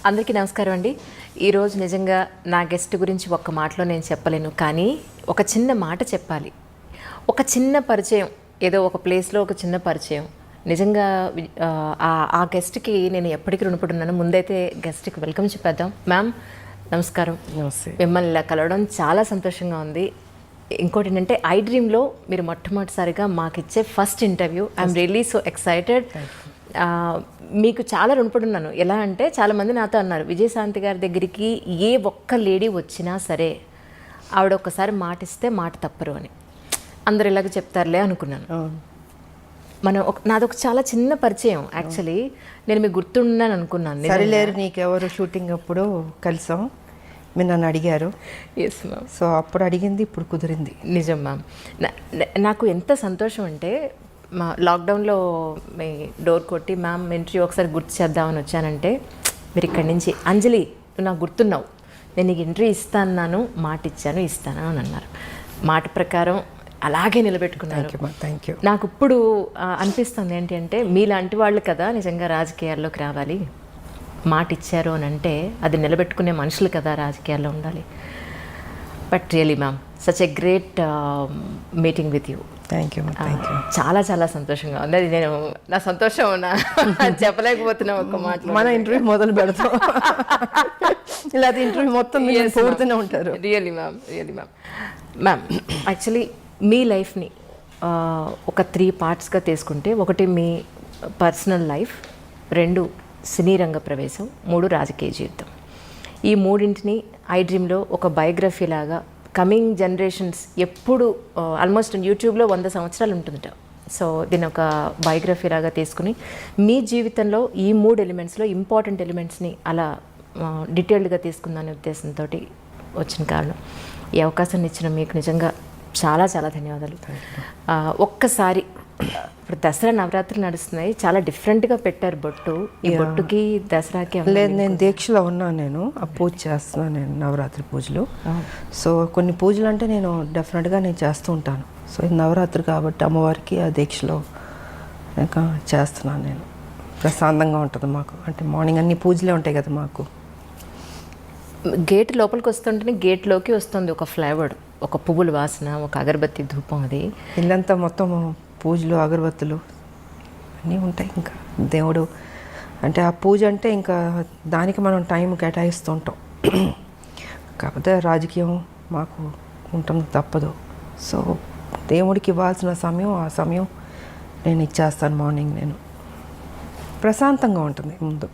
అందరికీ నమస్కారం అండి. ఈరోజు నిజంగా నా గెస్ట్ గురించి ఒక్క మాటలో నేను చెప్పలేను, కానీ ఒక చిన్న మాట చెప్పాలి. ఒక చిన్న పరిచయం, ఏదో ఒక ప్లేస్లో ఒక చిన్న పరిచయం. నిజంగా ఆ గెస్ట్కి నేను ఎప్పటికీ రుణపడి ఉన్నాను. ముందైతే గెస్ట్కి వెల్కమ్ చెప్పేద్దాం. మ్యామ్ నమస్కారం. నమస్తే. మిమ్మల్ని ఇలా కలవడం చాలా సంతోషంగా ఉంది. ఇంకోటి ఏంటంటే ఐ డ్రీమ్లో మీరు మొట్టమొదటిసారిగా మాకు ఇచ్చే first interview. I'm really so excited. మీకు చాలా రుణపడి ఉన్నాను. ఎలా అంటే చాలామంది నాతో అన్నారు, విజయశాంతి గారి దగ్గరికి ఏ ఒక్క లేడీ వచ్చినా సరే ఆవిడ ఒక్కసారి మాట ఇస్తే మాట తప్పరు అని. అందరు ఇలాగ చెప్తారులే అనుకున్నాను. నాది ఒక చాలా చిన్న పరిచయం. యాక్చువల్లీ నేను మీకు గుర్తున్నాను అనుకున్నాను. సరిలేరు నీకెవరు షూటింగ్ అప్పుడు కలిసాం, మీరు నన్ను అడిగారు. Yes ma'am. సో అప్పుడు అడిగింది ఇప్పుడు కుదిరింది. నిజం మ్యామ్. నాకు ఎంత సంతోషం అంటే, మా లాక్డౌన్లో మీ డోర్ కొట్టి మ్యామ్ ఇంటర్వ్యూ ఒకసారి గుర్తు చేద్దామని వచ్చానంటే, మీరు ఇక్కడి నుంచి అంజలి నువ్వు నాకు గుర్తున్నావు, నేను నీకు ఇంటర్వ్యూ ఇస్తాను, మాట ఇస్తాను అని అన్నారు. మాట ప్రకారం అలాగే నిలబెట్టుకున్నారు. Thank you. నాకు ఇప్పుడు అనిపిస్తుంది ఏంటి అంటే, మీలాంటి వాళ్ళు కదా నిజంగా రాజకీయాల్లోకి రావాలి. మాట ఇచ్చారు అని అంటే అది నిలబెట్టుకునే మనుషులు కదా రాజకీయాల్లో ఉండాలి. But really ma'am, such a great meeting with you. Thank you. చాలా చాలా సంతోషంగా ఉంది. అది నేను నా సంతోషం చెప్పలేకపోతున్నా ఒక మాట. మన ఇంటర్వ్యూ మొదలు పెడతాం, ఇలా ఇంటర్వ్యూ మొత్తం పూర్తనే ఉంటారు. Really ma'am. మ్యామ్ యాక్చువల్లీ మీ లైఫ్ని ఒక 3 పార్ట్స్గా తీసుకుంటే, ఒకటి మీ పర్సనల్ లైఫ్, 2 సినీ రంగ ప్రవేశం, 3 రాజకీయ జీవితం. ఈ మూడింటిని ఐ డ్రీమ్లో ఒక బయోగ్రఫీ లాగా కమింగ్ జనరేషన్స్ ఎప్పుడు ఆల్మోస్ట్ యూట్యూబ్లో 100 సంవత్సరాలు ఉంటుందట. సో దీని ఒక బయోగ్రఫీ లాగా తీసుకుని మీ జీవితంలో ఈ 3 ఎలిమెంట్స్లో ఇంపార్టెంట్ ఎలిమెంట్స్ని అలా డీటెయిల్డ్గా తీసుకుందనే ఉద్దేశంతో వచ్చిన కారణం. ఈ అవకాశాన్ని ఇచ్చిన మీకు నిజంగా చాలా చాలా ధన్యవాదాలు. ఒక్కసారి ఇప్పుడు దసరా నవరాత్రులు నడుస్తున్నాయి, చాలా డిఫరెంట్గా పెట్టారు బొట్టు. ఈ బొట్టుకి దసరాకి లేదు, నేను దీక్షలో ఉన్నాను. నేను ఆ పూజ చేస్తున్నాను, నేను నవరాత్రి పూజలు. సో కొన్ని పూజలు అంటే నేను డెఫినెట్గా నేను చేస్తూ ఉంటాను. సో ఇది నవరాత్రి కాబట్టి అమ్మవారికి ఆ దీక్షలో ఇంకా చేస్తున్నాను నేను. ప్రశాంతంగా ఉంటుంది మాకు, అంటే మార్నింగ్ అన్ని పూజలే ఉంటాయి కదా మాకు. గేట్ లోపలికి వస్తుంటేనే గేట్లోకి వస్తుంది ఒక ఫ్లేవర్, ఒక పువ్వుల వాసన, ఒక అగరబత్తి ధూపం. అది ఇల్లంతా మొత్తం పూజలు అగరబత్తులు అన్నీ ఉంటాయి. ఇంకా దేవుడు అంటే ఆ పూజ అంటే ఇంకా దానికి మనం టైం కేటాయిస్తూ ఉంటాం. కాకపోతే రాజకీయం మాకు ఉంటుంది, తప్పదు. సో దేవుడికి ఇవ్వాల్సిన సమయం, ఆ సమయం నేను ఇచ్చేస్తాను. మార్నింగ్ నేను ప్రశాంతంగా ఉంటుంది ముందు.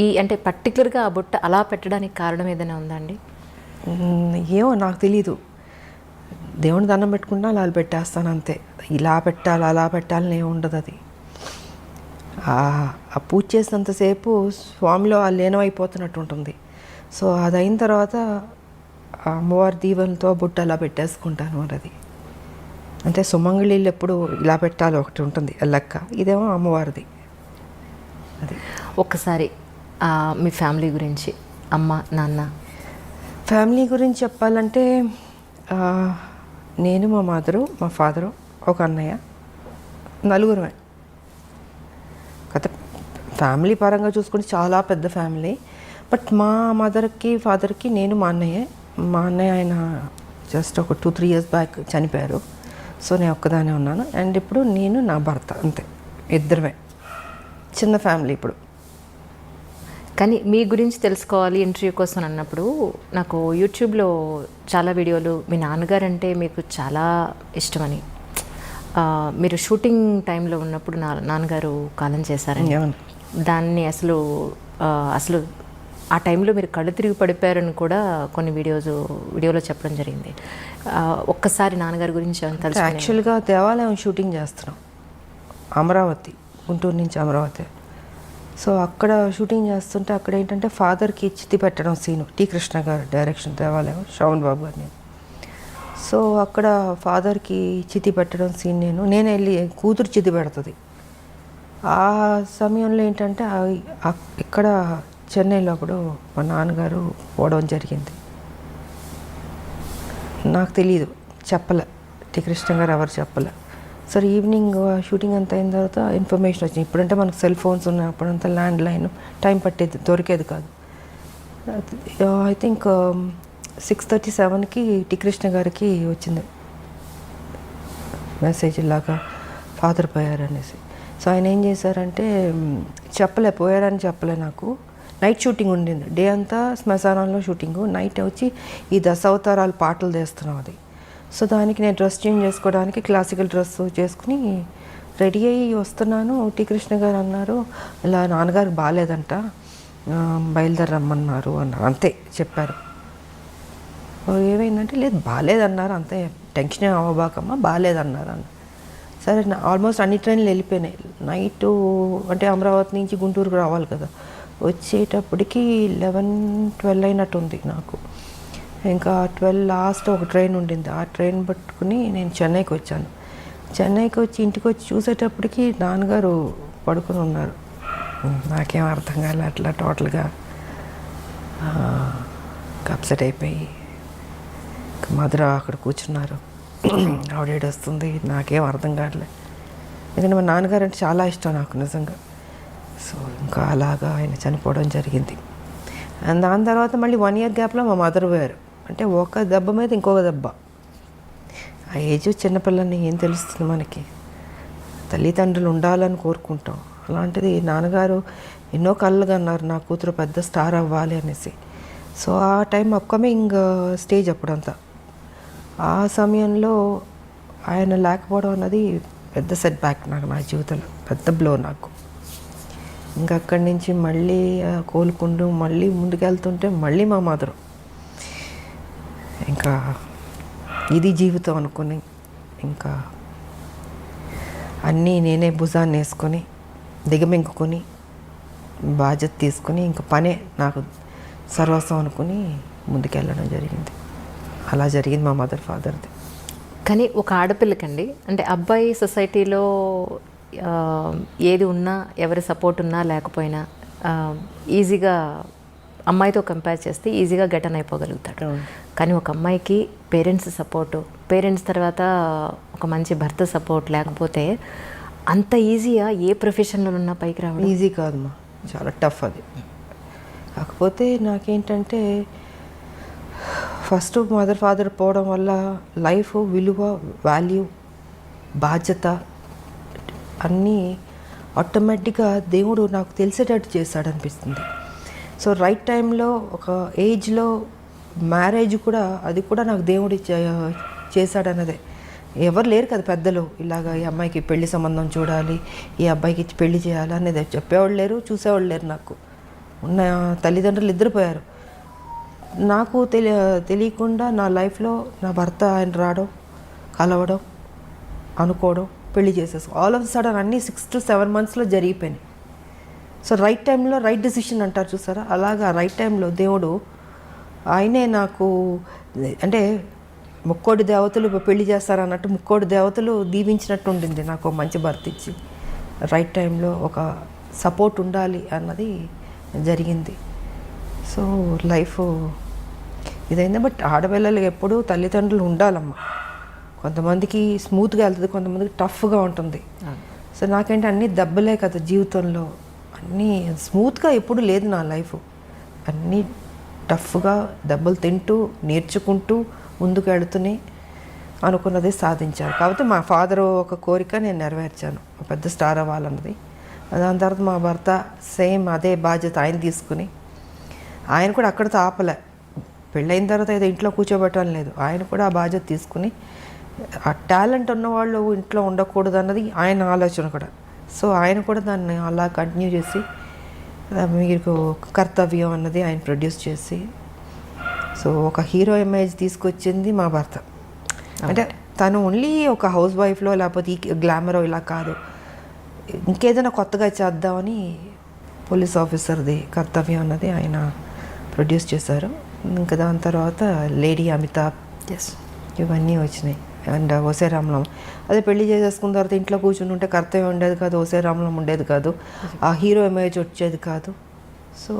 ఈ అంటే పర్టికులర్గా ఆ బుట్ట అలా పెట్టడానికి కారణం ఏదైనా ఉందా అండి? ఏమో నాకు తెలీదు. దేవుని దండం పెట్టుకున్నా అలా పెట్టేస్తాను అంతే. ఇలా పెట్టాలి అలా పెట్టాలని ఏమి ఉండదు. అది ఆ పూజ చేసినంతసేపు స్వామిలో ఆ లీనమైపోతున్నట్టు ఉంటుంది. సో అది అయిన తర్వాత ఆ అమ్మవారి దీవెనతో బుట్ట అలా పెట్టేసుకుంటాను. మరి అది అంటే సుమంగళీళ్ళు ఎప్పుడు ఇలా పెట్టాలి ఒకటి ఉంటుంది లెక్క, ఇదేమో అమ్మవారిది. అది ఒక్కసారి మీ ఫ్యామిలీ గురించి, అమ్మ నాన్న. ఫ్యామిలీ గురించి చెప్పాలంటే నేను, మా మదరు, మా ఫాదరు, ఒక అన్నయ్య, 4 కథ. ఫ్యామిలీ పరంగా చూసుకుంటే చాలా పెద్ద ఫ్యామిలీ. బట్ మా మదర్కి ఫాదర్కి నేను, మా అన్నయ్య ఆయన జస్ట్ ఒక 2-3 years బ్యాక్ చనిపోయారు. సో నేను ఒక్కదానే ఉన్నాను. అండ్ ఇప్పుడు నేను, నా భర్త, అంతే, ఇద్దరమే. చిన్న ఫ్యామిలీ ఇప్పుడు. కానీ మీ గురించి తెలుసుకోవాలి ఇంటర్వ్యూ కోసం అన్నప్పుడు నాకు యూట్యూబ్లో చాలా వీడియోలు, మీ నాన్నగారు అంటే మీకు చాలా ఇష్టమని, మీరు షూటింగ్ టైంలో ఉన్నప్పుడు నాన్నగారు కాలం చేశారని, దాన్ని అసలు ఆ టైంలో మీరు కళ్ళు తిరిగి పడిపోయారని కూడా కొన్ని వీడియోలో చెప్పడం జరిగింది. ఒక్కసారి నాన్నగారి గురించి తెలుసు. యాక్చువల్గా దేవాలయం షూటింగ్ చేస్తున్నాం, అమరావతి, గుంటూరు నుంచి అమరావతి. సో అక్కడ షూటింగ్ చేస్తుంటే అక్కడ ఏంటంటే ఫాదర్కి చితి పెట్టడం సీను, టి కృష్ణ గారు డైరెక్షన్, దేవాలయం, శ్రవణ్ బాబు గారిని. సో అక్కడ ఫాదర్కి చితి పెట్టడం సీన్ నేను వెళ్ళి కూతురు చితి పెడుతుంది. ఆ సమయంలో ఏంటంటే ఇక్కడ చెన్నైలో అప్పుడు మా నాన్నగారు పోవడం జరిగింది. నాకు తెలియదు, చెప్పలే, టి కృష్ణ గారు ఎవరు చెప్పలే. సరే ఈవినింగ్ షూటింగ్ అంతా అయిన తర్వాత ఇన్ఫర్మేషన్ వచ్చింది. ఇప్పుడంటే మనకు సెల్ ఫోన్స్ ఉన్నాయి, అప్పుడంతా ల్యాండ్ లైన్, టైం పట్టేది, దొరికేది కాదు. ఐ థింక్ 6:37కి టి కృష్ణ గారికి వచ్చింది మెసేజ్, ఇలాగా ఫాదర్ పోయారనేసి. సో ఆయన ఏం చేశారంటే పోయారని చెప్పలే నాకు. నైట్ షూటింగ్ ఉండింది, డే అంతా శ్మశానంలో షూటింగు, నైట్ వచ్చి ఈ దశావతారాలు పాటలు తీస్తున్నాం అది. సో దానికి నేను డ్రెస్ చేంజ్ చేసుకోవడానికి క్లాసికల్ డ్రెస్ చేసుకుని రెడీ అయ్యి వస్తున్నాను. టి కృష్ణ గారు అన్నారు, ఇలా నాన్నగారికి బాగాలేదంట, బయలుదేరమ్మన్నారు అన్నారు. అంతే చెప్పారు. ఏమైందంటే లేదు బాగాలేదన్నారు, అంతే టెన్షన్ అవ్వబాకమ్మా, బాగాలేదన్నారు అన్న. సరే ఆల్మోస్ట్ అన్ని ట్రైన్లు వెళ్ళిపోయినాయి. నైటు అంటే అమరావతి నుంచి గుంటూరుకు రావాలి కదా, వచ్చేటప్పటికి 11-12 అయినట్టుంది నాకు. ఇంకా 12 లాస్ట్ ఒక ట్రైన్ ఉండింది, ఆ ట్రైన్ పట్టుకుని నేను చెన్నైకి వచ్చాను. చెన్నైకి వచ్చి ఇంటికి వచ్చి చూసేటప్పటికి నాన్నగారు పడుకుని ఉన్నారు. నాకేం అర్థం కాలే, అట్లా టోటల్గా అప్సెట్ అయిపోయి మధుర అక్కడ కూర్చున్నారు. ఆవిడ వస్తుంది, నాకేం అర్థం కావట్లే. ఎందుకంటే మా నాన్నగారు అంటే చాలా ఇష్టం నాకు నిజంగా. సో ఇంకా అలాగా ఆయన చనిపోవడం జరిగింది. అండ్ దాని తర్వాత మళ్ళీ 1 year గ్యాప్లో మా మదర్ పోయారు. అంటే ఒక దెబ్బ మీద ఇంకొక దెబ్బ. ఆ ఏజ్ చిన్నపిల్లని ఏం తెలుస్తుంది మనకి, తల్లిదండ్రులు ఉండాలని కోరుకుంటాం. అలాంటిది నాన్నగారు ఎన్నో కళ్ళుగా అన్నారు నా కూతురు పెద్ద స్టార్ అవ్వాలి అనేసి. సో ఆ టైం అప్కమింగ్ స్టేజ్ అప్పుడంతా. ఆ సమయంలో ఆయన లేకపోవడం అన్నది పెద్ద సెట్ బ్యాక్ నాకు, నా జీవితంలో పెద్ద బ్లో నాకు. ఇంకా అక్కడి నుంచి మళ్ళీ కోలుకుంటూ మళ్ళీ ముందుకెళ్తుంటే మళ్ళీ మా మదరు. ఇంకా ఇది జీవితం అనుకుని ఇంకా అన్నీ నేనే భుజాన్ని వేసుకొని దిగమింగుకొని బాధ్యత తీసుకొని ఇంకా పనే నాకు సర్వస్వం అనుకుని ముందుకెళ్ళడం జరిగింది. అలా జరిగింది మా మదర్ ఫాదర్ది. కానీ ఒక ఆడపిల్లకండి, అంటే అబ్బాయి సొసైటీలో ఏది ఉన్నా, ఎవరి సపోర్ట్ ఉన్నా లేకపోయినా ఈజీగా అమ్మాయితో కంపేర్ చేస్తే ఈజీగా గెటన్ అయిపోగలుగుతాడు. కానీ ఒక అమ్మాయికి పేరెంట్స్ సపోర్టు, పేరెంట్స్ తర్వాత ఒక మంచి భర్త సపోర్ట్ లేకపోతే అంత ఈజీగా ఏ ప్రొఫెషన్లో ఉన్నా పైకి రావడం ఈజీ కాదమ్మా, చాలా టఫ్ అది. కాకపోతే నాకేంటంటే ఫస్ట్ మదర్ ఫాదర్ పోవడం వల్ల లైఫ్ విలువ, వాల్యూ, బాధ్యత అన్నీ ఆటోమేటిక్గా దేవుడు నాకు తెలిసేటట్టు చేశాడనిపిస్తుంది. సో రైట్ టైంలో ఒక ఏజ్లో మ్యారేజ్ కూడా, అది కూడా నాకు దేవుడు చేశాడన్నదే. ఎవరు లేరు కదా పెద్దలు, ఇలాగ ఈ అమ్మాయికి పెళ్లి సంబంధం చూడాలి, ఈ అబ్బాయికి పెళ్లి చేయాలి అనేది చెప్పేవాళ్ళు లేరు, చూసేవాళ్ళు లేరు. నాకు ఉన్న తల్లిదండ్రులు ఇద్దరు పోయారు. నాకు తెలియకుండా నా లైఫ్లో నా భర్త ఆయన రావడం, కలవడం, అనుకోవడం, పెళ్లి చేసేసుకో, ఆల్ ఆఫ్ సడన్ అన్నీ 6 to 7 monthsలో జరిగిపోయినాయి. సో రైట్ టైంలో రైట్ డెసిషన్ అంటారు చూసారా, అలాగా రైట్ టైంలో దేవుడు ఆయనే నాకు, అంటే ముక్కోడి దేవతలు పెళ్లి చేస్తారన్నట్టు ముక్కోడి దేవతలు దీవించినట్టు ఉండింది నాకు మంచి భర్త ఇచ్చి. రైట్ టైంలో ఒక సపోర్ట్ ఉండాలి అన్నది జరిగింది. సో లైఫ్ ఇదైంది. బట్ ఆడపిల్లలకి ఎప్పుడూ తల్లిదండ్రులు ఉండాలమ్మా. కొంతమందికి స్మూత్గా వెళ్తుంది, కొంతమందికి టఫ్గా ఉంటుంది. సో నాకేంటి అన్నీ దెబ్బలే కదా జీవితంలో, అన్నీ స్మూత్గా ఎప్పుడు లేదు నా లైఫ్. అన్నీ టఫ్గా దెబ్బలు తింటూ నేర్చుకుంటూ ముందుకు వెళుతూనే అనుకున్నది సాధించాను. కాబట్టి మా ఫాదర్ ఒక కోరిక నేను నెరవేర్చాను, పెద్ద స్టార్ అవ్వాలన్నది. దాని తర్వాత మా భర్త సేమ్ అదే బాధ్యత ఆయన తీసుకుని, ఆయన కూడా అక్కడితో ఆపలే. పెళ్ళైన తర్వాత ఏదో ఇంట్లో కూర్చోబెట్టడం లేదు, ఆయన కూడా ఆ బాధ్యత తీసుకుని, ఆ టాలెంట్ ఉన్నవాళ్ళు ఇంట్లో ఉండకూడదు అన్నది ఆయన ఆలోచన కూడా. సో ఆయన కూడా దాన్ని అలా కంటిన్యూ చేసి మీకు కర్తవ్యం అన్నది ఆయన ప్రొడ్యూస్ చేసి, సో ఒక హీరో ఇమేజ్ తీసుకొచ్చింది మా భర్త. అంటే తను ఓన్లీ ఒక హౌస్ వైఫ్లో లేకపోతే ఈ గ్లామరో ఇలా కాదు, ఇంకేదైనా కొత్తగా చేద్దామని పోలీస్ ఆఫీసర్ది కర్తవ్యం అన్నది ఆయన ప్రొడ్యూస్ చేశారు. ఇంకా దాని తర్వాత లేడీ అమితాబ్, ఇవన్నీ వచ్చినాయి. అండ్ ఓసే రామలం అదే పెళ్లి చేసేసుకున్న తర్వాత ఇంట్లో కూర్చుని ఉంటే కర్తవ్యం ఉండేది కాదు, ఓసే రామలం ఉండేది కాదు, ఆ హీరో ఇమేజ్ వచ్చేది కాదు. సో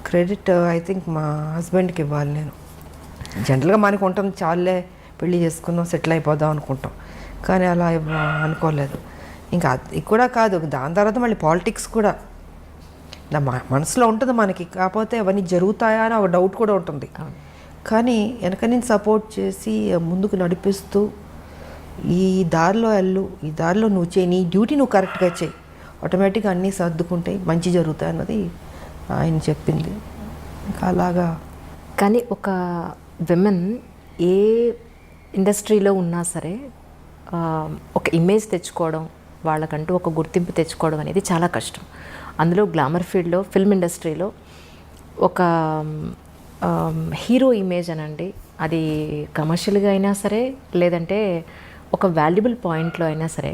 క్రెడిట్ ఐ థింక్ మా హస్బెండ్కి ఇవ్వాలి నేను. జనరల్గా మనకు ఉంటుంది చాలే పెళ్లి చేసుకుందాం సెటిల్ అయిపోదాం అనుకుంటాం, కానీ అలా అనుకోలేదు. ఇంకా అది కూడా కాదు, దాని తర్వాత మళ్ళీ పాలిటిక్స్ కూడా నా మనసులో ఉంటుంది మనకి, కాకపోతే అవన్నీ జరుగుతాయా అని ఒక డౌట్ కూడా ఉంటుంది. కానీ వెనక నుంచి సపోర్ట్ చేసి ముందుకు నడిపిస్తూ ఈ దారిలో వెళ్ళు, ఈ దారిలో నువ్వు చేయి, నీ డ్యూటీ నువ్వు కరెక్ట్గా చేయి, ఆటోమేటిక్గా అన్నీ సర్దుకుంటాయి, మంచి జరుగుతాయి అన్నది ఆయన చెప్పింది. ఇంకా అలాగా. కానీ ఒక విమెన్ ఏ ఇండస్ట్రీలో ఉన్నా సరే ఒక ఇమేజ్ తెచ్చుకోవడం, వాళ్ళకంటూ ఒక గుర్తింపు తెచ్చుకోవడం అనేది చాలా కష్టం. అందులో గ్లామర్ ఫీల్డ్లో, ఫిల్మ్ ఇండస్ట్రీలో ఒక హీరో ఇమేజ్ అనండి, అది కమర్షియల్గా అయినా సరే లేదంటే ఒక వాల్యుబుల్ పాయింట్లో అయినా సరే,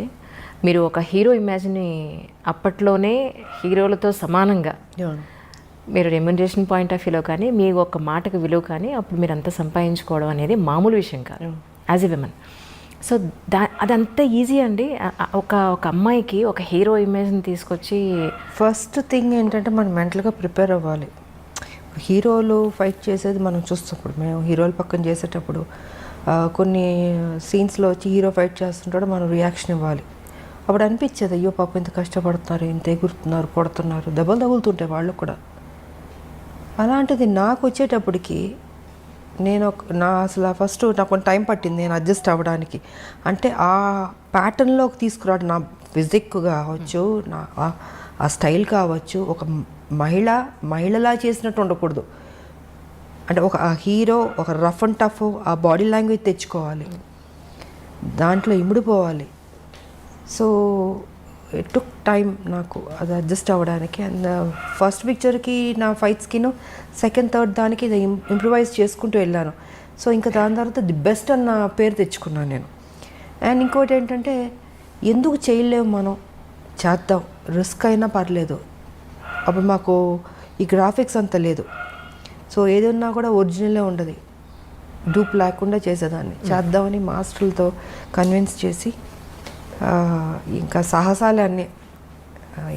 మీరు ఒక హీరో ఇమేజ్ని అప్పట్లోనే హీరోలతో సమానంగా మీరు రెమ్యునరేషన్ పాయింట్ ఆఫ్ వ్యూలో కానీ మీ ఒక మాటకు విలువ కానీ అప్పుడు మీరు అంతా సంపాదించుకోవడం అనేది మామూలు విషయం కాదు యాజ్ ఎ విమెన్. సో అదంతా ఈజీ అండి. ఒక అమ్మాయికి ఒక హీరో ఇమేజ్ని తీసుకొచ్చి ఫస్ట్ థింగ్ ఏంటంటే మనం మెంటల్గా ప్రిపేర్ అవ్వాలి. హీరోలు ఫైట్ చేసేది మనం చూస్తున్నప్పుడు, మేము హీరోలు పక్కన చేసేటప్పుడు కొన్ని సీన్స్లో వచ్చి హీరో ఫైట్ చేస్తుంటాడు, మనం రియాక్షన్ ఇవ్వాలి. అప్పుడు అనిపించేది అయ్యో పాపం ఇంత కష్టపడుతున్నారు, ఇంత ఎగురుతున్నారు, కొడుతున్నారు, దెబ్బలు తగులుతుంటాయి వాళ్ళు కూడా. అలాంటిది నాకు వచ్చేటప్పటికి నేను అసలు ఫస్ట్ నాకు కొంచెం టైం పట్టింది నేను అడ్జస్ట్ అవ్వడానికి. అంటే ఆ ప్యాటర్న్లోకి తీసుకురావడం, నా ఫిజిక్ కావచ్చు, నా ఆ స్టైల్ కావచ్చు, ఒక మహిళలా చేసినట్టు ఉండకూడదు. అంటే ఒక హీరో ఒక రఫ్ అండ్ టఫ్ ఆ బాడీ లాంగ్వేజ్ తెచ్చుకోవాలి, దాంట్లో ఇమిడిపోవాలి. సో ఇట్ టుక్ టైం నాకు అది అడ్జస్ట్ అవ్వడానికి. అండ్ ఫస్ట్ పిక్చర్కి నా ఫైట్స్కిను సెకండ్ థర్డ్ దానికి ఇంప్రూవైజ్ చేసుకుంటూ వెళ్ళాను. సో ఇంకా దాని తర్వాత ది బెస్ట్ అన్న పేరు తెచ్చుకున్నాను నేను. అండ్ ఇంకోటి ఏంటంటే ఎందుకు చేయలేము, మనం చేద్దాం, రిస్క్ అయినా పర్లేదు. అప్పుడు మాకు ఈ గ్రాఫిక్స్ అంత లేదు, సో ఏదన్నా కూడా ఒరిజినలే ఉండదు, డూప్ లేకుండా చేసేదాన్ని. చేద్దామని మాస్టర్లతో కన్విన్స్ చేసి ఇంకా సాహసాలే అన్నీ,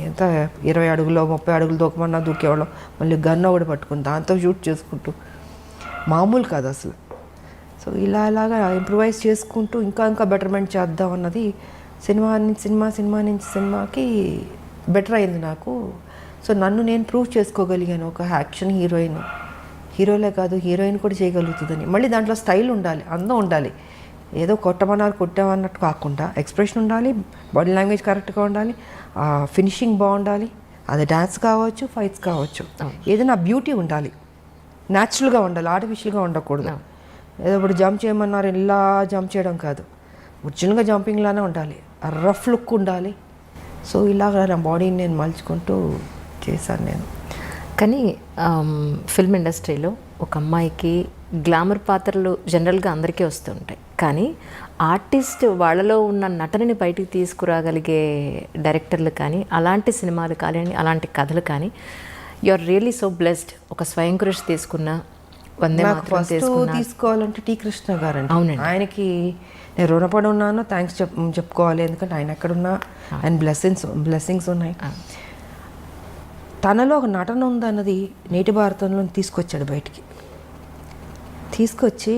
ఎంత 20 అడుగులో 30 అడుగులు దూకమన్నా దూకేవాళ్ళం. మళ్ళీ గన్ ఒకటి పట్టుకుని దాంతో షూట్ చేసుకుంటూ, మామూలు కాదు అసలు. సో ఇలాగా ఇంప్రూవైజ్ చేసుకుంటూ ఇంకా బెటర్మెంట్ చేద్దాం అన్నది సినిమా నుంచి సినిమాకి బెటర్ అయింది నాకు. సో నన్ను నేను ప్రూవ్ చేసుకోగలిగాను, ఒక యాక్షన్ హీరోలే కాదు హీరోయిన్ కూడా చేయగలుగుతుందని. మళ్ళీ దాంట్లో స్టైల్ ఉండాలి, అందం ఉండాలి. ఏదో కొట్టామన్నట్టు కాకుండా ఎక్స్ప్రెషన్ ఉండాలి, బాడీ లాంగ్వేజ్ కరెక్ట్గా ఉండాలి, ఫినిషింగ్ బాగుండాలి. అది డ్యాన్స్ కావచ్చు, ఫైట్స్ కావచ్చు, ఏదైనా బ్యూటీ ఉండాలి, న్యాచురల్గా ఉండాలి, ఆర్టిఫిషియల్గా ఉండకూడదు. ఏదో ఇప్పుడు జంప్ చేయమన్నారు ఇలా జంప్ చేయడం కాదు, ఒరిజినల్గా జంపింగ్లానే ఉండాలి, రఫ్ లుక్ ఉండాలి. సో ఇలాగ నా బాడీని నేను మలుచుకుంటూ చేశాను నేను. కానీ ఫిల్మ్ ఇండస్ట్రీలో ఒక అమ్మాయికి గ్లామర్ పాత్రలు జనరల్గా అందరికీ వస్తుంటాయి, కానీ ఆర్టిస్ట్ వాళ్ళలో ఉన్న నటనని బయటికి తీసుకురాగలిగే డైరెక్టర్లు కానీ, అలాంటి సినిమాలు కానీ, అలాంటి కథలు కానీ, you are really so blessed. ఒక స్వయం కృషి తీసుకున్న, వందే మాతరం తీసుకున్న, తీసుకోవాలంటే టీ కృష్ణ గారు అండి. అవునండి, ఆయనకి నేను రుణపడి ఉన్నాను, థ్యాంక్స్ చెప్పుకోవాలి. ఎందుకంటే ఆయన ఎక్కడున్నా ఆయన బ్లెస్సింగ్స్ ఉన్నాయి. తనలో ఒక నటన ఉందన్నది నేటి భారతంలో తీసుకొచ్చాడు బయటికి. తీసుకొచ్చి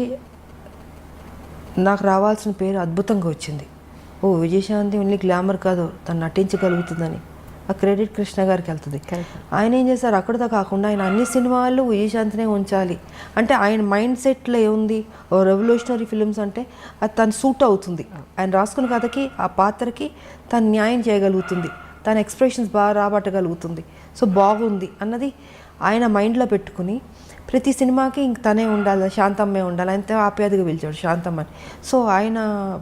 నాకు రావాల్సిన పేరు అద్భుతంగా వచ్చింది. ఓ విజయశాంతి ఓన్లీ గ్లామర్ కాదు, తను నటించగలుగుతుందని ఆ క్రెడిట్ కృష్ణ గారికి వెళ్తుంది. ఆయన ఏం చేశారు, అక్కడితో కాకుండా ఆయన అన్ని సినిమాల్లో విజయశాంతినే ఉంచాలి అంటే ఆయన మైండ్ సెట్లో ఏముంది, ఓ రెవల్యూషనరీ ఫిలిమ్స్ అంటే అది తను సూట్ అవుతుంది, ఆయన రాసుకున్న కథకి ఆ పాత్రకి తను న్యాయం చేయగలుగుతుంది, తన ఎక్స్ప్రెషన్స్ బాగా రాబట్టగలుగుతుంది, సో బాగుంది అన్నది ఆయన మైండ్లో పెట్టుకుని ప్రతి సినిమాకి ఇంక తనే ఉండాలి, శాంతమ్మే ఉండాలి, అంతే ఆప్యాయతగా పిలిచాడు శాంతమ్మని. సో ఆయన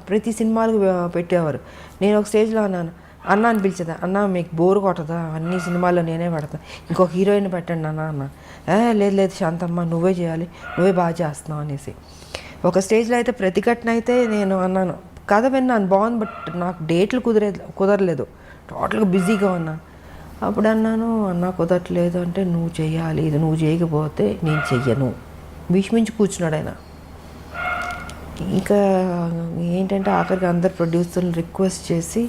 ప్రతి సినిమాలకు పెట్టేవారు. నేను ఒక స్టేజ్లో అన్న అని పిలిచేదా, అన్న మీకు బోర్ కొట్టదా, అన్ని సినిమాల్లో నేనే పెడతాను, ఇంకొక హీరోయిన్ పెట్టండి అన్న. లేదు శాంతమ్మ నువ్వే చేయాలి, నువ్వే బాగా చేస్తున్నావు అనేసి. ఒక స్టేజ్లో అయితే ప్రతిఘటన అయితే నేను అన్నాను, కథ విన్నాను బాగుంది, బట్ నాకు డేట్లు కుదరలేదు, టోటల్గా బిజీగా ఉన్నాను. అప్పుడు అన్నాను, అన్న కుదరట్లేదు అంటే, నువ్వు చెయ్యాలి, ఇది నువ్వు చేయకపోతే నేను చెయ్యను, భీష్మించి కూర్చున్నాడు ఆయన. ఇంకా ఏంటంటే ఆఖరికి అందరు ప్రొడ్యూసర్లు రిక్వెస్ట్ చేసి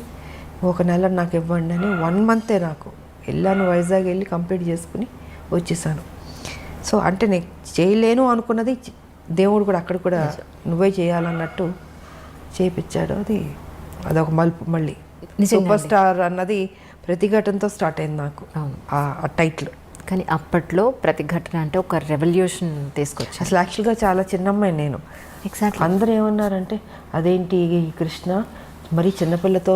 1 నెల నాకు ఇవ్వండి అని 1 మంతే నాకు వెళ్ళాను, వైజాగ్ వెళ్ళి కంప్లీట్ చేసుకుని వచ్చేసాను. సో అంటే నేను చేయలేను అనుకున్నది దేవుడు కూడా అక్కడ కూడా నువ్వే చేయాలన్నట్టు చేయించాడు. అది అదొక మలుపు మళ్ళీ. నిజంగా సూపర్ స్టార్ అన్నది ప్రతిఘటనతో స్టార్ట్ అయింది నాకు అవును. ఆ టైటిల్. కానీ అప్పట్లో ప్రతిఘటన అంటే ఒక రెవల్యూషన్ తీసుకొచ్చారు. అసలు యాక్చువల్గా చాలా చిన్నమ్మాయి నేను. ఎగ్జాక్ట్లీ. అందరూ ఏమన్నారంటే అదేంటి కృష్ణ మరీ చిన్నపిల్లతో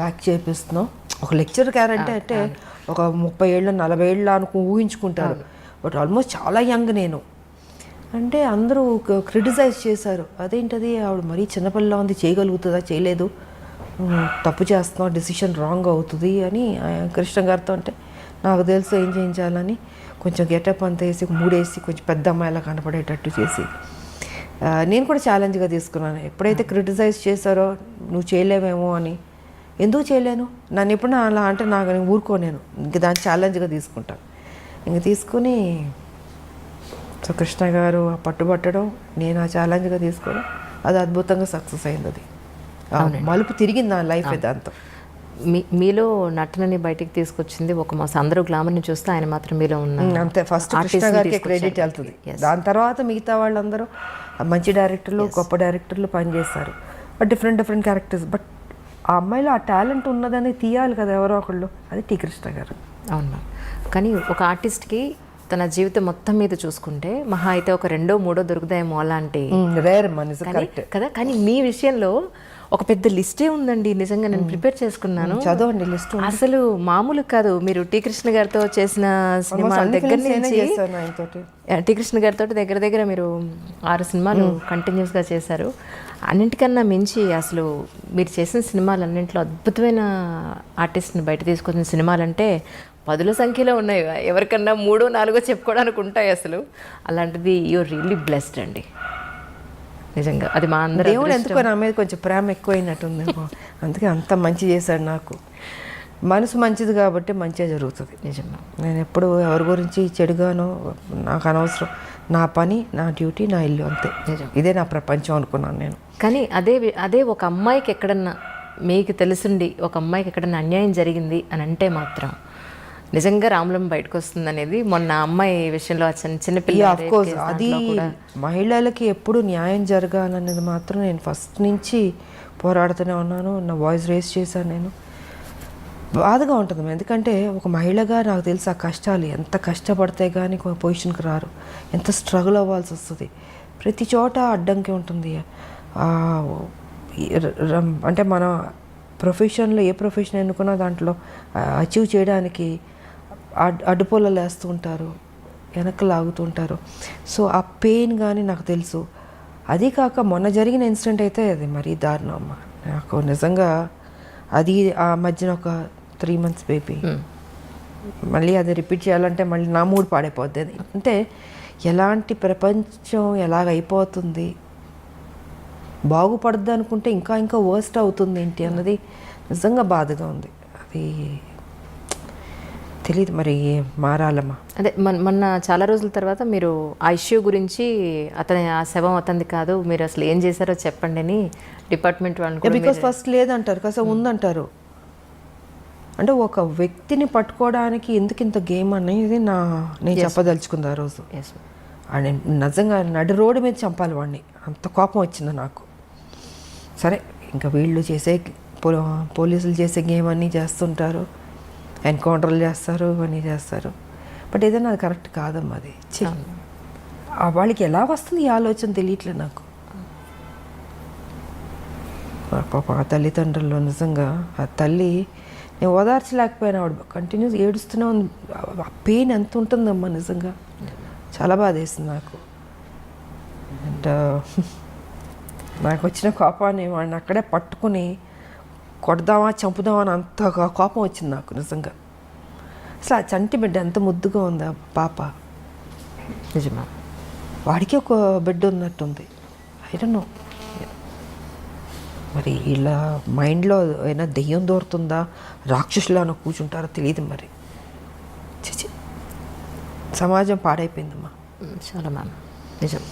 యాక్ట్ చేపిస్తున్నావు, ఒక లెక్చర్ క్యారెక్టర్ అంటే ఒక 30 ఏళ్ళు 40 ఏళ్ళు ఊహించుకుంటారు, బట్ ఆల్మోస్ట్ చాలా యంగ్ నేను. అంటే అందరూ క్రిటిసైజ్ చేశారు, అదేంటది ఆవిడ మరీ చిన్నపిల్ల ఉంది, చేయగలుగుతుందా, చేయలేదు, తప్పు చేస్తున్నావు, డెసిషన్ రాంగ్ అవుతుంది అని కృష్ణ గారితో. అంటే నాకు తెలుసు ఏం చేయించాలని కొంచెం గెటప్ అంతా వేసి మూడేసి కొంచెం పెద్ద అమ్మాయిలా కనపడేటట్టు చేసి నేను కూడా ఛాలెంజ్గా తీసుకున్నాను. ఎప్పుడైతే క్రిటిసైజ్ చేశారో నువ్వు చేయలేవేమో అని, ఎందుకు చేయలేను, నన్ను ఎప్పుడైనా అలా అంటే నాకు నేను ఊరుకోలేను, ఇంక దాన్ని ఛాలెంజ్గా తీసుకుంటాను. ఇంక తీసుకుని సో కృష్ణ గారు పట్టుబట్టడం, నేను ఆ ఛాలెంజ్గా తీసుకోవడం, అది అద్భుతంగా సక్సెస్ అయింది. అది మలుపు తిరిగింది నా లైఫ్ దాంతో. మీలో నటనని బయటికి తీసుకొచ్చింది ఒక మాస్. అందరూ గ్లామర్ని చూస్తే ఆయన మాత్రం మీలో ఉన్న అంతే. ఫస్ట్ కృష్ణ గారికి క్రెడిట్ వెళ్తుంది, దాని తర్వాత మిగతా వాళ్ళందరూ మంచి డైరెక్టర్లు, గొప్ప డైరెక్టర్లు పనిచేస్తారు, బట్ డిఫరెంట్ క్యారెక్టర్స్. బట్ ఆ అమ్మాయిలో ఆ టాలెంట్ ఉన్నదని తీయాలి కదా ఎవరో ఒకళ్ళు, అది టీ కృష్ణ గారు. అవునా. కానీ ఒక ఆర్టిస్ట్కి తన జీవితం మొత్తం మీద చూసుకుంటే మహా అయితే ఒక 2, 3 దొరుకుతాయేమో అలాంటి రేర్ మనిషి కదా. కానీ మీ విషయంలో ఒక పెద్ద లిస్టే ఉందండి. నిజంగా నేను ప్రిపేర్ చేసుకున్నాను, చదవండి లిస్ట్. అసలు మామూలు కాదు. మీరు టీ కృష్ణ గారితో చేసిన సినిమా దగ్గర నుంచి టీ కృష్ణ గారితో దగ్గర మీరు 6 సినిమాలు కంటిన్యూస్గా చేశారు. అన్నింటికన్నా మించి అసలు మీరు చేసిన సినిమాలన్నింటిలో అద్భుతమైన ఆర్టిస్ట్ని బయట తీసుకొచ్చిన సినిమాలంటే 10ల సంఖ్యలో ఉన్నాయి. ఎవరికన్నా 3, 4 చెప్పుకోవడానికి ఉంటాయి అసలు. అలాంటిది యూఆర్ రియల్లీ బ్లెస్డ్ అండి నిజంగా. అది మా అందరూ దేవుడు ఎందుకో నా మీద కొంచెం ప్రేమ ఎక్కువైనట్టుంది, అందుకే అంత మంచి చేశాడు నాకు. మనసు మంచిది కాబట్టి మంచిగా జరుగుతుంది. నిజంగా నేను ఎప్పుడు ఎవరి గురించి చెడుగానో నాకు అనవసరం, నా పని, నా డ్యూటీ, నా ఇల్లు, అంతే. ఇదే నా ప్రపంచం అనుకున్నాను నేను. కానీ అదే ఒక అమ్మాయికి ఎక్కడన్నా మీకు తెలుసుండి ఒక అమ్మాయికి ఎక్కడన్నా అన్యాయం జరిగింది అని అంటే మాత్రం నిజంగా రాములం బయటకు వస్తుంది అనేది మొన్న అమ్మాయి విషయంలో చిన్నపిల్ల. ఆఫ్ కోర్స్ అది మహిళలకి ఎప్పుడు న్యాయం జరగాలనేది మాత్రం నేను ఫస్ట్ నుంచి పోరాడుతూనే ఉన్నాను. నా వాయిస్ రేస్ చేశాను నేను. బాధగా ఉంటుంది, ఎందుకంటే ఒక మహిళగా నాకు తెలుసు ఆ కష్టాలు, ఎంత కష్టపడితే కానీ ఒక పొజిషన్కి రారు, ఎంత స్ట్రగుల్ అవ్వాల్సి వస్తుంది. ప్రతి చోట అడ్డంకి ఉంటుంది. అంటే మన ప్రొఫెషన్లో ఏ ప్రొఫెషన్ ఎన్నుకున్నా దాంట్లో అచీవ్ చేయడానికి అడ్డుపొలలు వేస్తూ ఉంటారు, వెనక్కి లాగుతుంటారు. సో ఆ పెయిన్ కానీ నాకు తెలుసు. అది కాక మొన్న జరిగిన ఇన్సిడెంట్ అయితే అది మరీ దారుణం అమ్మ. నాకు నిజంగా అది ఆ మధ్యన ఒక 3 months బేబీ, మళ్ళీ అది రిపీట్ చేయాలంటే మళ్ళీ నా మూడ్ పాడైపోద్ది. అది అంటే ఎలాంటి ప్రపంచం ఎలాగైపోతుంది, బాగుపడద్దు అనుకుంటే ఇంకా వర్స్ట్ అవుతుంది ఏంటి అన్నది నిజంగా బాధగా ఉంది. అది తెలియదు మరి, మారాలమ్మా. అదే మొన్న చాలా రోజుల తర్వాత మీరు ఆ ఇష్యూ గురించి ఆ శవం అతనిది కాదు, మీరు అసలు ఏం చేశారో చెప్పండి అని డిపార్ట్మెంట్ వాళ్ళు. బికాస్ ఫస్ట్ లేదంటారు, కాస్త ఉందంటారు. అంటే ఒక వ్యక్తిని పట్టుకోవడానికి ఎందుకు ఇంత గేమ్ అనేది నేను చెప్పదలుచుకుంది ఆ రోజు. అండ్ నిజంగా నడి రోడ్డు మీద చంపాలి వాడిని, అంత కోపం వచ్చింది నాకు. సరే ఇంకా వీళ్ళు చేసే పోలీసులు చేసే గేమ్ అన్నీ చేస్తుంటారు, ఎన్కౌంటర్లు చేస్తారు, ఇవన్నీ చేస్తారు. బట్ ఏదైనా అది కరెక్ట్ కాదమ్మా. అది వాళ్ళకి ఎలా వస్తుంది ఈ ఆలోచన తెలియట్లేదు నాకు. పాప ఆ తల్లిదండ్రులు నిజంగా, ఆ తల్లి నేను ఓదార్చలేకపోయినా, ఆవిడ కంటిన్యూస్ ఏడుస్తూనే ఉంది. ఆ పెయిన్ ఎంత ఉంటుందమ్మా నిజంగా, చాలా బాధ వేసింది నాకు. అండ్ నాకు వచ్చిన కోపాన్ని వాడిని అక్కడే పట్టుకుని కొడదామా చంపుదామా అని అంత కోపం వచ్చింది నాకు నిజంగా. అసలు ఆ చంటి బిడ్డ ఎంత ముద్దుగా ఉంది ఆ పాప. నిజమా, వాడికి ఒక బిడ్డ ఉన్నట్టుంది. ఐ డోంట్ నో మరి ఇలా మైండ్లో ఏమైనా దెయ్యం దూరుతుందా, రాక్షసులానో కూర్చుంటారో తెలియదు మరి. చిచి, సమాజం పాడైపోయిందమ్మా చాలా మ్యామ్. నిజం.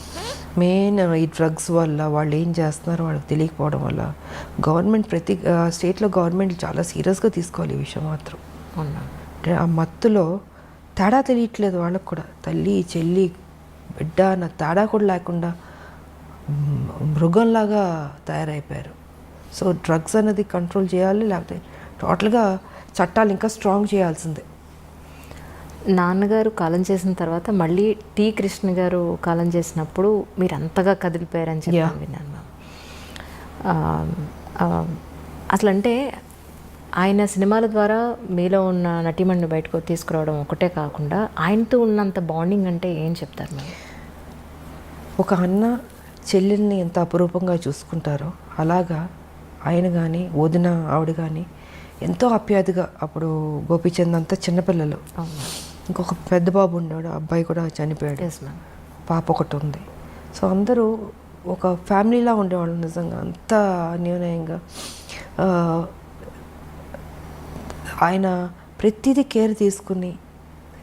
మెయిన్ ఈ డ్రగ్స్ వల్ల వాళ్ళు ఏం చేస్తున్నారో వాళ్ళకి తెలియకపోవడం వల్ల గవర్నమెంట్ ప్రతి స్టేట్లో గవర్నమెంట్ చాలా సీరియస్గా తీసుకోవాలి ఈ విషయం మాత్రం. అంటే ఆ మత్తులో తేడా తెలియట్లేదు వాళ్ళకు కూడా. తల్లి చెల్లి బిడ్డ అన్న తేడా కూడా లేకుండా మృగంలాగా తయారైపోయారు. సో డ్రగ్స్ అనేది కంట్రోల్ చేయాలి, లేకపోతే టోటల్గా చట్టాలు ఇంకా స్ట్రాంగ్ చేయాల్సిందే. నాన్నగారు కాలం చేసిన తర్వాత మళ్ళీ టి కృష్ణ గారు కాలం చేసినప్పుడు మీరు అంతగా కదిలిపోయారని చెప్పి Yeah. విన్నాను మ్యామ్. అసలు అంటే ఆయన సినిమాల ద్వారా మీలో ఉన్న నటీమణిని బయటకు తీసుకురావడం ఒకటే కాకుండా ఆయనతో ఉన్నంత బాండింగ్ అంటే ఏం చెప్తారు మ్యామ్? ఒక అన్న చెల్లెల్ని ఎంత అపురూపంగా చూసుకుంటారో అలాగా ఆయన కానీ వదిన ఆవిడ కానీ ఎంతో ఆప్యాయతగా. అప్పుడు గోపీచంద్ అంతా చిన్నపిల్లలు, అవును. ఇంకొక పెద్ద బాబు ఉండేవాడు, అబ్బాయి కూడా చనిపోయాడు, ఎస్ మ్యామ్. పాప ఒకటి ఉంది. సో అందరూ ఒక ఫ్యామిలీలా ఉండేవాళ్ళు నిజంగా, అంత అన్యోన్యంగా. ఆయన ప్రతిదీ కేర్ తీసుకుని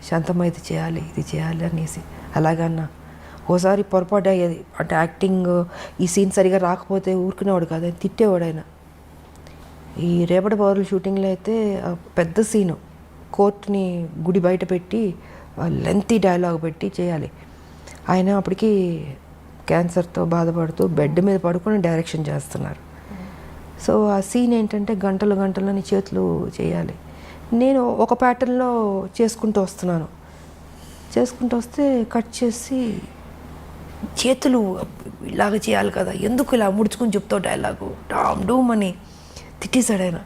శాంతమ్మ ఇది చేయాలి ఇది చేయాలి అనేసి. అలాగన్నా ఓసారి పొరపాటు అయ్యేది, అంటే యాక్టింగ్ ఈ సీన్ సరిగా రాకపోతే ఊరుకునేవాడు కాదు, ఆయన తిట్టేవాడు ఆయన. ఈ రేపటి పౌరుల షూటింగ్లో అయితే పెద్ద సీను, కోర్టుని గుడి బయట పెట్టి లెంతీ డైలాగ్ పెట్టి చేయాలి. ఆయన అప్పటికి క్యాన్సర్తో బాధపడుతూ బెడ్ మీద పడుకొని డైరెక్షన్ చేస్తున్నారు. సో ఆ సీన్ ఏంటంటే గంటలు గంటలని చేతులు చేయాలి. నేను ఒక ప్యాటర్న్లో చేసుకుంటూ వస్తున్నాను, చేసుకుంటూ వస్తే కట్ చేసి చేతులు ఇలాగ చేయాలి కదా, ఎందుకు ఇలా ముడుచుకుని చెప్తావు డైలాగు డామ్ డూమ్ అని తిట్టేశాడు ఆయన.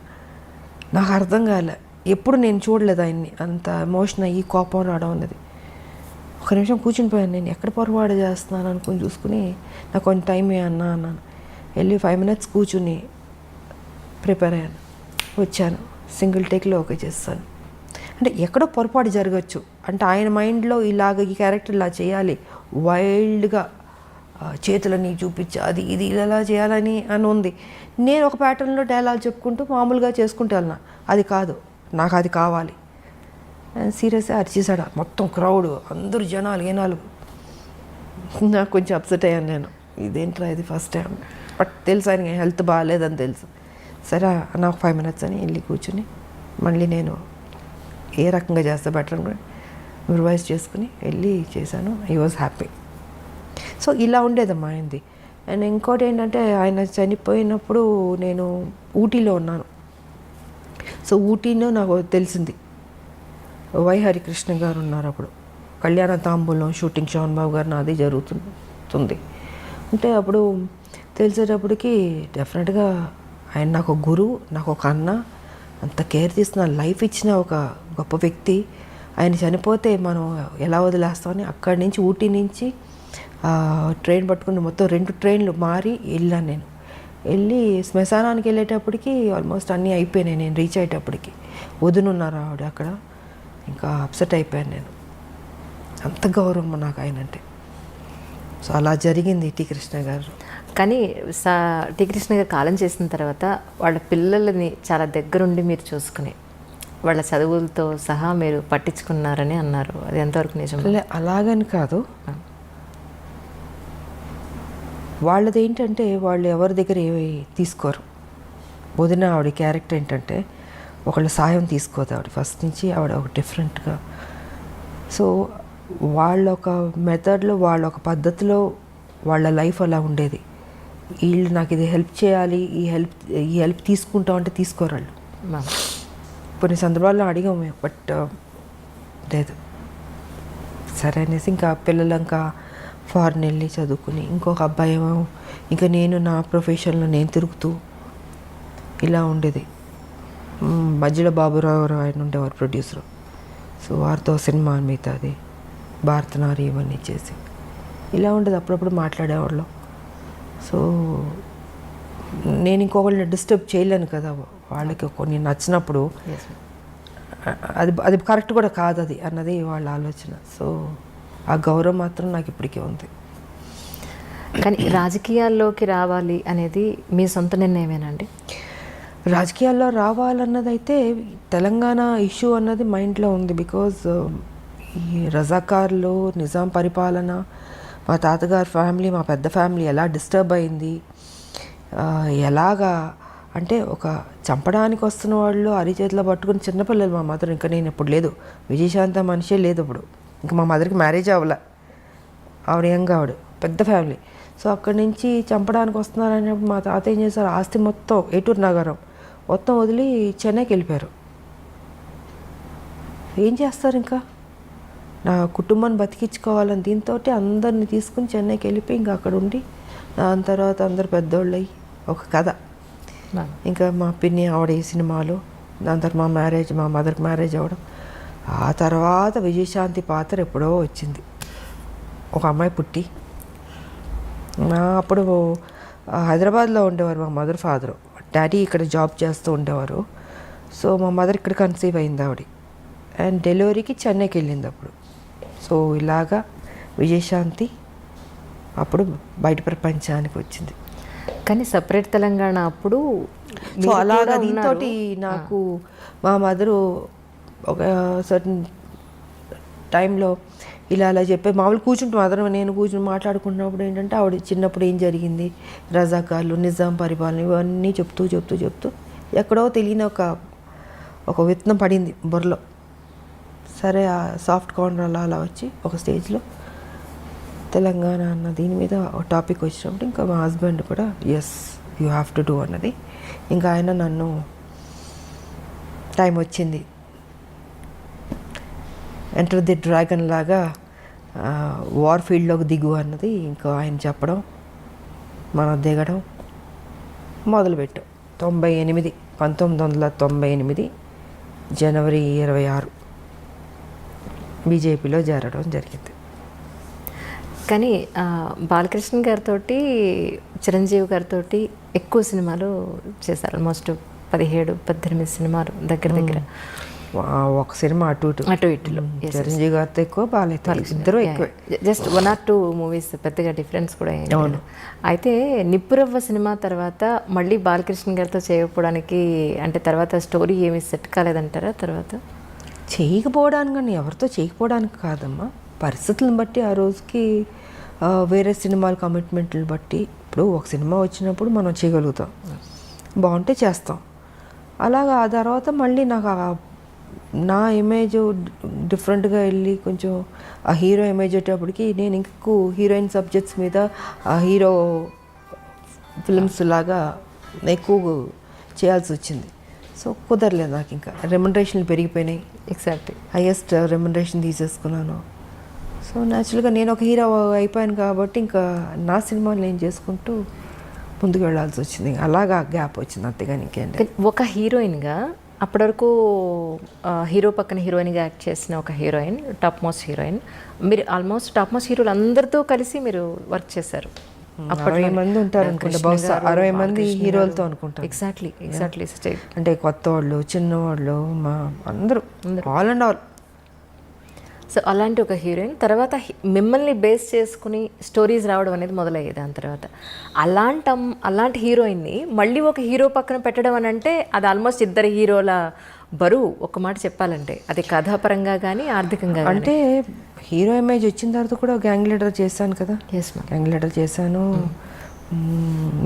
నాకు అర్థం కాలే, ఎప్పుడు నేను చూడలేదు ఆయన్ని అంత ఎమోషన్ అయ్యి కోపం రావడం అనేది. ఒక నిమిషం కూర్చుని పోయాను, నేను ఎక్కడ పొరపాటు చేస్తున్నాను అనుకుని చూసుకుని నాకు కొంచెం టైం అన్నాను. వెళ్ళి 5 minutes కూర్చుని ప్రిపేర్ అయ్యాను, వచ్చాను, సింగిల్ టేక్లో ఓకే చేస్తాను. అంటే ఎక్కడో పొరపాటు జరగచ్చు, అంటే ఆయన మైండ్లో ఇలాగ ఈ క్యారెక్టర్ ఇలా చేయాలి, వైల్డ్గా చేతులని చూపించి అది ఇది ఇలా చేయాలని అని ఉంది. నేను ఒక ప్యాటర్న్లో డైలాగ్ చెప్పుకుంటూ మామూలుగా చేసుకుంటూ వెళ్ళినా, అది కాదు, నాకు అది కావాలి. సీరియస్గా అరిచేసాడు మొత్తం క్రౌడ్, అందరూ జనాలు ఏనాలు. నాకు కొంచెం అప్సెట్ అయ్యాను నేను, ఇదేంట్రా ఇది ఫస్ట్ టైం. బట్ తెలుసు ఆయన హెల్త్ బాగాలేదని తెలుసు. సరే నాకు 5 minutes అని వెళ్ళి కూర్చుని మళ్ళీ నేను ఏ రకంగా చేస్తే బెటర్ అని రివైజ్ చేసుకుని వెళ్ళి చేశాను. I was happy. సో ఇలా ఉండేదమ్మా ఆయనది. అండ్ ఇంకోటి ఏంటంటే ఆయన చనిపోయినప్పుడు నేను ఊటీలో ఉన్నాను. సో ఊటీలో నాకు తెలిసింది వై హరికృష్ణ గారు ఉన్నారు అప్పుడు. కళ్యాణ తాంబూలం షూటింగ్ శోభన్ బాబు గారు నాది జరుగుతుంది. అంటే అప్పుడు తెలిసేటప్పటికి డెఫినెట్గా ఆయన నాకు ఒక గురువు, నాకు ఒక అన్న, అంత కేర్ తీసుకున్న లైఫ్ ఇచ్చిన ఒక గొప్ప వ్యక్తి. ఆయన చనిపోతే మనం ఎలా వదిలేస్తామని అక్కడి నుంచి ఊటీ నుంచి ట్రైన్ పట్టుకుని మొత్తం 2 ట్రైన్లు మారి వెళ్ళాను నేను. వెళ్ళి శ్మశానానికి వెళ్ళేటప్పటికి ఆల్మోస్ట్ అన్నీ అయిపోయినాయి. నేను రీచ్ అయ్యేటప్పటికి వదునున్నారు ఆవిడ అక్కడ. ఇంకా అప్సెట్ అయిపోయాను నేను, అంత గౌరవం నాకు ఆయన అంటే. సో అలా జరిగింది టి కృష్ణ గారు. కానీ టి కృష్ణ గారు కాలం చేసిన తర్వాత వాళ్ళ పిల్లలని చాలా దగ్గరుండి మీరు చూసుకుని వాళ్ళ చదువులతో సహా మీరు పట్టించుకున్నారని అన్నారు, అది ఎంతవరకు నిజం? అలాగని కాదు, వాళ్ళది ఏంటంటే వాళ్ళు ఎవరి దగ్గర ఏమి తీసుకోరు. వదిన ఆవిడ క్యారెక్టర్ ఏంటంటే ఒకళ్ళ సాయం తీసుకోదు ఆవిడ ఫస్ట్ నుంచి. ఆవిడ ఒక డిఫరెంట్గా, సో వాళ్ళ ఒక మెథడ్లో వాళ్ళ ఒక పద్ధతిలో వాళ్ళ లైఫ్ అలా ఉండేది. వీళ్ళు నాకు ఇది హెల్ప్ చేయాలి, ఈ హెల్ప్ తీసుకుంటాం అంటే తీసుకోరు వాళ్ళు. కొన్ని సందర్భాల్లో అడిగాము మేము, బట్ లేదు. సరే అనేసి ఇంకా పిల్లలు ఇంకా ఫారెన్ వెళ్ళి చదువుకుని, ఇంకొక అబ్బాయి ఏమో ఇంకా నేను నా ప్రొఫెషన్లో నేను తిరుగుతూ ఇలా ఉండేది. మధ్యలో బాబురావు ఆయన ఉండేవారు ప్రొడ్యూసరు. సో వారితో సినిమా మిగతాది భారతనారి ఇవన్నీ చేసి ఇలా ఉండేది. అప్పుడప్పుడు మాట్లాడేవాళ్ళు. సో నేను ఇంకొకళ్ళని డిస్టర్బ్ చేయలేను కదా, వాళ్ళకి కొన్ని నచ్చినప్పుడు అది కరెక్ట్ కూడా కాదు అది అన్నది వాళ్ళ ఆలోచన. సో ఆ గౌరవం మాత్రం నాకు ఇప్పటికీ ఉంది. కానీ రాజకీయాల్లోకి రావాలి అనేది మీ సొంత నిర్ణయమేనండి? రాజకీయాల్లో రావాలన్నది అయితే తెలంగాణ ఇష్యూ అన్నది మైండ్లో ఉంది. బికాజ్ ఈ రజాకార్లు, నిజాం పరిపాలన, మా తాతగారి ఫ్యామిలీ, మా పెద్ద ఫ్యామిలీ ఎలా డిస్టర్బ్ అయింది, ఎలాగా అంటే ఒక చంపడానికి వస్తున్న వాళ్ళు అరిచేతిలో పట్టుకుని చిన్నపిల్లలు. మా మదర్ ఇంకా నేను ఇప్పుడు లేదు, విజయశాంత మనిషే లేదు ఇప్పుడు. ఇంకా మా మదర్కి మ్యారేజ్ అవ్వలే, ఆవిడ యంగ్, ఆవిడ పెద్ద ఫ్యామిలీ. సో అక్కడి నుంచి చంపడానికి వస్తున్నారనేప్పుడు మా తాత ఏం చేశారు, ఆస్తి మొత్తం ఏటూరు నగరం మొత్తం వదిలి చెన్నైకి వెళ్ళిపోయారు. ఏం చేస్తారు ఇంకా, నా కుటుంబాన్ని బతికించుకోవాలని దీంతో అందరిని తీసుకుని చెన్నైకి వెళ్ళిపోయి ఇంకా అక్కడ ఉండి దాని తర్వాత అందరు పెద్దోళ్ళు అయ్యి ఒక కథ. ఇంకా మా పిన్ని ఆవిడ ఈ సినిమాలు, దాని తర్వాత మా మ్యారేజ్, మా మదర్కి మ్యారేజ్ అవ్వడం. ఆ తర్వాత విజయశాంతి పాత్ర ఎప్పుడో వచ్చింది, ఒక అమ్మాయి పుట్టి. అప్పుడు హైదరాబాద్లో ఉండేవారు మా మదర్ ఫాదరు, డాడీ ఇక్కడ జాబ్ చేస్తూ ఉండేవారు. సో మా మదర్ ఇక్కడ కన్సీవ్ అయింది ఆవిడ, అండ్ డెలివరీకి చెన్నైకి వెళ్ళింది అప్పుడు. సో ఇలాగా విజయశాంతి అప్పుడు బయట ప్రపంచానికి వచ్చింది. కానీ సపరేట్ తెలంగాణ అప్పుడు సో అలాగా దీంతో నాకు మా మదరు ఒక సర్టన్ టైంలో ఇలా అలా చెప్పి మామూలు కూర్చుంటాం, మదర్ నేను కూర్చుని మాట్లాడుకుంటున్నప్పుడు ఏంటంటే ఆవిడ చిన్నప్పుడు ఏం జరిగింది, రజాకార్లు, నిజాం పరిపాలన, ఇవన్నీ చెప్తూ ఎక్కడో తెలియని ఒక విత్తనం పడింది బుర్రలో. సరే ఆ సాఫ్ట్ కార్నర్ అలా వచ్చి ఒక స్టేజ్లో తెలంగాణ అన్న దీని మీద ఒక టాపిక్ వచ్చినప్పుడు ఇంకా మా హస్బెండ్ కూడా yes you have to do అన్నది. ఇంకా ఆయన నన్ను టైం వచ్చింది ఎంటర్ ది డ్రాగన్ లాగా వార్ ఫీల్డ్లోకి దిగు అన్నది ఇంకా ఆయన చెప్పడం, మనం దిగడం మొదలుపెట్టాం. 1998 జనవరి 26 బీజేపీలో చేరడం జరిగింది. కానీ బాలకృష్ణ గారితో, చిరంజీవి గారితో ఎక్కువ సినిమాలు చేశారు. ఆల్మోస్ట్ 17-18 సినిమాలు దగ్గర. ఒక సినిమా అటు ఇటులో చిరంజీవి గారితో ఎక్కువ, బాలయ్యతో ఇద్దరు ఎక్కువ. జస్ట్ 1 or 2 మూవీస్, పెద్దగా డిఫరెన్స్ కూడా అవును. అయితే నిప్పురవ్వ సినిమా తర్వాత మళ్ళీ బాలకృష్ణ గారితో చేయకపోవడానికి అంటే తర్వాత స్టోరీ ఏమి సెట్ కాలేదంటారా? తర్వాత చేయకపోవడానికి కానీ ఎవరితో చేయకపోవడానికి కాదమ్మా, పరిస్థితులను బట్టి ఆ రోజుకి వేరే సినిమాల కమిట్మెంట్లను బట్టి. ఇప్పుడు ఒక సినిమా వచ్చినప్పుడు మనం చేయగలుగుతాం, బాగుంటే చేస్తాం. అలాగా ఆ తర్వాత మళ్ళీ నాకు నా ఇమేజ్ డిఫరెంట్గా వెళ్ళి కొంచెం ఆ హీరో ఇమేజ్ వచ్చేటప్పటికి నేను ఇంకెక్కువ హీరోయిన్ సబ్జెక్ట్స్ మీద ఆ హీరో ఫిల్మ్స్ లాగా ఎక్కువ చేయాల్సి వచ్చింది. సో కుదరలేదు నాకు, ఇంకా రెమ్యునరేషన్లు పెరిగిపోయినాయి. ఎగ్జాక్ట్లీ హైయెస్ట్ రెమ్యునరేషన్ తీసేసుకున్నాను. సో న్యాచురల్గా నేను ఒక హీరో అయిపోయాను కాబట్టి ఇంకా నా సినిమాలు నేను చేసుకుంటూ ముందుకు వెళ్ళాల్సి వచ్చింది. అలాగా గ్యాప్ వచ్చింది, అంతేగాని ఇంకేంటి. ఒక హీరోయిన్గా అప్పటి వరకు హీరో పక్కన హీరోయిన్గా యాక్ట్ చేసిన ఒక హీరోయిన్, టాప్ మోస్ట్ హీరోయిన్. మీరు ఆల్మోస్ట్ టాప్ మోస్ట్ హీరోలు అందరితో కలిసి మీరు వర్క్ చేశారు. 60 మంది ఉంటారు అనుకుంటా, బహుశా 60 మంది హీరోలతో అనుకుంటారు. ఎగ్జాక్ట్లీ అంటే కొత్త వాళ్ళు, చిన్నవాళ్ళు, మా అందరూ ఆల్ అండ్ ఆల్. సో అలాంటి ఒక హీరోయిన్ తర్వాత మిమ్మల్ని బేస్ చేసుకుని స్టోరీస్ రావడం అనేది మొదలయ్యేది. దాని తర్వాత అలాంటి హీరోయిన్ని మళ్ళీ ఒక హీరో పక్కన పెట్టడం అని అంటే అది ఆల్మోస్ట్ ఇద్దరు హీరోల బరువు. ఒక మాట చెప్పాలంటే అది కథాపరంగా కానీ ఆర్థికంగా. అంటే హీరో ఇమేజ్ వచ్చిన తర్వాత కూడా గ్యాంగ్ లీడర్ చేశాను కదా. గ్యాంగ్ లీడర్ చేశాను,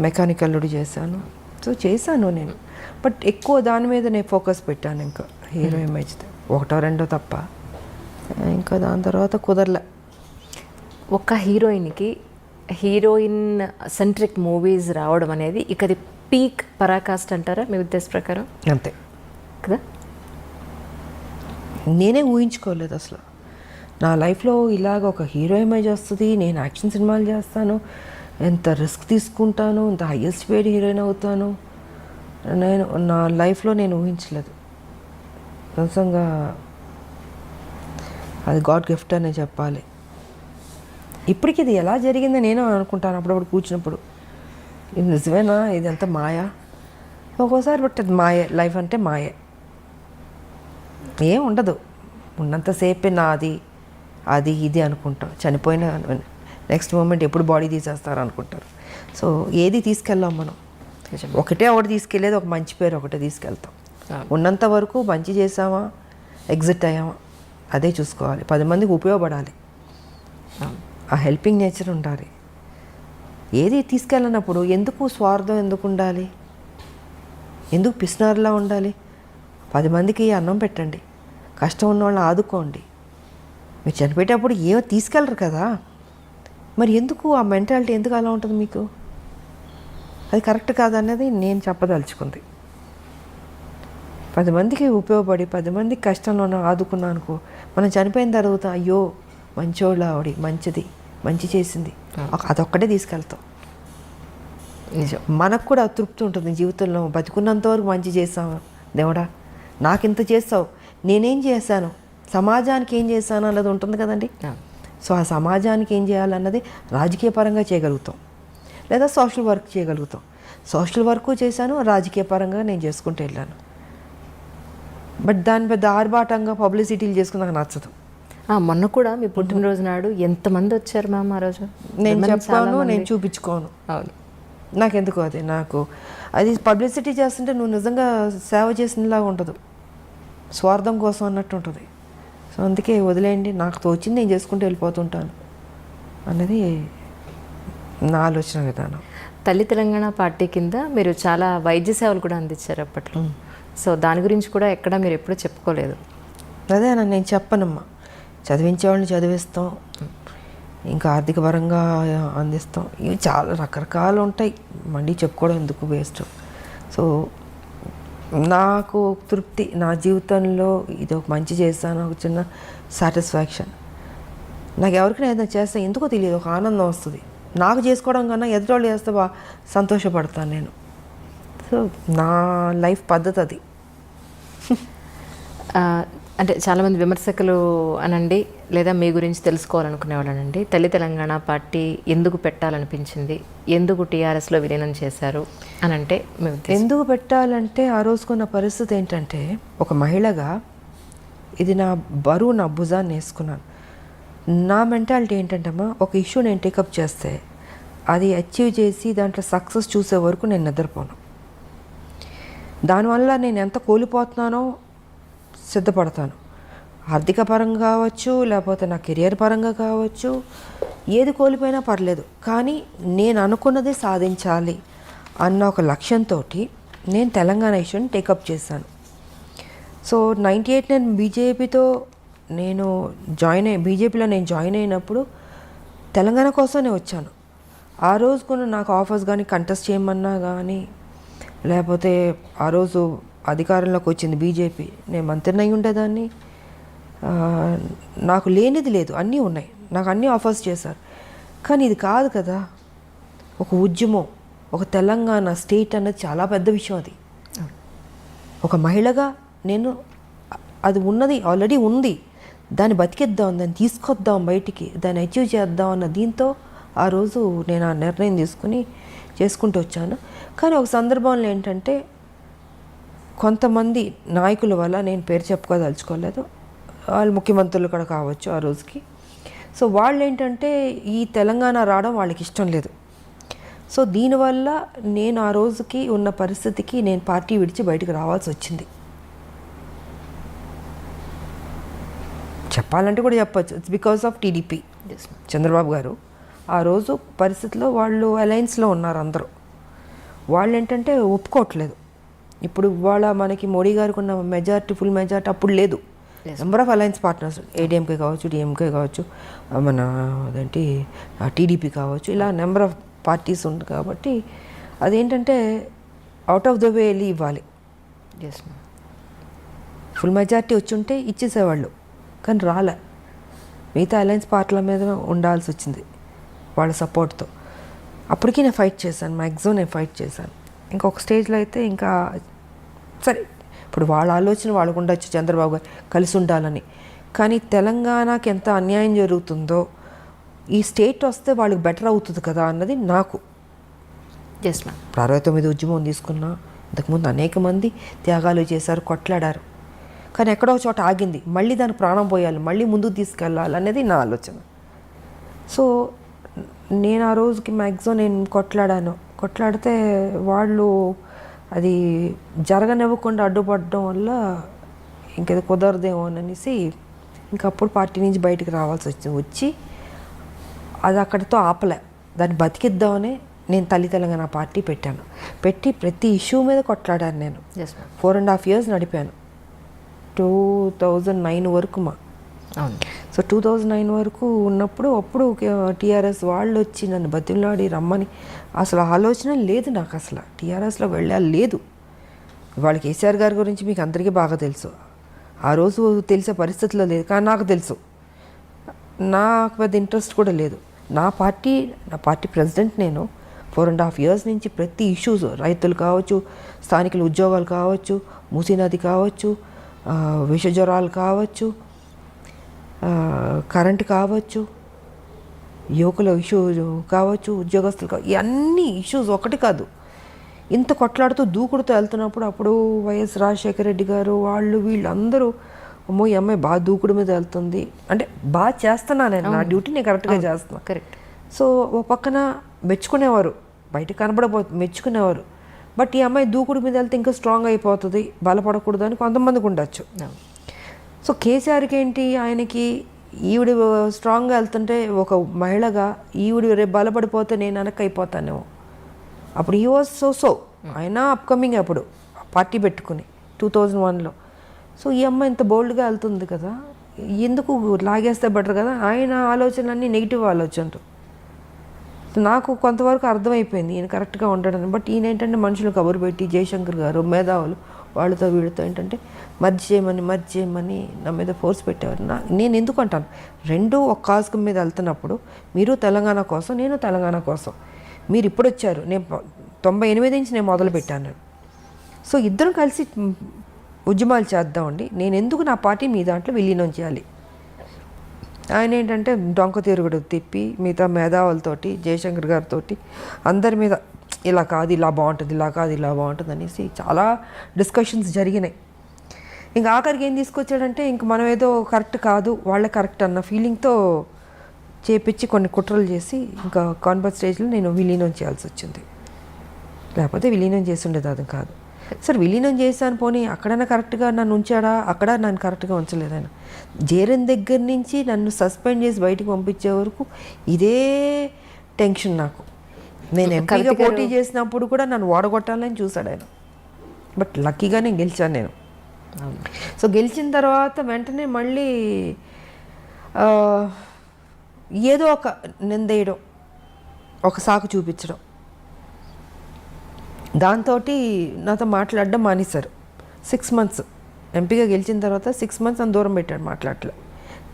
మెకానిక్ అల్లుడు చేశాను. సో చేశాను నేను, బట్ ఎక్కువ దాని మీద నేను ఫోకస్ పెట్టాను. ఇంకా హీరో ఇమేజ్ 1-2 తప్ప ఇంకా దాని తర్వాత కుదరలే. ఒక హీరోయిన్కి హీరోయిన్ సెంట్రిక్ మూవీస్ రావడం అనేది ఇక అది పీక్ పరాకాష్ట అంటారా మీ ఉద్దేశ ప్రకారం? అంతే కదా. నేనే ఊహించుకోలేదు అసలు నా లైఫ్లో ఇలాగ ఒక హీరో ఇమేజ్ వస్తుంది, నేను యాక్షన్ సినిమాలు చేస్తాను, ఎంత రిస్క్ తీసుకుంటాను, ఎంత హైయెస్ట్ పేడ్ హీరోయిన్ అవుతాను, నేను నా లైఫ్లో నేను ఊహించలేదు. నిజంగా అది గాడ్ గిఫ్ట్ అనే చెప్పాలి. ఇప్పటికి ఇది ఎలా జరిగిందో నేను అనుకుంటాను అప్పుడప్పుడు కూర్చున్నప్పుడు, ఇది నిజమేనా, ఇదంతా మాయా ఒక్కోసారి. బట్ అది మాయే, లైఫ్ అంటే మాయే, ఏం ఉండదు. ఉన్నంతసేపే నాది అది ఇది అనుకుంటాం, చనిపోయిన నెక్స్ట్ మూమెంట్ ఎప్పుడు బాడీ తీసేస్తారు అనుకుంటారు. సో ఏది తీసుకెళ్ళాం మనం, ఒకటే తీసుకెళ్ళేది, ఒక మంచి పేరు ఒకటే తీసుకెళ్తాం. ఉన్నంత వరకు మంచి చేసామా, ఎగ్జిట్ అయ్యామా, అదే చూసుకోవాలి. 10 మందికి ఉపయోగపడాలి, ఆ హెల్పింగ్ నేచర్ ఉండాలి. ఏది తీసుకెళ్ళినప్పుడు ఎందుకు స్వార్థం ఎందుకు ఉండాలి, ఎందుకు పిసినారులా ఉండాలి? 10 మందికి అన్నం పెట్టండి, కష్టం ఉన్న వాళ్ళని ఆదుకోండి. మీరు చనిపోయేటప్పుడు ఏమో తీసుకెళ్ళరు కదా, మరి ఎందుకు ఆ మెంటాలిటీ ఎందుకు అలా ఉంటుంది మీకు? అది కరెక్ట్ కాదన్నది నేను చెప్పదలుచుకుంది. 10 మందికి ఉపయోగపడి 10 మందికి కష్టంలో ఆదుకున్నా అనుకో, మనం చనిపోయిన తర్వాత అయ్యో మంచోళ్ళ ఆవిడ, మంచిది, మంచి చేసింది, అదొక్కటే తీసుకెళ్తాం. నిజం. మనకు కూడా తృప్తి ఉంటుంది జీవితంలో. బతికున్నంత వరకు మంచి చేసాము దేవుడా, నాకింత చేస్తావు, నేనేం చేశాను, సమాజానికి ఏం చేశాను అన్నది ఉంటుంది కదండి. సో ఆ సమాజానికి ఏం చేయాలన్నది రాజకీయ పరంగా చేయగలుగుతాం, లేదా సోషల్ వర్క్ చేయగలుగుతాం. సోషల్ వర్క్ చేశాను, రాజకీయ పరంగా నేను చేసుకుంటూ వెళ్ళాను. బట్ దాని పెద్ద ఆర్భాటంగా పబ్లిసిటీలు చేసుకుని నాకు నచ్చదు. మొన్న కూడా మీ పుట్టినరోజు నాడు ఎంతమంది వచ్చారు మ్యామ్ ఆ రోజు? నేను చెప్పాను, నేను చూపించుకోను. అవును. నాకెందుకు నాకు అది పబ్లిసిటీ చేస్తుంటే నువ్వు నిజంగా సేవ చేసినలాగా ఉండదు, స్వార్థం కోసం అన్నట్టు ఉంటుంది. సో అందుకే వదిలేయండి, నాకు తోచింది నేను చేసుకుంటూ వెళ్ళిపోతుంటాను అన్నది నా ఆలోచన విధానం. తల్లి తెలంగాణ పార్టీ కింద మీరు చాలా వైద్య సేవలు కూడా అందించారు అప్పట్లో. సో దాని గురించి కూడా ఎక్కడ మీరు ఎప్పుడూ చెప్పుకోలేదు. అదే నేను చెప్పనమ్మా, చదివించేవాళ్ళని చదివిస్తాం, ఇంకా ఆర్థిక పరంగా అందిస్తాం, ఇవి చాలా రకరకాలు ఉంటాయి, మళ్ళీ చెప్పుకోవడం ఎందుకు వేస్ట్. సో నాకు తృప్తి, నా జీవితంలో ఇది ఒక మంచి చేస్తాను, ఒక చిన్న సాటిస్ఫాక్షన్. నాకు ఎవరికైనా ఏదైనా చేస్తే ఎందుకో తెలియదు, ఒక ఆనందం వస్తుంది. నాకు చేసుకోవడం కన్నా ఎదుటోళ్ళు చేస్తే సంతోషపడతాను నేను. సో నా లైఫ్ పద్ధతి అది. అంటే చాలామంది విమర్శకులు అనండి, లేదా మీ గురించి తెలుసుకోవాలనుకునే వాళ్ళనండి, తల్లి తెలంగాణ పార్టీ ఎందుకు పెట్టాలనిపించింది, ఎందుకు టీఆర్ఎస్లో విలీనం చేశారు అని అంటే ఎందుకు పెట్టాలంటే ఆ రోజుకున్న పరిస్థితి ఏంటంటే, ఒక మహిళగా ఇది నా బరువు నా భుజాన్ని వేసుకున్నాను. నా మెంటాలిటీ ఏంటంటే అమ్మా, ఒక ఇష్యూ నేను టేకప్ చేస్తే అది అచీవ్ చేసి దాంట్లో సక్సెస్ చూసే వరకు నేను నిద్రపోను. దానివల్ల నేను ఎంత కోల్పోతున్నానో సిద్ధపడతాను. ఆర్థిక పరంగా కావచ్చు, లేకపోతే నా కెరియర్ పరంగా కావచ్చు, ఏది కోల్పోయినా పర్లేదు, కానీ నేను అనుకున్నది సాధించాలి అన్న ఒక లక్ష్యంతో నేను తెలంగాణ ఇష్యూని టేకప్ చేశాను. సో 98 నేను బీజేపీలో నేను జాయిన్ అయినప్పుడు తెలంగాణ కోసమే వచ్చాను. ఆ రోజుకున్న నాకు ఆఫర్స్ కానీ, కంటెస్ట్ చేయమన్నా కానీ, లేకపోతే ఆ రోజు అధికారంలోకి వచ్చింది బీజేపీ, నేను మంత్రిని అయి ఉండేదాన్ని. నాకు లేనిది లేదు, అన్నీ ఉన్నాయి, నాకు అన్నీ ఆఫర్స్ చేశారు. కానీ ఇది కాదు కదా, ఒక ఉద్యమం, ఒక తెలంగాణ స్టేట్ అన్నది చాలా పెద్ద విషయం. అది ఒక మహిళగా నేను అది ఉన్నది, ఆల్రెడీ ఉంది, దాన్ని బతికిద్దాం, దాన్ని తీసుకొద్దాం బయటికి, దాన్ని అచీవ్ చేద్దాం అన్న దీంతో ఆ రోజు నేను ఆ నిర్ణయం తీసుకుని చేసుకుంటూ వచ్చాను. కానీ ఒక సందర్భంలో ఏంటంటే, కొంతమంది నాయకుల వల్ల, నేను పేరు చెప్పుకోదలుచుకోలేదు, వాళ్ళు ముఖ్యమంత్రులు కూడా కావచ్చు ఆ రోజుకి. సో వాళ్ళు ఏంటంటే ఈ తెలంగాణ రావడం వాళ్ళకి ఇష్టం లేదు. సో దీనివల్ల నేను ఆ రోజుకి ఉన్న పరిస్థితికి నేను పార్టీ విడిచి బయటకు రావాల్సి వచ్చింది. చెప్పాలంటే కూడా చెప్పచ్చు, it's because of TDP. Chandrababu గారు ఆ రోజు పరిస్థితిలో వాళ్ళు అలయన్స్లో ఉన్నారు అందరూ. వాళ్ళు ఏంటంటే ఒప్పుకోవట్లేదు. ఇప్పుడు ఇవాళ మనకి మోడీ గారికి ఉన్న మెజారిటీ, ఫుల్ మెజారిటీ అప్పుడు లేదు. Number of alliance partners, ADMK కావచ్చు, డిఎంకే కావచ్చు, మన అదేంటి టీడీపీ కావచ్చు, ఇలా నెంబర్ ఆఫ్ పార్టీస్ ఉంది. కాబట్టి అదేంటంటే అవుట్ ఆఫ్ ద వే వెళ్ళి ఇవ్వాలి. ఫుల్ మెజారిటీ వచ్చి ఉంటే ఇచ్చేసేవాళ్ళు, కానీ రాలే. మిగతా అలయన్స్ పార్టీల మీద ఉండాల్సి వచ్చింది వాళ్ళ సపోర్ట్తో. అప్పటికీ నేను ఫైట్ చేశాను, మ్యాక్సిమం నేను ఫైట్ చేశాను. ఇంకొక స్టేజ్లో అయితే ఇంకా సరే, ఇప్పుడు వాళ్ళ ఆలోచన వాళ్ళకు ఉండొచ్చు, చంద్రబాబు గారు కలిసి ఉండాలని. కానీ తెలంగాణకి ఎంత అన్యాయం జరుగుతుందో, ఈ స్టేట్ వస్తే వాళ్ళకి బెటర్ అవుతుంది కదా అన్నది నాకు. Yes ma'am. ఇప్పుడు 69 ఉద్యమం తీసుకున్నా, ఇంతకుముందు అనేక మంది త్యాగాలు చేశారు, కొట్లాడారు. కానీ ఎక్కడో చోట ఆగింది, మళ్ళీ దానికి ప్రాణం పోయాలి, మళ్ళీ ముందుకు తీసుకెళ్ళాలి అనేది నా ఆలోచన. సో నేను ఆ రోజుకి మ్యాక్సిమం నేను కొట్లాడితే వాళ్ళు అది జరగనివ్వకుండా అడ్డుపడడం వల్ల ఇంకేదో కుదరదేమో అనేసి ఇంకప్పుడు పార్టీ నుంచి బయటికి రావాల్సి వచ్చి అది అక్కడితో ఆపలే, దాన్ని బతికిద్దామని నేను తల్లి తెలంగాణ పార్టీ పెట్టాను. పెట్టి ప్రతి ఇష్యూ మీద కొట్లాడాను నేను. 4.5 years నడిపాను, 2009 వరకు. సో సో 2009 వరకు ఉన్నప్పుడు అప్పుడు టీఆర్ఎస్ వాళ్ళు వచ్చి నన్ను బతిమలాడి రమ్మని అసలు ఆలోచన లేదు నాకు, అసలు టీఆర్ఎస్లో వెళ్ళాలి లేదు. ఇవాళ కేసీఆర్ గారి గురించి మీకు అందరికీ బాగా తెలుసు, ఆ రోజు తెలిసే పరిస్థితిలో లేదు, కానీ నాకు తెలుసు. నాకు పెద్ద ఇంట్రెస్ట్ కూడా లేదు. నా పార్టీ ప్రెసిడెంట్ నేను 4.5 years నుంచి ప్రతి ఇష్యూస్, రైతులు కావచ్చు, స్థానికుల ఉద్యోగాలు కావచ్చు, మూసీ నది కావచ్చు, విష జ్వరాలు కావచ్చు, కరెంటు కావచ్చు, యువకుల ఇష్యూ కావచ్చు, ఉద్యోగస్తులు కావచ్చు, ఇవన్నీ ఇష్యూస్ ఒకటి కాదు. ఇంత కొట్లాడుతూ దూకుడుతూ వెళ్తున్నప్పుడు అప్పుడు వైఎస్ రాజశేఖర రెడ్డి గారు వీళ్ళు అందరూ అమ్మో ఈ అమ్మాయి బాగా దూకుడు మీద వెళ్తుంది అంటే బాగా చేస్తున్నాను నేను, నా డ్యూటీ నేను కరెక్ట్గా చేస్తున్నాను. కరెక్ట్. సో ఓ పక్కన మెచ్చుకునేవారు, బయట మెచ్చుకునేవారు. బట్ ఈ అమ్మాయి దూకుడు మీద వెళ్తే ఇంకా స్ట్రాంగ్ అయిపోతుంది, బలపడకూడదు అని కొంతమందికి ఉండొచ్చు. సో కేసీఆర్కి ఏంటి, ఆయనకి ఈవిడ స్ట్రాంగ్గా వెళ్తుంటే ఒక మహిళగా ఈవిడ రేపు బలపడిపోతే నేను వెనక్కి అయిపోతానేమో. అప్పుడు ఈ వాజ్ సో ఆయన అప్కమింగ్ అప్పుడు పార్టీ పెట్టుకుని 2001లో. సో ఈ అమ్మాయి ఇంత బోల్డ్గా వెళ్తుంది కదా, ఎందుకు లాగేస్తే బెటర్ కదా, ఆయన ఆలోచనలన్నీ నెగిటివ్ ఆలోచనలు. నాకు కొంతవరకు అర్థమైపోయింది ఈయన కరెక్ట్గా ఉండడని. బట్ ఈయన ఏంటంటే మనుషులు కబురు పెట్టి జయశంకర్ గారు మేధావులు వాళ్ళతో వీళ్ళతో ఏంటంటే మర్జ్ చేయమని నా మీద ఫోర్స్ పెట్టేవారు. నేను ఎందుకు అంటాను, రెండూ ఒక కాజ్ మీద వెళ్తున్నప్పుడు మీరు తెలంగాణ కోసం, నేను తెలంగాణ కోసం. మీరు ఇప్పుడు వచ్చారు, నేను 98 నుంచి నేను మొదలు పెట్టాను. సో ఇద్దరం కలిసి ఉద్యమాలు చేద్దామండి, నేను ఎందుకు నా పార్టీ మీ దాంట్లో విలీనం చేయాలి. ఆయన ఏంటంటే డొంక తిరుగుడు తిప్పి మిగతా మేధావులతోటి జయశంకర్ గారితో అందరి మీద ఇలా కాదు ఇలా బాగుంటుంది, ఇలా కాదు ఇలా బాగుంటుంది అనేసి చాలా డిస్కషన్స్ జరిగినాయి. ఇంకా ఆఖరికి ఏం తీసుకొచ్చాడంటే ఇంక మనం ఏదో కరెక్ట్ కాదు వాళ్ళే కరెక్ట్ అన్న ఫీలింగ్తో చేపించి కొన్ని కుట్రలు చేసి ఇంకా కాన్ఫరెన్స్ స్టేజ్లో నేను విలీనం చేయాల్సి వచ్చింది. లేకపోతే విలీనం చేసి ఉండేది అది కాదు. సరే విలీనం చేశాను పోనీ అక్కడైనా కరెక్ట్గా నన్ను ఉంచాడా, అక్కడ నన్ను కరెక్ట్గా ఉంచలేదు. ఆయన జేరన్ దగ్గర నుంచి నన్ను సస్పెండ్ చేసి బయటికి పంపించే వరకు ఇదే టెన్షన్ నాకు. నేను ఎంపీగా పోటీ చేసినప్పుడు కూడా నన్ను ఓడగొట్టాలని చూశాడు ఆయన. బట్ లక్కీగా నేను గెలిచాను నేను. సో గెలిచిన తర్వాత వెంటనే మళ్ళీ ఏదో ఒక నిందేయడం, ఒక సాకు చూపించడం, దాంతో నాతో మాట్లాడడం మానేశారు. 6 months ఎంపీగా గెలిచిన తర్వాత 6 months అని దూరం పెట్టాడు, మాట్లాడలే.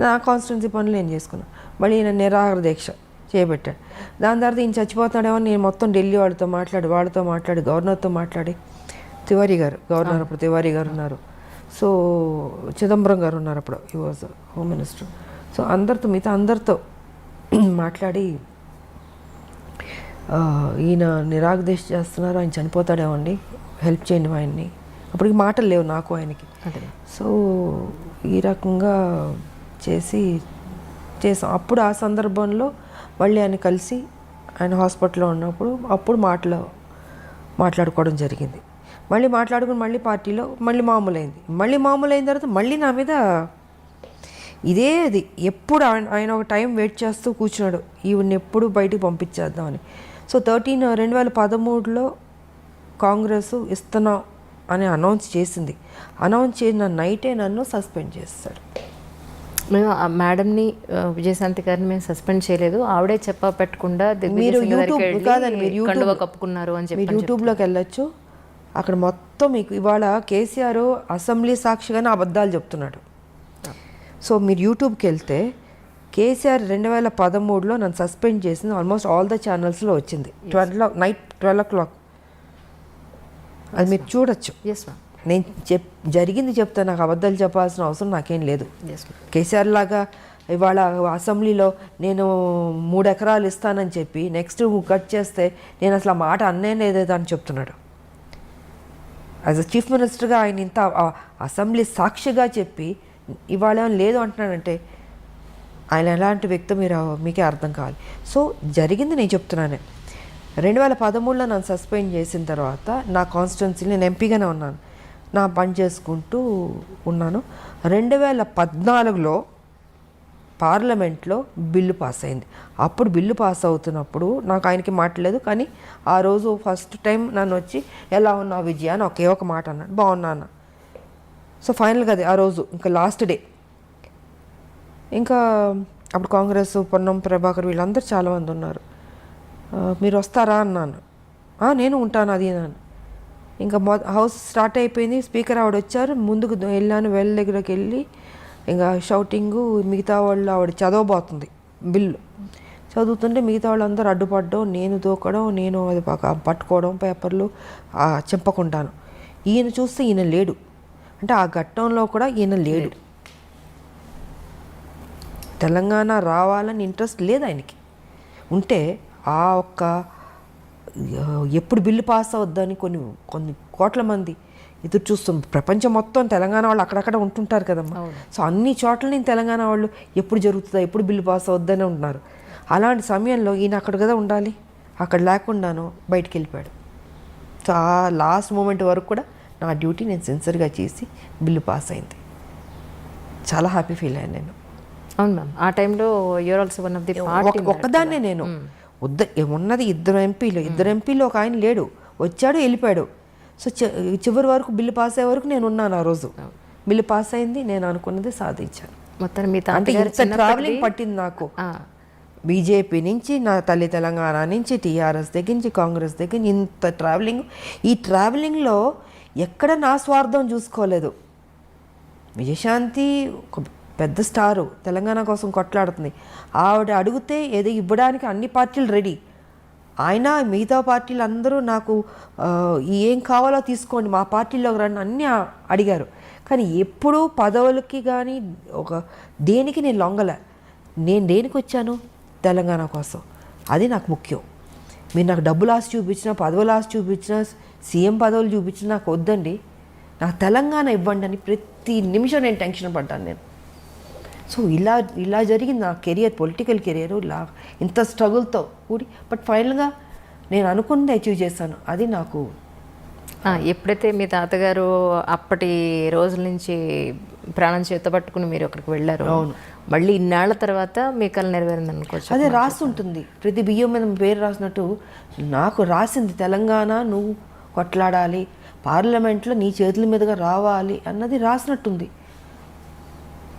నా కాన్స్టిట్యున్సీ పనులు నేను చేసుకున్నాను. మళ్ళీ ఈయన నిరాహార దీక్ష చేయబెట్టాడు. దాని తర్వాత ఈయన చచ్చిపోతున్నాడేమో నేను మొత్తం ఢిల్లీ వాళ్ళతో మాట్లాడి గవర్నర్తో మాట్లాడి, తివారీ గారు గవర్నర్ అప్పుడు తివారీ గారు ఉన్నారు, సో చిదంబరం గారు ఉన్నారు అప్పుడు, he was home minister. So మిగతా అందరితో మాట్లాడి ఈయన నిరాగదీక్ష చేస్తున్నారు, ఆయన చనిపోతాడేమండి, హెల్ప్ చేయండి ఆయన్ని. అప్పటికి మాటలు లేవు నాకు ఆయనకి. సో ఈ రకంగా చేసాం. అప్పుడు ఆ సందర్భంలో మళ్ళీ ఆయన కలిసి ఆయన హాస్పిటల్లో ఉన్నప్పుడు అప్పుడు మాట్లాడుకోవడం జరిగింది. మళ్ళీ మాట్లాడుకుని మళ్ళీ పార్టీలో మళ్ళీ మామూలైన తర్వాత మళ్ళీ నా మీద ఇదే అది ఎప్పుడు ఆయన ఒక టైం వెయిట్ చేస్తూ కూర్చున్నాడు, ఈవిని ఎప్పుడు బయటికి పంపించేద్దామని. సో 2013లో కాంగ్రెస్ ఇస్తున్నాం అని అనౌన్స్ చేసిన నైటే నన్ను సస్పెండ్ చేస్తాడు. మేము ఆ మేడంని విజయశాంతి గారిని మేము సస్పెండ్ చేయలేదు, ఆవిడే పెట్టకుండా మీరు యూట్యూబ్ కాదండి, మీరు కప్పుకున్నారు అని చెప్పి మీరు యూట్యూబ్లోకి వెళ్ళొచ్చు. అక్కడ మొత్తం మీకు ఇవాళ కేసీఆర్ అసెంబ్లీ సాక్షిగానే అబద్ధాలు చెప్తున్నాడు. సో మీరు యూట్యూబ్కి వెళ్తే కేసీఆర్ 2013లో నన్ను సస్పెండ్ చేసింది ఆల్మోస్ట్ ఆల్ ద ఛానల్స్లో వచ్చింది. నైట్ 12 o'clock అది మీరు చూడొచ్చు. నేను జరిగింది చెప్తే నాకు అబద్ధాలు చెప్పాల్సిన అవసరం నాకేం లేదు. కేసీఆర్ లాగా ఇవాళ అసెంబ్లీలో నేను 3 ఎకరాలు ఇస్తానని చెప్పి నెక్స్ట్ కట్ చేస్తే నేను అసలు ఆ మాట లేదేదో అని చెప్తున్నాడు. యాజ్ అ చీఫ్ మినిస్టర్గా ఆయన ఇంత అసెంబ్లీ సాక్షిగా చెప్పి ఇవాళ లేదు అంటున్నానంటే ఆయన ఎలాంటి వ్యక్తి మీకే అర్థం కావాలి. సో జరిగింది నేను చెప్తున్నాను. 2013లో నన్ను సస్పెండ్ చేసిన తర్వాత నా కాన్స్టిట్యున్సీలో నేను ఎంపీగానే ఉన్నాను, నా పని చేసుకుంటూ ఉన్నాను. 2014లో పార్లమెంట్లో బిల్లు పాస్ అయింది. అప్పుడు బిల్లు పాస్ అవుతున్నప్పుడు నాకు ఆయనకి మాట్లాడలేదు, కానీ ఆ రోజు ఫస్ట్ టైం నన్ను వచ్చి ఎలా ఉన్నావు విజయ అని ఒకే ఒక మాట అన్నాడు, బాగున్నా అన్న. సో ఫైనల్గా అది ఆ రోజు ఇంకా లాస్ట్ డే ఇంకా అప్పుడు కాంగ్రెస్ పొన్నం ప్రభాకర్ వీళ్ళందరూ చాలామంది ఉన్నారు. మీరు వస్తారా అన్నాను. నేను ఉంటాను అది అన్నాను. ఇంకా హౌస్ స్టార్ట్ అయిపోయింది. స్పీకర్ ఆవిడ వచ్చారు, ముందుకు వెళ్ళాను. వెల్ దగ్గరికి వెళ్ళి ఇంకా షౌటింగు, మిగతా వాళ్ళు ఆవిడ చదవబోతుంది బిల్లు. చదువుతుంటే మిగతా వాళ్ళందరూ అడ్డుపడడం, నేను దూకడం, నేను అది పట్టుకోవడం పేపర్లు చింపకుండాను. ఈయన చూస్తే ఈయన లేడు, అంటే ఆ ఘట్టంలో కూడా ఈయన లేడు. తెలంగాణ రావాలని ఇంట్రెస్ట్ లేదు ఆయనకి. ఉంటే ఆ ఒక్క ఎప్పుడు బిల్లు పాస్ అవుద్దని కొన్ని కోట్ల మంది ఎదురు చూస్తాం. ప్రపంచం మొత్తం తెలంగాణ వాళ్ళు అక్కడక్కడ ఉంటుంటారు కదమ్మా. సో అన్ని చోట్ల నేను తెలంగాణ వాళ్ళు ఎప్పుడు జరుగుతుందా, ఎప్పుడు బిల్లు పాస్ అవుద్దని ఉంటున్నారు. అలాంటి సమయంలో ఈయన అక్కడ కదా ఉండాలి, అక్కడ లేకుండాను బయటికి వెళ్ళిపోయాడు. సో ఆ లాస్ట్ మూమెంట్ వరకు కూడా నా డ్యూటీ నేను సిన్సియర్గా చేసి బిల్లు పాస్ అయింది. చాలా హ్యాపీ ఫీల్ అయ్యాను నేను. అవును మ్యామ్, ఆ టైంలో you are also one of the party. ఒక్కదాన్నే నేను ఉన్నది ఇద్దరు ఎంపీలు ఒక ఆయన లేడు, వచ్చాడు వెళ్ళిపోయాడు. సో చివరి వరకు బిల్లు పాస్ అయ్యే వరకు నేను ఉన్నాను. ఆ రోజు బిల్లు పాస్ అయింది, నేను అనుకున్నది సాధించాను. మొత్తం మీ అంటే ఇంత ట్రావెలింగ్ పట్టింది నాకు. బీజేపీ నుంచి, నా తల్లి తెలంగాణ నుంచి, టీఆర్ఎస్ దగ్గర నుంచి, కాంగ్రెస్ దగ్గర నుంచి ఇంత ట్రావెలింగ్. ఈ ట్రావెలింగ్లో ఎక్కడ నా స్వార్థం చూసుకోలేదు. విజయశాంతి ఒక పెద్ద స్టారు, తెలంగాణ కోసం కొట్లాడుతుంది. ఆవిడ అడిగితే ఏదో ఇవ్వడానికి అన్ని పార్టీలు రెడీ. ఆయన మిగతా పార్టీలు అందరూ నాకు ఏం కావాలో తీసుకోండి, మా పార్టీలోకి రండి అన్నీ అడిగారు. కానీ ఎప్పుడూ పదవులకి కానీ దేనికి నేను లొంగలే. నేను దేనికి వచ్చాను? తెలంగాణ కోసం. అది నాకు ముఖ్యం. మీరు నాకు డబ్బులు ఆశ చూపించినా, పదవులు ఆశ చూపించినా, సీఎం పదవులు చూపించినా నాకు వద్దండి, నాకు తెలంగాణ ఇవ్వండి అని ప్రతి నిమిషం నేను టెన్షన్ పడ్డాను నేను. సో ఇలా జరిగింది నా కెరియర్, పొలిటికల్ కెరియర్ ఇలా ఇంత స్ట్రగుల్తో కూడి. బట్ ఫైనల్గా నేను అనుకున్నది అచీవ్ చేశాను. అది నాకు ఎప్పుడైతే మీ తాతగారు అప్పటి రోజుల నుంచి ప్రాణం చేతపట్టుకుని మీరు అక్కడికి వెళ్ళారు, మళ్ళీ ఇన్నాళ్ల తర్వాత మీ కళ నెరవేరింది అనుకోవచ్చు. అదే రాస్తుంటుంది, ప్రతి బియ్యం మీద పేరు రాసినట్టు నాకు రాసింది తెలంగాణ నువ్వు కొట్లాడాలి, పార్లమెంట్లో నీ చేతుల మీదుగా రావాలి అన్నది రాసినట్టుంది.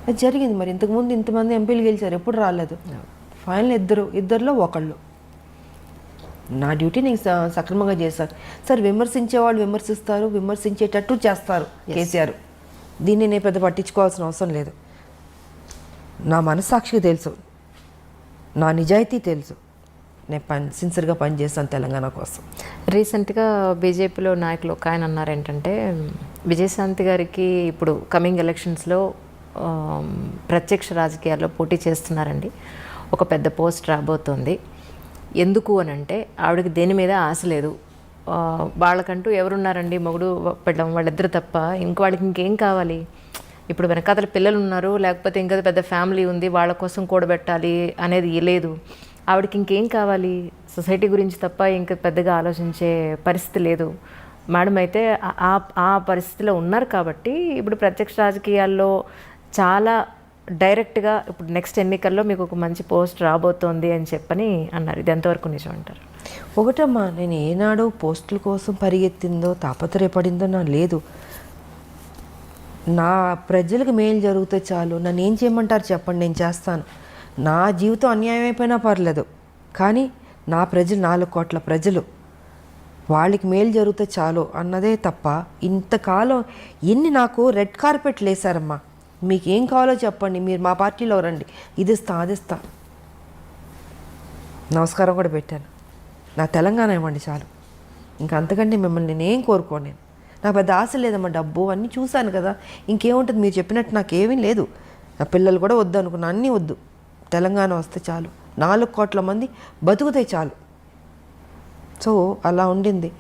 అది జరిగింది. మరి ఇంతకుముందు ఇంతమంది ఎంపీలు గెలిచారు, ఎప్పుడు రాలేదు. ఫైనల్ ఇద్దరిలో ఒకళ్ళు. నా డ్యూటీ నేను సక్రమంగా చేశాను. సార్ విమర్శించే వాళ్ళు విమర్శిస్తారు, విమర్శించేటట్టు చేస్తారు కేసీఆర్. దీన్ని నేను పెద్ద పట్టించుకోవాల్సిన అవసరం లేదు. నా మనస్సాక్షికి తెలుసు, నా నిజాయితీ తెలుసు, నేను సిన్సియర్గా పనిచేస్తాను తెలంగాణ కోసం. రీసెంట్గా బీజేపీలో నాయకులు ఒక ఆయన అన్నారు ఏంటంటే, విజయశాంతి గారికి ఇప్పుడు కమింగ్ ఎలక్షన్స్లో ప్రత్యక్ష రాజకీయాల్లో పోటీ చేస్తున్నారండి, ఒక పెద్ద పోస్ట్ రాబోతోంది. ఎందుకు అని అంటే ఆవిడకి దేని మీద ఆశ లేదు, వాళ్ళకంటూ ఎవరున్నారండి, మొగుడు పెళ్ళం వాళ్ళిద్దరు తప్ప వాళ్ళకి ఇంకేం కావాలి. ఇప్పుడు వెనకాతల పిల్లలు ఉన్నారు, లేకపోతే ఇంకా పెద్ద ఫ్యామిలీ ఉంది, వాళ్ళ కోసం కూడబెట్టాలి అనేది లేదు. ఆవిడకి ఇంకేం కావాలి, సొసైటీ గురించి తప్ప ఇంకా పెద్దగా ఆలోచించే పరిస్థితి లేదు. మేడం అయితే ఆ పరిస్థితిలో ఉన్నారు కాబట్టి ఇప్పుడు ప్రత్యక్ష రాజకీయాల్లో చాలా డైరెక్ట్గా ఇప్పుడు నెక్స్ట్ ఎన్నికల్లో మీకు ఒక మంచి పోస్ట్ రాబోతోంది అని చెప్పని అన్నారు. ఇది ఎంతవరకు నిజం అంటారు? ఒకటమ్మా, నేను ఏనాడు పోస్టుల కోసం పరిగెత్తిందో తాపత్రయపడిందో నా లేదు. నా ప్రజలకు మేలు జరిగితే చాలు, నన్ను ఏం చేయమంటారు చెప్పండి, నేను చేస్తాను. నా జీవితం అన్యాయం అయిపోయినా పర్లేదు, కానీ నా ప్రజలు 4 కోట్ల ప్రజలు, వాళ్ళకి మేలు జరిగితే చాలు అన్నదే తప్ప ఇంతకాలం ఎన్ని నాకు రెడ్ కార్పెట్లు వేశారమ్మా. మీకు ఏం కావాలో చెప్పండి, మీరు మా పార్టీలో రండి, ఇది ఇస్తా అది ఇస్తా. నమస్కారం కూడా పెట్టాను. నా తెలంగాణ ఇవ్వండి చాలు, ఇంకా అంతకంటే మిమ్మల్ని నేనేం కోరుకోను. నాకు పెద్ద ఆశ లేదమ్మా, డబ్బు అన్నీ చూశాను కదా, ఇంకేముంటుంది. మీరు చెప్పినట్టు నాకేమీ లేదు. నా పిల్లలు కూడా వద్దు అనుకున్నా, అన్నీ వద్దు, తెలంగాణ వస్తే చాలు, 4 కోట్ల మంది బతుకుతే చాలు. సో అలా ఉండింది.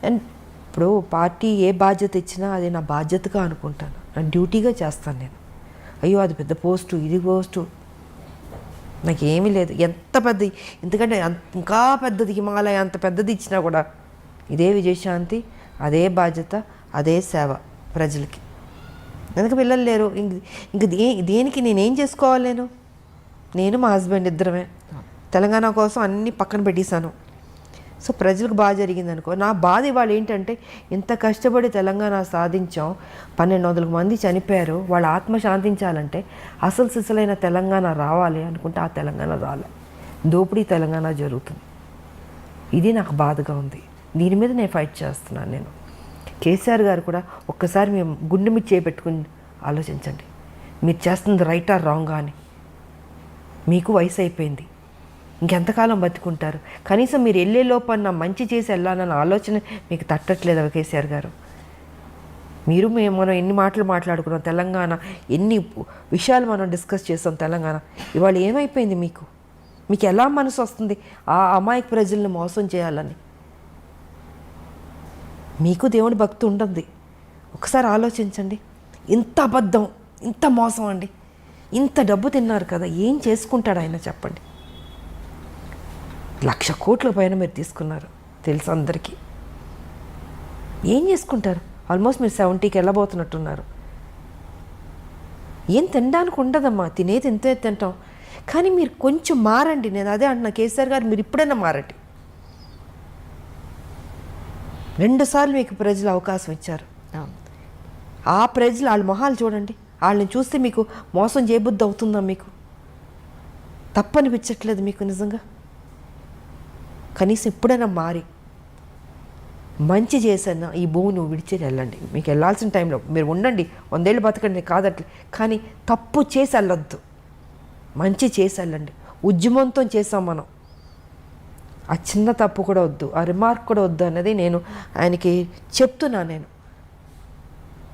అండ్ ఇప్పుడు పార్టీ ఏ బాధ్యత ఇచ్చినా అది నా బాధ్యతగా అనుకుంటాను, నా డ్యూటీగా చేస్తాను నేను. అయ్యో అది పెద్ద పోస్టు, ఇది పోస్టు, నాకేమీ లేదు. ఎంత పెద్ద, ఎందుకంటే ఇంకా పెద్దది హిమాలయ అంత పెద్దది ఇచ్చినా కూడా ఇదే విజయశాంతి, అదే బాధ్యత, అదే సేవ ప్రజలకి. ఎందుకు పిల్లలు లేరు, ఇంక దేనికి నేనేం చేసుకోవాలి? నేను మా హస్బెండ్ ఇద్దరమే తెలంగాణ కోసం అన్నీ పక్కన పెట్టేశాను. సో ప్రజలకు బాగా జరిగింది అనుకో. నా బాధ ఇవాళ ఏంటంటే ఇంత కష్టపడి తెలంగాణ సాధించాం, 1200 మంది చనిపోయారు, వాళ్ళ ఆత్మ శాంతించాలంటే అసలు సిసలైన తెలంగాణ రావాలి అనుకుంటే ఆ తెలంగాణ రాలే, దోపిడీ తెలంగాణ జరుగుతుంది. ఇది నాకు బాధగా ఉంది. దీని మీద నేను ఫైట్ చేస్తున్నాను. నేను కేసీఆర్ గారు కూడా ఒక్కసారి మేము గుండె మీద చేపెట్టుకుని ఆలోచించండి, మీరు చేస్తుంది రైట్ ఆర్ రాంగా అని. మీకు వయసు అయిపోయింది, ఇంకెంతకాలం బతుకుంటారు? కనీసం మీరు వెళ్ళే లోపల మంచి చేసి వెళ్ళాలన్న ఆలోచన మీకు తట్టట్లేదు కేసీఆర్ గారు. మనం ఎన్ని మాటలు మాట్లాడుకున్నాం తెలంగాణ, ఎన్ని విషయాలు మనం డిస్కస్ చేస్తాం తెలంగాణ. ఇవాళ ఏమైపోయింది? మీకు ఎలా మనసు వస్తుంది ఆ అమాయక ప్రజల్ని మోసం చేయాలని? మీకు దేవుని భక్తి ఉంటుంది. ఒకసారి ఆలోచించండి. ఇంత అబద్ధం, ఇంత మోసం అండి. ఇంత డబ్బు తిన్నారు కదా, ఏం చేసుకుంటాడు ఆయన చెప్పండి? 1,00,000 కోట్ల పైన మీరు తీసుకున్నారు తెలుసు అందరికీ. ఏం చేసుకుంటారు? ఆల్మోస్ట్ మీరు 70కి వెళ్ళబోతున్నట్టున్నారు. ఏం తినడానికి ఉండదమ్మా, తినేది ఇంతే తింటాం. కానీ మీరు కొంచెం మారండి. నేను అదే అంటున్నా, కేసీఆర్ గారు మీరు ఇప్పుడైనా మారండి. 2 సార్లు మీకు ప్రజలు అవకాశం ఇచ్చారు. ఆ ప్రజలు వాళ్ళ మొహాలు చూడండి. వాళ్ళని చూస్తే మీకు మోసం చేయబుద్ధి అవుతుందా? మీకు తప్పనిపించట్లేదు మీకు నిజంగా? కనీసం ఇప్పుడైనా మారి మంచి చేసన్నా ఈ భూమిని విడిచి వెళ్ళండి. మీకు వెళ్ళాల్సిన టైంలో మీరు ఉండండి, 100 ఏళ్ళు బతకండి కాదట్లే, కానీ తప్పు చేసి వెళ్ళొద్దు, మంచి చేసి వెళ్ళండి. ఉద్యమంతో చేసాం మనం, ఆ చిన్న తప్పు కూడా వద్దు, ఆ రిమార్క్ కూడా వద్దు అన్నది నేను ఆయనకి చెప్తున్నా. నేను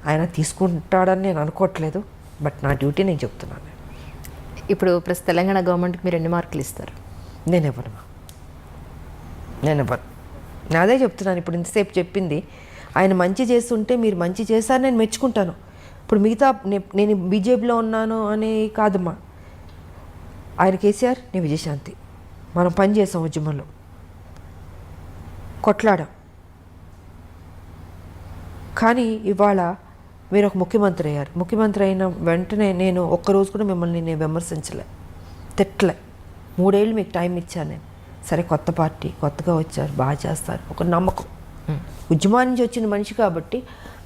ఆయన తీసుకుంటాడని నేను అనుకోవట్లేదు, బట్ నా డ్యూటీ నేను చెప్తున్నాను. ఇప్పుడు ప్లస్ తెలంగాణ గవర్నమెంట్కి మీరు ఎన్ని మార్కులు ఇస్తారు? నేను ఇవ్వను. నేను అదే చెప్తున్నాను. ఇప్పుడు ఇంతసేపు చెప్పింది ఆయన మంచి చేస్తుంటే మీరు మంచి చేశారని నేను మెచ్చుకుంటాను. ఇప్పుడు మిగతా నేను బీజేపీలో ఉన్నాను అని కాదమ్మా. ఆయన కేసీఆర్, నేను విజయశాంతి, మనం పని చేసాం, ఉద్యమంలో కొట్లాడాం. కానీ ఇవాళ మీరు ఒక ముఖ్యమంత్రి అయ్యారు. ముఖ్యమంత్రి అయిన వెంటనే నేను ఒక్కరోజు కూడా మిమ్మల్ని నేను విమర్శించలే, తిట్టలే. 3 ఏళ్ళు మీకు టైం ఇచ్చాను నేను. సరే, కొత్త పార్టీ, కొత్తగా వచ్చారు, బాగా చేస్తారు, ఒక నమ్మకం. ఉద్యమం నుంచి వచ్చిన మనిషి కాబట్టి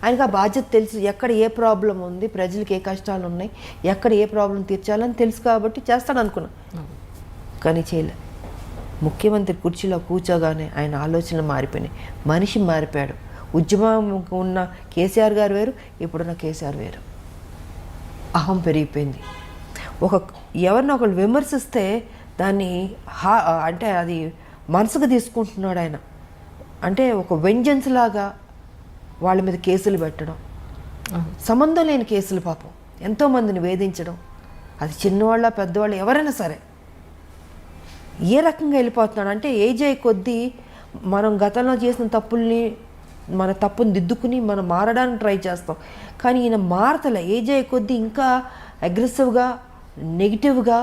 ఆయనకు ఆ బాధ్యత తెలుసు. ఎక్కడ ఏ ప్రాబ్లం ఉంది, ప్రజలకు ఏ కష్టాలు ఉన్నాయి, ఎక్కడ ఏ ప్రాబ్లం తీర్చాలని తెలుసు కాబట్టి చేస్తాడు అనుకున్నా. కానీ చేయలే. ముఖ్యమంత్రి కుర్చీలో కూర్చోగానే ఆయన ఆలోచనలు మారిపోయినాయి, మనిషి మారిపోయాడు. ఉద్యమం ఉన్న కేసీఆర్ గారు వేరు, ఇప్పుడున్న కేసీఆర్ వేరు. అహం పెరిగిపోయింది. ఎవరిని ఒకళ్ళు విమర్శిస్తే దాన్ని అంటే అది మనసుకు తీసుకుంటున్నాడు ఆయన. అంటే ఒక వెంజెన్స్ లాగా వాళ్ళ మీద కేసులు పెట్టడం, సంబంధం లేని కేసులు, పాపం ఎంతోమందిని వేధించడం. అది చిన్నవాళ్ళ పెద్దవాళ్ళు ఎవరైనా సరే ఏ రకంగా వెళ్ళిపోతున్నాడు అంటే, ఏజ్ అయ్యే కొద్దీ మనం గతంలో చేసిన తప్పుల్ని, మన తప్పుని దిద్దుకుని మనం మారడానికి ట్రై చేస్తాం. కానీ ఈయన మారతలే. ఏజ్ అయ్యే కొద్దీ ఇంకా అగ్రెసివ్గా, నెగిటివ్గా,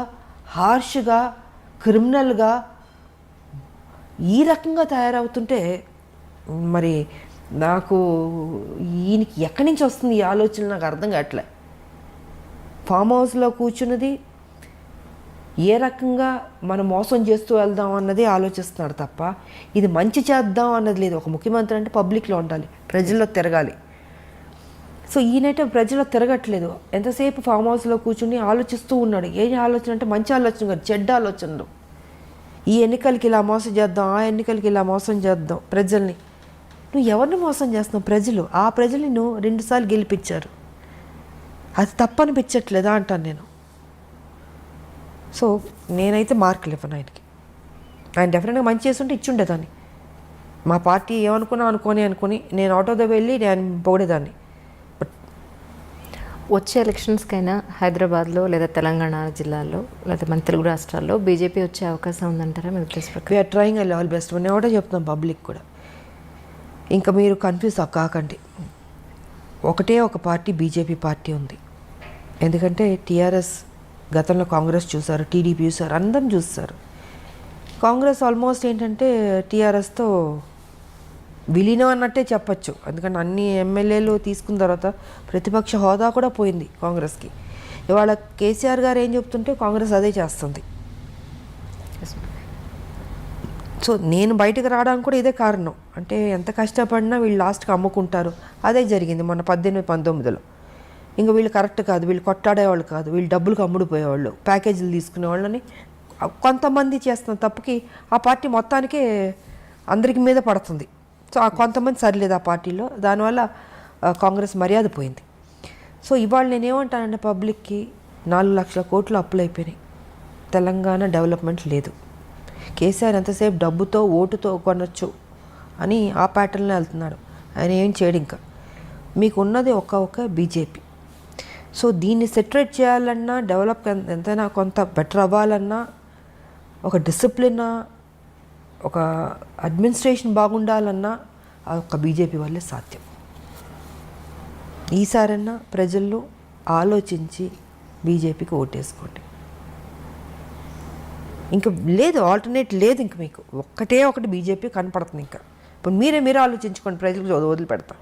హార్ష్గా, క్రిమినల్గా ఈ రకంగా తయారవుతుంటే మరి నాకు ఈయనకి ఎక్కడి నుంచి వస్తుంది ఈ ఆలోచన నాకు అర్థం కావట్లే. ఫామ్ హౌస్లో కూర్చున్నది ఏ రకంగా మనం మోసం చేస్తూ వెళ్దాం అన్నది ఆలోచిస్తున్నాడు తప్ప ఇది మంచి చేద్దాం అన్నది లేదు. ఒక ముఖ్యమంత్రి అంటే పబ్లిక్లో ఉండాలి, ప్రజల్లో తిరగాలి. సో ఈయనైతే ప్రజల్లో తిరగట్లేదు. ఎంతసేపు ఫామ్ హౌస్లో కూర్చుని ఆలోచిస్తూ ఉన్నాడు. ఏ ఆలోచన అంటే మంచి ఆలోచన కాదు, చెడ్డ ఆలోచనలు. ఈ ఎన్నికలకి ఇలా మోసం చేద్దాం, ఆ ఎన్నికలకి ఇలా మోసం చేద్దాం ప్రజల్ని. నువ్వు ఎవరిని మోసం చేస్తున్నావు? ప్రజలు. ఆ ప్రజల్ని నువ్వు 2 సార్లు గెలిపించారు. అది తప్పనిపించట్లేదా అంటాను నేను. సో నేనైతే మార్కులు ఇవ్వను ఆయనకి. ఆయన డెఫినెట్గా మంచి చేస్తుంటే ఇచ్చుండేదాన్ని. మా పార్టీ ఏమనుకున్నా అనుకొని నేను ఆటోతో వెళ్ళి నేను పొగిడేదాన్ని. వచ్చే ఎలక్షన్స్కైనా హైదరాబాద్లో లేదా తెలంగాణ జిల్లాల్లో లేదా మన తెలుగు రాష్ట్రాల్లో బీజేపీ వచ్చే అవకాశం ఉందంటారా మీ ఉద్దేశ ప్రకారం? We are trying I all best. నేను ఒకటే చెప్తున్నాను పబ్లిక్ కూడా, ఇంకా మీరు కన్ఫ్యూజ్ కాకండి. ఒకటే ఒక పార్టీ బీజేపీ పార్టీ ఉంది. ఎందుకంటే టీఆర్ఎస్ గతంలో కాంగ్రెస్ చూశారు, టీడీపీ చూశారు, అందరం చూస్తారు. కాంగ్రెస్ ఆల్మోస్ట్ ఏంటంటే టీఆర్ఎస్తో విలీనం అన్నట్టే చెప్పచ్చు. ఎందుకంటే అన్ని ఎమ్మెల్యేలు తీసుకున్న తర్వాత ప్రతిపక్ష హోదా కూడా పోయింది కాంగ్రెస్కి. ఇవాళ కేసీఆర్ గారు ఏం చెప్తుంటే కాంగ్రెస్ అదే చేస్తుంది. సో నేను బయటకు రావడానికి కూడా ఇదే కారణం. అంటే ఎంత కష్టపడినా వీళ్ళు లాస్ట్కి అమ్ముకుంటారు. అదే జరిగింది మొన్న 18-19లో. ఇంకా వీళ్ళు కరెక్ట్ కాదు, వీళ్ళు కొట్లాడేవాళ్ళు కాదు, వీళ్ళు డబ్బులకు అమ్ముడుపోయేవాళ్ళు, ప్యాకేజీలు తీసుకునేవాళ్ళని కొంతమంది చేస్తున్న తప్పుకి ఆ పార్టీ మొత్తానికే అందరికి మీద పడుతుంది. సో ఆ కొంతమంది సరిలేదు ఆ పార్టీలో, దానివల్ల కాంగ్రెస్ మర్యాద పోయింది. సో ఇవాళ నేనేమంటానంటే పబ్లిక్కి 4 లక్షల కోట్లు అప్పులు అయిపోయినాయి, తెలంగాణ డెవలప్మెంట్ లేదు. కేసీఆర్ ఎంతసేపు డబ్బుతో ఓటుతో కొనొచ్చు అని ఆ ప్యాటర్న్లో వెళ్తున్నాడు. ఆయన ఏం చేయడు. ఇంకా మీకు ఉన్నది ఒక బీజేపీ. సో దీన్ని సెటరేట్ చేయాలన్నా, డెవలప్ ఎంతైనా కొంత బెటర్ అవ్వాలన్నా, ఒక డిసిప్లిన్, ఒక అడ్మినిస్ట్రేషన్ బాగుండాలన్నా ఆ ఒక్క బీజేపీ వల్లే సాధ్యం. ఈసారన్నా ప్రజల్లో ఆలోచించి బీజేపీకి ఓటేసుకోండి. ఇంకా లేదు, ఆల్టర్నేట్ లేదు. ఇంక మీకు ఒకటి బీజేపీ కనపడుతుంది. ఇంకా ఇప్పుడు మీరే ఆలోచించుకోండి, ప్రజలకు వదిలిపెడతాం.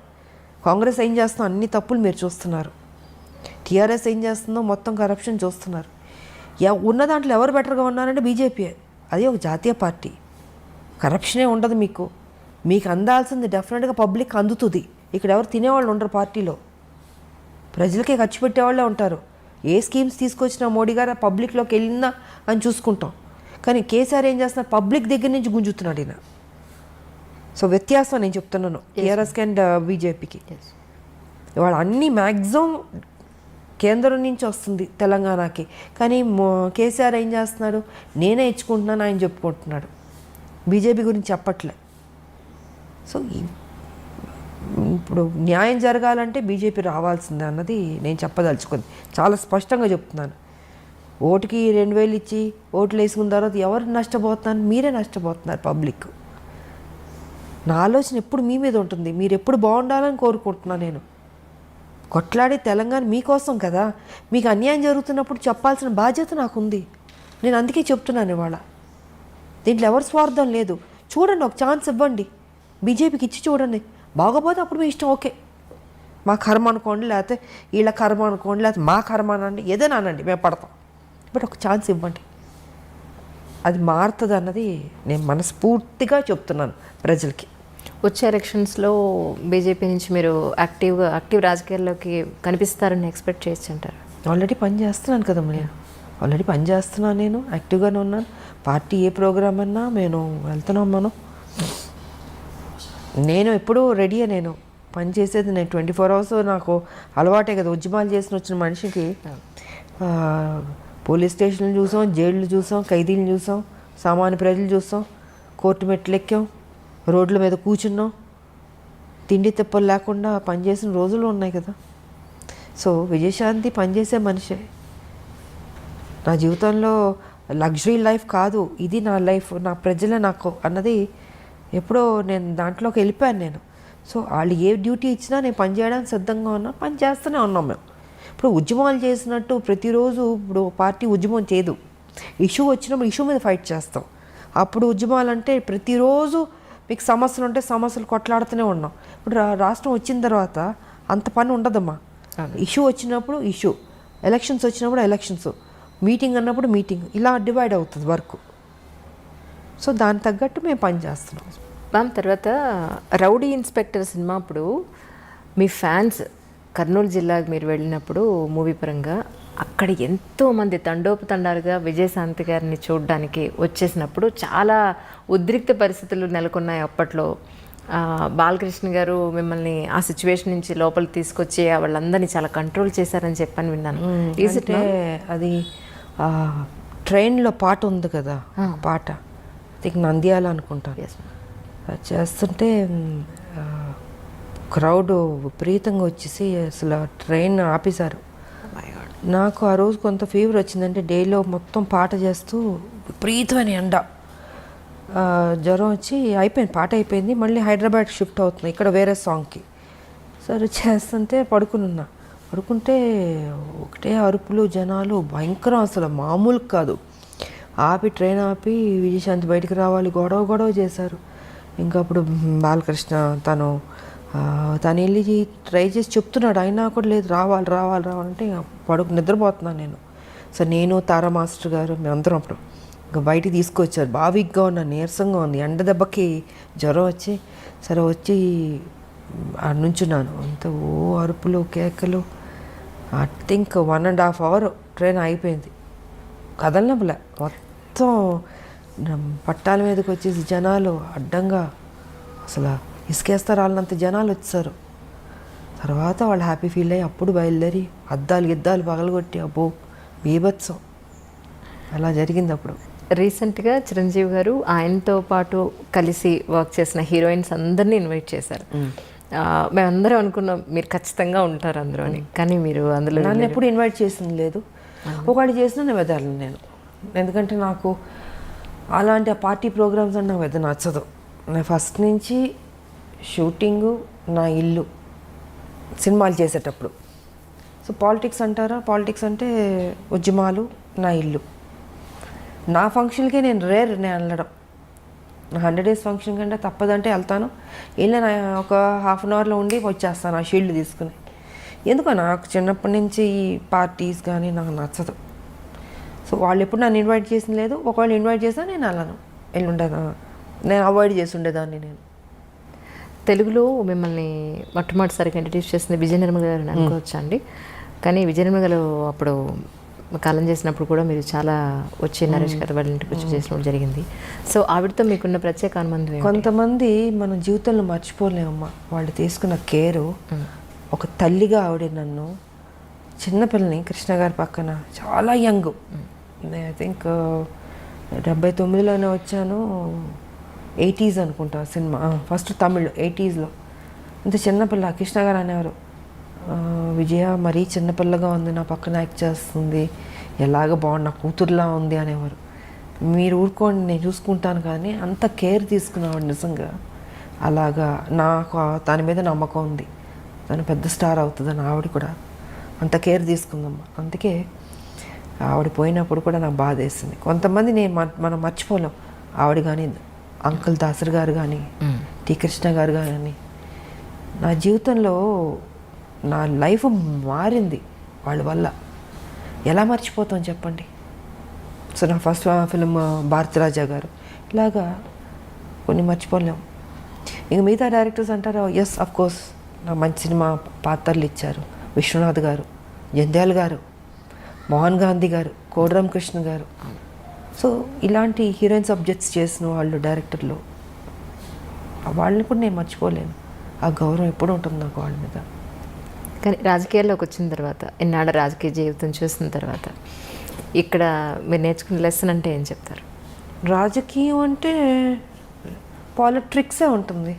కాంగ్రెస్ ఏం చేస్తుందో అన్ని తప్పులు మీరు చూస్తున్నారు. టీఆర్ఎస్ ఏం చేస్తుందో మొత్తం కరప్షన్ చూస్తున్నారు. ఉన్న దాంట్లో ఎవరు బెటర్గా ఉన్నారంటే బీజేపీ. అది ఒక జాతీయ పార్టీ, కరప్షనే ఉండదు. మీకు అందాల్సింది డెఫినెట్గా పబ్లిక్ అందుతుంది. ఇక్కడ ఎవరు తినేవాళ్ళు ఉండరు పార్టీలో, ప్రజలకే ఖర్చు పెట్టేవాళ్ళే ఉంటారు. ఏ స్కీమ్స్ తీసుకొచ్చినా మోడీ గారు పబ్లిక్లోకి వెళ్ళిందా అని చూసుకుంటాం. కానీ కేసీఆర్ ఏం చేస్తున్నారు, పబ్లిక్ దగ్గర నుంచి గుంజుతున్నాడు ఈయన. సో వ్యత్యాసం నేను చెప్తున్నాను టీఆర్ఎస్కి అండ్ బీజేపీకి. ఇవాళ అన్ని మ్యాక్సిమం కేంద్రం నుంచి వస్తుంది తెలంగాణకి, కానీ కేసీఆర్ ఏం చేస్తున్నాడు, నేనే ఇచ్చుకుంటున్నాను ఆయన చెప్పుకుంటున్నాడు, బీజేపీ గురించి చెప్పట్లే. సో ఇప్పుడు న్యాయం జరగాలంటే బీజేపీ రావాల్సిందే అన్నది నేను చెప్పదలుచుకుంది. చాలా స్పష్టంగా చెప్తున్నాను. ఓటుకి 2000 ఇచ్చి ఓట్లు వేసుకున్న తర్వాత ఎవరు నష్టపోతున్నారు, మీరే నష్టపోతున్నారు పబ్లిక్. నా ఆలోచన ఎప్పుడు మీ మీద ఉంటుంది. మీరు ఎప్పుడు బాగుండాలని కోరుకుంటున్నాను నేను. కొట్లాడి తెలంగాణ మీకోసం కదా. మీకు అన్యాయం జరుగుతున్నప్పుడు చెప్పాల్సిన బాధ్యత నాకుంది. నేను అందుకే చెప్తున్నాను ఇవాళ. దీంట్లో ఎవరి స్వార్థం లేదు. చూడండి, ఒక ఛాన్స్ ఇవ్వండి, బీజేపీకి ఇచ్చి చూడండి. బాగోపోతే అప్పుడు మీ ఇష్టం, ఓకే, మా కర్మ అనుకోండి, లేకపోతే వీళ్ళ కర్మ అనుకోండి, లేకపోతే మా కర్మ అనండి, ఏదైనా అనండి, మేము పడతాం. బట్ ఒక ఛాన్స్ ఇవ్వండి, అది మారుతుంది అన్నది నేను మనస్ఫూర్తిగా చెప్తున్నాను ప్రజలకి. వచ్చే ఎలక్షన్స్లో బీజేపీ నుంచి మీరు యాక్టివ్ రాజకీయాల్లోకి కనిపిస్తారని ఎక్స్పెక్ట్ చేయొచ్చు అంటారు? ఆల్రెడీ పని చేస్తున్నాను కదా నేను, ఆల్రెడీ పని చేస్తున్నాను, నేను యాక్టివ్గానే ఉన్నాను. పార్టీ ఏ ప్రోగ్రామ్ అన్నా నేను వెళ్తున్నాం. నేను ఎప్పుడూ రెడీయే. నేను పని చేసేది నేను 24 hours నాకు అలవాటే కదా. ఉద్యమాలు చేసిన వచ్చిన మనిషికి పోలీస్ స్టేషన్లు చూసాం, జైళ్ళు చూసాం, ఖైదీలు చూసాం, సామాన్య ప్రజలు చూసాం, కోర్టు మెట్లు ఎక్కాం, రోడ్ల మీద కూర్చున్నాం, తిండి తిప్పలు లేకుండా పనిచేసిన రోజులు ఉన్నాయి కదా. సో విజయశాంతి పనిచేసే మనిషే. నా జీవితంలో లగ్జరీ లైఫ్ కాదు ఇది, నా లైఫ్, నా ప్రజలే నాకు అన్నది ఎప్పుడో నేను దాంట్లోకి వెళ్ళిపోయాను నేను. సో వాళ్ళు ఏ డ్యూటీ ఇచ్చినా నేను పని చేయడానికి సిద్ధంగా ఉన్నా, పని చేస్తూనే ఉన్నాం మేము. ఇప్పుడు ఉద్యమాలు చేసినట్టు ప్రతిరోజు ఇప్పుడు పార్టీ ఉద్యమం చేయదు. ఇష్యూ వచ్చినప్పుడు ఇష్యూ మీద ఫైట్ చేస్తాం. అప్పుడు ఉద్యమాలు అంటే ప్రతిరోజు మీకు సమస్యలు ఉంటే సమస్యలు కొట్లాడుతూనే ఉన్నాం. ఇప్పుడు రాష్ట్రం వచ్చిన తర్వాత అంత పని ఉండదమ్మా. ఇష్యూ వచ్చినప్పుడు ఇష్యూ, ఎలక్షన్స్ వచ్చినప్పుడు ఎలక్షన్స్, మీటింగ్ అన్నప్పుడు మీటింగ్, ఇలా డివైడ్ అవుతుంది వర్క్. సో దానికి తగ్గట్టు మేము పని చేస్తున్నాం. మ్యామ్, తర్వాత రౌడీ ఇన్స్పెక్టర్ సినిమా అప్పుడు మీ ఫ్యాన్స్ కర్నూలు జిల్లాకు మీరు వెళ్ళినప్పుడు మూవీ పరంగా అక్కడ ఎంతోమంది తండోపతండాలుగా విజయశాంతి గారిని చూడడానికి వచ్చేసినప్పుడు చాలా ఉద్రిక్త పరిస్థితులు నెలకొన్నాయి అప్పట్లో. బాలకృష్ణ గారు మిమ్మల్ని ఆ సిచ్యువేషన్ నుంచి లోపలికి తీసుకొచ్చి వాళ్ళందరినీ చాలా కంట్రోల్ చేశారని చెప్పని విన్నాను. అంటే అది ట్రైన్లో పాట ఉంది కదా, పాట నంద్యాల అనుకుంటాను. చేస్తుంటే క్రౌడ్ విపరీతంగా వచ్చేసి అసలు ట్రైన్ ఆపేశారు. నాకు ఆ రోజు కొంత ఫీవర్ వచ్చిందంటే డేలో మొత్తం పాట చేస్తూ విపరీతమైన ఎండ, జ్వరం వచ్చి అయిపోయింది, పాట అయిపోయింది. మళ్ళీ హైదరాబాద్ షిఫ్ట్ అవుతుంది ఇక్కడ వేరే సాంగ్కి. సరే చేస్తుంటే పడుకుంటే ఒకటే అరుపులు, జనాలు భయంకరం, అసలు మామూలు కాదు. ట్రైన్ ఆపి విజయశాంతి బయటికి రావాలి, గొడవ చేశారు. ఇంకా అప్పుడు బాలకృష్ణ తను వెళ్ళి ట్రై చేసి చెప్తున్నాడు, అయినా కూడా లేదు, రావాలంటే నిద్రపోతున్నాను నేను. సో నేను, తారా మాస్టర్ గారు, మేమందరం అప్పుడు ఇంకా బయటికి తీసుకొచ్చారు. బాగా వీక్గా ఉన్నా, నీరసంగా ఉంది, ఎండ దెబ్బకి జ్వరం వచ్చి సరే వచ్చి నుంచున్నాను. అంత ఓ అరుపులు కేకలు. ఐ థింక్ 1.5 hour ట్రైన్ అయిపోయింది. కదలనప్పులే మొత్తం పట్టాల మీదకి వచ్చేసి జనాలు అడ్డంగా అసలు ఇసుకేస్తారు వాళ్ళంత జనాలు వచ్చారు. తర్వాత వాళ్ళు హ్యాపీ ఫీల్ అయ్యి అప్పుడు బయలుదేరి గిద్దాలు పగలగొట్టి అబ్బో బీభత్సం అలా జరిగింది. అప్పుడు రీసెంట్గా చిరంజీవి గారు ఆయనతో పాటు కలిసి వర్క్ చేసిన హీరోయిన్స్ అందరినీ ఇన్వైట్ చేశారు. మేమందరం అనుకున్నాం మీరు ఖచ్చితంగా ఉంటారు అందులో అని, కానీ మీరు అందులో నన్ను ఎప్పుడు ఇన్వైట్ చేసింది లేదు. ఒకటి చేసినా నేను వెదలను నేను, ఎందుకంటే నాకు అలాంటి పార్టీ ప్రోగ్రామ్స్ అంటే నాకు పెద్ద నచ్చదు. నేను ఫస్ట్ నుంచి షూటింగు నా ఇల్లు సినిమాలు చేసేటప్పుడు. సో పాలిటిక్స్ అంటారా, పాలిటిక్స్ అంటే ఉద్యమాలు నా ఇల్లు. నా ఫంక్షన్కే నేను నేను వెళ్ళడం. నా 100 days ఫంక్షన్ కంటే తప్పదంటే వెళ్తాను. వెళ్ళిన ఒక హాఫ్ అన్ అవర్లో ఉండి వచ్చేస్తాను ఆ షీల్డ్ తీసుకుని. ఎందుకో నాకు చిన్నప్పటి నుంచి ఈ పార్టీస్ కానీ నాకు నచ్చదు. సో వాళ్ళు ఎప్పుడు నన్ను ఇన్వైట్ చేసింది లేదు. ఒకవేళ ఇన్వైట్ చేసినా నేను వెళ్ళను, నేను అవాయిడ్ చేసి ఉండేదాన్ని. నేను తెలుగులో మిమ్మల్ని మొట్టమొదటిసారిగా ఇంట్రడ్యూస్ చేసింది విజయ నిర్మల గారు అనుకోవచ్చా అండి? కానీ విజయ నిర్మల గారు అప్పుడు కాలం చేసినప్పుడు కూడా మీరు చాలా వచ్చి నరేష్ గారు వాళ్ళ ఇంటికి వచ్చి చేసినప్పుడు జరిగింది. సో ఆవిడతో మీకున్న ప్రత్యేక అనుబంధం ఏంటి? కొంతమంది మన జీవితంలో మర్చిపోలేమమ్మా వాళ్ళు తీసుకున్న కేరు. ఒక తల్లిగా ఆవిడ నన్ను చిన్నపిల్లని కృష్ణ గారి పక్కన చాలా యంగ్, ఐ థింక్ 79లోనే వచ్చాను, 80s అనుకుంటా సినిమా ఫస్ట్ తమిళ్ 80sలో. ఇంత చిన్నపిల్ల కృష్ణ గారు అనేవారు, విజయ మరీ చిన్నపిల్లగా ఉంది, నా పక్కన యాక్ట్ చేస్తుంది, ఎలాగ బాగుంది, నా కూతురులా ఉంది అనేవారు. మీరు ఊరుకోండి నేను చూసుకుంటాను, కానీ అంత కేర్ తీసుకునేవాడు నిజంగా. అలాగా నాకు దాని మీద నమ్మకం ఉంది, తను పెద్ద స్టార్ అవుతుందని. ఆవిడ కూడా అంత కేర్ తీసుకుందమ్మా. అందుకే ఆవిడ పోయినప్పుడు కూడా నాకు బాధ వేసింది. కొంతమంది మనం మర్చిపోలేం. ఆవిడ కానీ అంకుల్ దాసర్ గారు కానీ టి కృష్ణ గారు కానీ. నా జీవితంలో నా లైఫ్ మారింది వాళ్ళ వల్ల. ఎలా మర్చిపోతాం చెప్పండి. సో నా ఫస్ట్ ఫిలిం భారతిరాజా గారు, ఇలాగా కొన్ని మర్చిపోలేం. ఇంక మిగతా డైరెక్టర్స్ అంటారు, ఎస్ అఫ్ కోర్స్ నాకు మంచి సినిమా పాత్రలు ఇచ్చారు. విశ్వనాథ్ గారు, జంధ్యాల్ గారు, మోహన్ గాంధీ గారు, కోడిరామ్ కృష్ణ గారు. సో ఇలాంటి హీరోయిన్ సబ్జెక్ట్స్ చేసిన వాళ్ళు డైరెక్టర్లు, వాళ్ళని కూడా నేను మర్చిపోలేను. ఆ గౌరవం ఎప్పుడు ఉంటుంది నాకు వాళ్ళ మీద. కానీ రాజకీయాల్లోకి వచ్చిన తర్వాత, ఇన్నాళ్ళ రాజకీయ జీవితం చూసిన తర్వాత ఇక్కడ మీరు నేర్చుకునే లెసన్ అంటే ఏం చెప్తారు? రాజకీయం అంటే పాలిట్రిక్సే ఉంటుంది.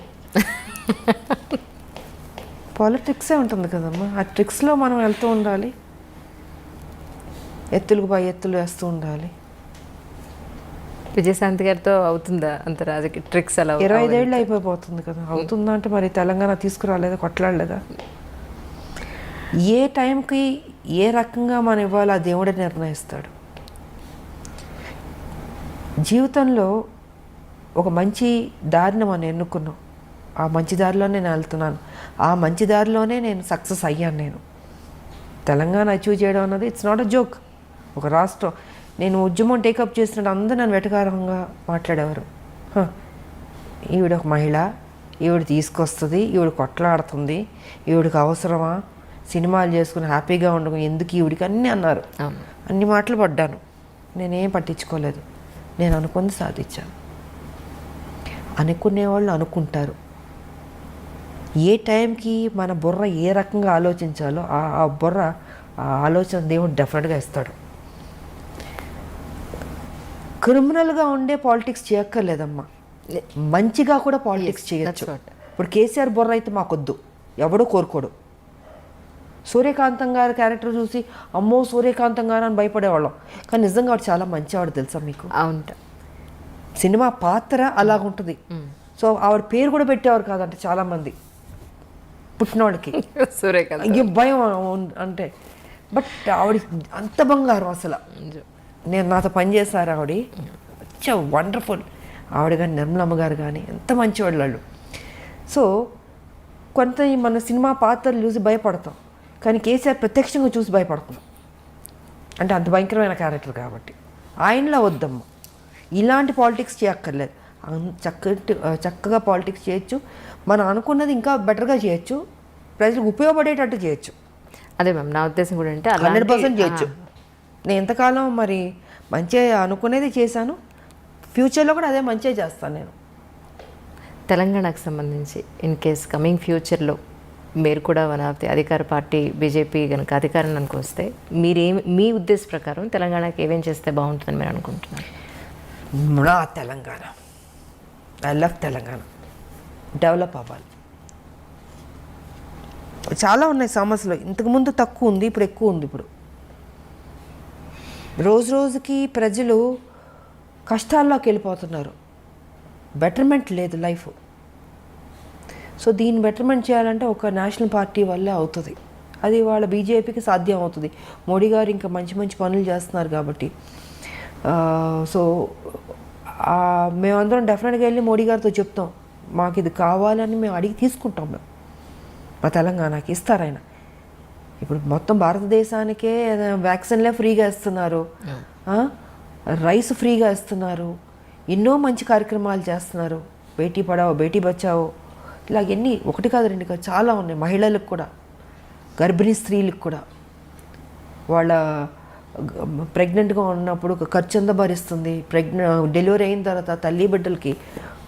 పాలిటిక్సే ఉంటుంది కదమ్మా. ఆ ట్రిక్స్లో మనం వెళ్తూ ఉండాలి, ఎత్తులకు పై ఎత్తులు వేస్తూ ఉండాలి. విజయశాంతి గారితో అవుతుందా అంత రాజకీయ ట్రిక్స్? అలా 25 ఏళ్ళు అయిపోతుంది కదా. అవుతుందా అంటే మరి తెలంగాణ తీసుకురాలేదా, కొట్లాడలేదా? ఏ టైంకి ఏ రకంగా మనం ఇవ్వాలో ఆ దేవుడే నిర్ణయిస్తాడు. జీవితంలో ఒక మంచి దారిని మనం ఎన్నుకున్నాం, ఆ మంచి దారిలోనే నేను వెళ్తున్నాను, ఆ మంచి దారిలోనే నేను సక్సెస్ అయ్యాను. నేను తెలంగాణ అచీవ్ చేయడం అన్నది ఇట్స్ నాట్ అ జోక్. ఒక రాష్ట్రం, నేను ఉద్యమం టేకప్ చేసినట్టు అందరూ నన్ను వెటకారంగా మాట్లాడేవారు. ఈవిడ ఒక మహిళ, ఈవిడ తీసుకొస్తుంది, ఈవిడ కొట్లాడుతుంది, ఈవిడికి అవసరమా, సినిమాలు చేసుకుని హ్యాపీగా ఉండడం ఎందుకు ఈవిడికి, అన్నీ అన్నారు. అన్ని మాటలు పడ్డాను, నేనేం పట్టించుకోలేదు. నేను అనుకుంది సాధించాను. అనుకునేవాళ్ళు అనుకుంటారు. ఏ టైంకి మన బుర్ర ఏ రకంగా ఆలోచించాలో ఆ బుర్ర ఆ ఆలోచన దేవుడు డెఫినెట్గా ఇస్తాడు. క్రిమినల్గా ఉండే పాలిటిక్స్ చేయక్కర్లేదమ్మా, మంచిగా కూడా పాలిటిక్స్ చేయొచ్చు. ఇప్పుడు కేసీఆర్ బుర్ర అయితే మాకొద్దు, ఎవడో కోరుకోడు. సూర్యకాంతం గారి క్యారెక్టర్ చూసి అమ్మో సూర్యకాంతం గారు అని భయపడేవాళ్ళం, కానీ నిజంగా వాడు చాలా మంచివాడు తెలుసా మీకు. అవును, సినిమా పాత్ర అలాగుంటుంది. సో ఆవిడ పేరు కూడా పెట్టేవారు కాదంటే చాలామంది పుట్టినవాడికి సూర్యకాంత్ భయం అంటే. బట్ ఆవిడ అంత బంగారం అసలు. నేను నాతో పనిచేశారు ఆవిడ, వచ్చా వండర్ఫుల్. ఆవిడ కానీ నిర్మలమ్మ గారు కానీ ఎంత మంచివాళ్ళు వాళ్ళు. సో కొంత మన సినిమా పాత్రలు చూసి భయపడతాం, కానీ కేసీఆర్ ప్రత్యక్షంగా చూసి భయపడుతున్నాం. అంటే అంత భయంకరమైన క్యారెక్టర్ కాబట్టి ఆయనలా వద్దమ్మ. ఇలాంటి పాలిటిక్స్ చేయక్కర్లేదు. చక్కగా పాలిటిక్స్ చేయొచ్చు, మనం అనుకున్నది ఇంకా బెటర్గా చేయొచ్చు, ప్రజలకు ఉపయోగపడేటట్టు చేయొచ్చు. అదే మ్యామ్ నా ఉద్దేశం కూడా అంటే 100% చేయొచ్చు. నేను ఎంతకాలం మరి మంచిగా అనుకునేది చేశాను, ఫ్యూచర్లో కూడా అదే మంచిగా చేస్తాను నేను. తెలంగాణకు సంబంధించి ఇన్ కేస్ కమింగ్ ఫ్యూచర్లో మీరు కూడా వన్ ఆఫ్ ది అధికార పార్టీ బీజేపీ కనుక అధికారంలోకి వస్తే మీ ఉద్దేశ ప్రకారం తెలంగాణకి ఏమేం చేస్తే బాగుంటుందని మీరు అనుకుంటున్నారు? నా Telangana, I love Telangana, develop అవ్వాలి. చాలా ఉన్నాయి సమస్యలు, ఇంతకుముందు తక్కువ ఉంది, ఇప్పుడు ఎక్కువ ఉంది. ఇప్పుడు రోజు రోజుకి ప్రజలు కష్టాల్లోకి వెళ్ళిపోతున్నారు, బెటర్మెంట్ లేదు లైఫ్. సో దీన్ని బెటర్మెంట్ చేయాలంటే ఒక నేషనల్ పార్టీ వల్లే అవుతుంది. అది వాళ్ళ బీజేపీకి సాధ్యం అవుతుంది. మోడీ గారు ఇంకా మంచి మంచి పనులు చేస్తున్నారు కాబట్టి. సో మేమందరం డెఫినెట్గా వెళ్ళి మోడీ గారితో చెప్తాం, మాకు ఇది కావాలని మేము అడిగి తీసుకుంటాం. మేము మా తెలంగాణకి ఇస్తారు ఆయన. ఇప్పుడు మొత్తం భారతదేశానికే వ్యాక్సిన్లే ఫ్రీగా ఇస్తున్నారు, రైస్ ఫ్రీగా ఇస్తున్నారు, ఎన్నో మంచి కార్యక్రమాలు చేస్తున్నారు. బేటీ పడావో బేటీ బచావో ఇలాగ ఎన్ని, ఒకటి కాదు రెండు కాదు, చాలా ఉన్నాయి. మహిళలకు కూడా, గర్భిణీ స్త్రీలకు కూడా వాళ్ళ ప్రెగ్నెంట్గా ఉన్నప్పుడు ఖర్చు అంతా భరిస్తుంది. డెలివరీ అయిన తర్వాత తల్లి బిడ్డలకి